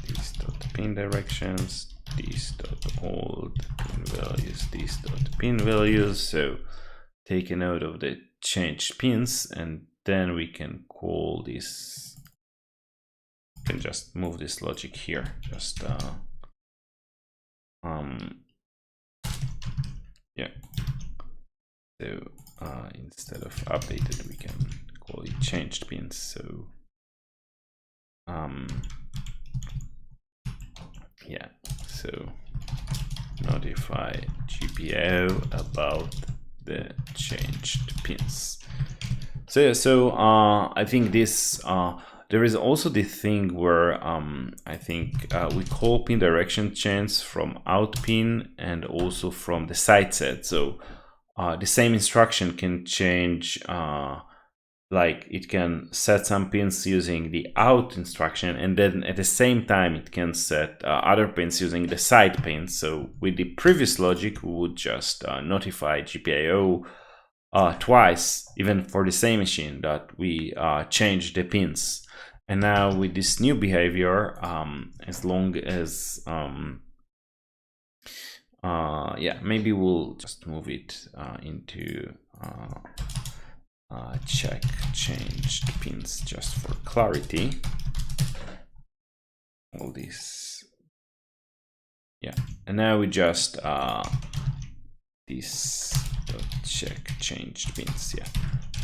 this dot pin directions, this dot old pin values, this dot pin values. So take a note of the changed pins, and then we can call this, we can just move this logic here, just yeah, so instead of updated, we can call it changed pins. So yeah, so notify GPIO about the changed pins. So yeah, so I think this there is also the thing where I think we call pin direction change from out pin and also from the side set. So the same instruction can change, like it can set some pins using the out instruction, and then at the same time it can set other pins using the side pins. So with the previous logic, we would just notify GPIO twice, even for the same machine, that we changed the pins. And now with this new behavior, as long as yeah, maybe we'll just move it into check changed pins just for clarity. All this, yeah, and now we just this check changed pins, yeah,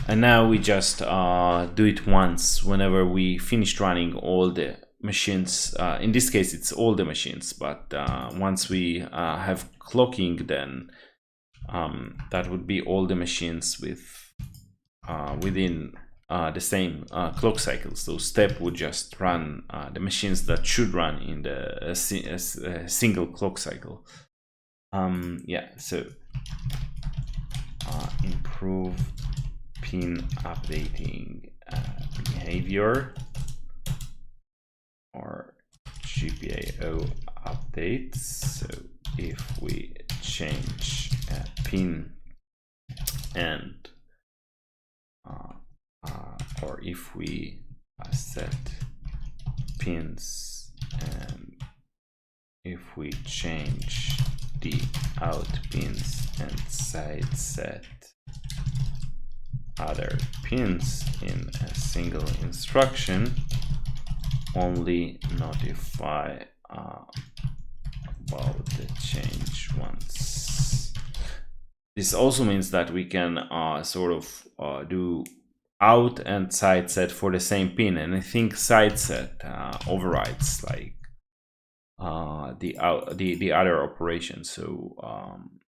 and now we just do it once whenever we finished running all the machines. In this case it's all the machines, but once we have clocking, then that would be all the machines with within the same clock cycle. So step would just run the machines that should run in the single clock cycle. Yeah, so improve pin updating behavior. or GPIO updates. So if we change a pin and or if we set pins and if we change the out pins and side set other pins in a single instruction, only notify about the change once. This also means that we can sort of do out and side set for the same pin, and I think side set overrides like the other operation. So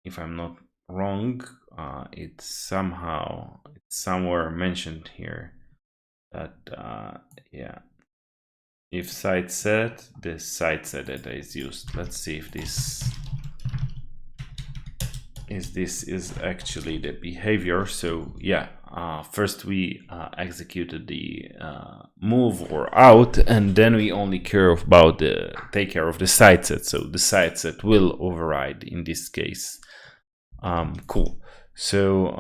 if I'm not wrong, it's somewhere mentioned here that yeah, if side set, the side set data is used. Let's see if this is actually the behavior. So yeah, first we executed the move or out, and then we only care about the take care of the side set. So the side set will override in this case. Cool. So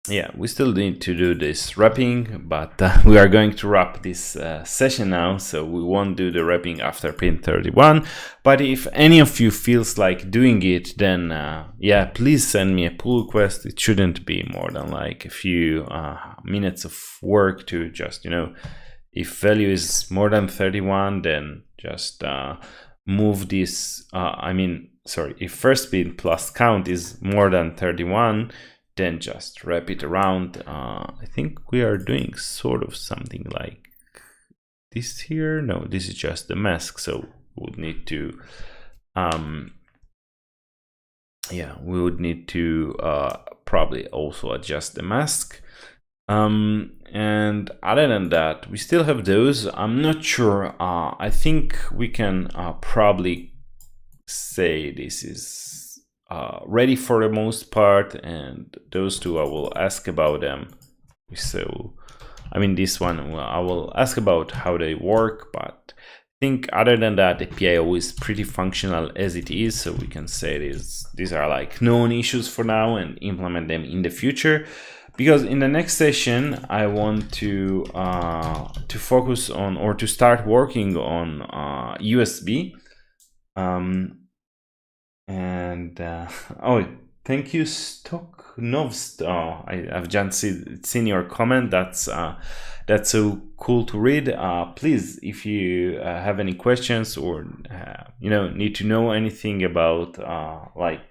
yeah, we still need to do this wrapping, but we are going to wrap this session now, so we won't do the wrapping after pin 31. But if any of you feels like doing it, then yeah, please send me a pull request. It shouldn't be more than like a few minutes of work to just, you know, if value is more than 31, then just move this. I mean, sorry, if first pin plus count is more than 31, then just wrap it around. I think we are doing sort of something like this here. No, this is just the mask, so we would need to yeah, we would need to probably also adjust the mask. And other than that, we still have those. I'm not sure. I think we can probably say this is ready for the most part, and those two I will ask about them. So I mean, this one I will ask about how they work, but I think other than that, the PIO is pretty functional as it is, so we can say these are like known issues for now and implement them in the future. Because in the next session I want to focus on, or to start working on USB. And oh, thank you, Stocknovst. Oh, I've just seen your comment. That's so cool to read. Please, if you have any questions or you know, need to know anything about like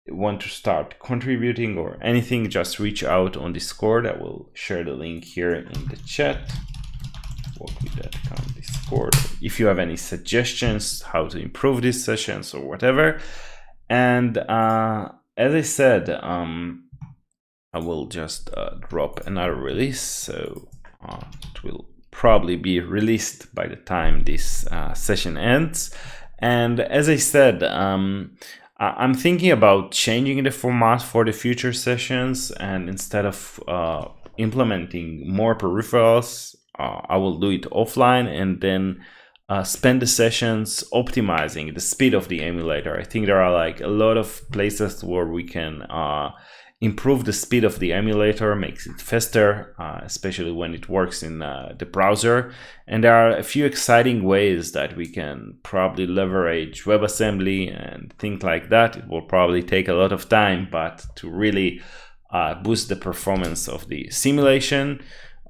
want to start contributing or anything, just reach out on Discord. I will share the link here in the chat. Work-with-that Discord. If you have any suggestions how to improve these sessions or whatever. And as I said, I will just drop another release, so it will probably be released by the time this session ends. And as I said, I'm thinking about changing the format for the future sessions, and instead of implementing more peripherals, I will do it offline and then spend the sessions optimizing the speed of the emulator. I think there are like a lot of places where we can improve the speed of the emulator, makes it faster, especially when it works in the browser. And there are a few exciting ways that we can probably leverage WebAssembly and things like that. It will probably take a lot of time, but to really boost the performance of the simulation.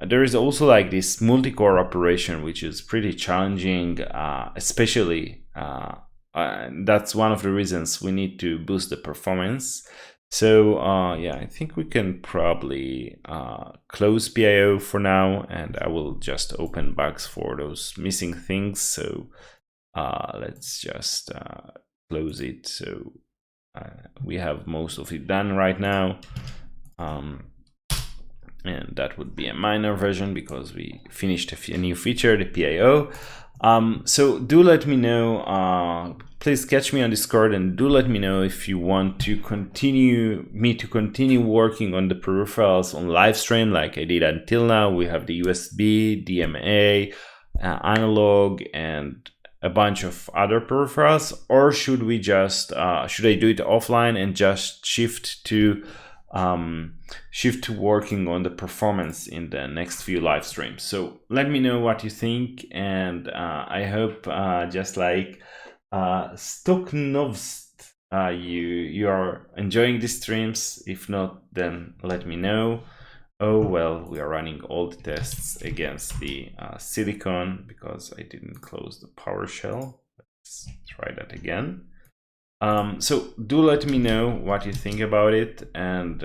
There is also like this multi-core operation, which is pretty challenging, especially that's one of the reasons we need to boost the performance. So yeah, I think we can probably close PIO for now, and I will just open bugs for those missing things. So let's just close it. So we have most of it done right now. and that would be a minor version because we finished a new feature, the PIO. So do let me know, please catch me on Discord, and do let me know if you want to continue working on the peripherals on live stream like I did until now. We have the USB, DMA, analog, and a bunch of other peripherals, or should we just should I do it offline and just shift to working on the performance in the next few live streams? So let me know what you think, and I hope just like Stoknovst, you are enjoying these streams. If not, then let me know. Oh well, we are running all the tests against the silicon because I didn't close the PowerShell. Let's try that again. So do let me know what you think about it, and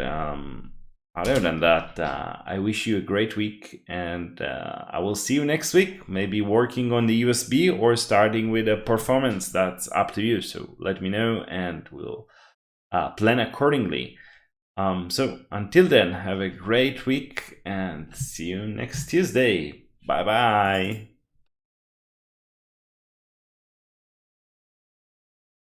other than that, I wish you a great week, and I will see you next week, maybe working on the USB or starting with a performance. That's up to you, so let me know and we'll plan accordingly. So until then, have a great week and see you next Tuesday. Bye bye.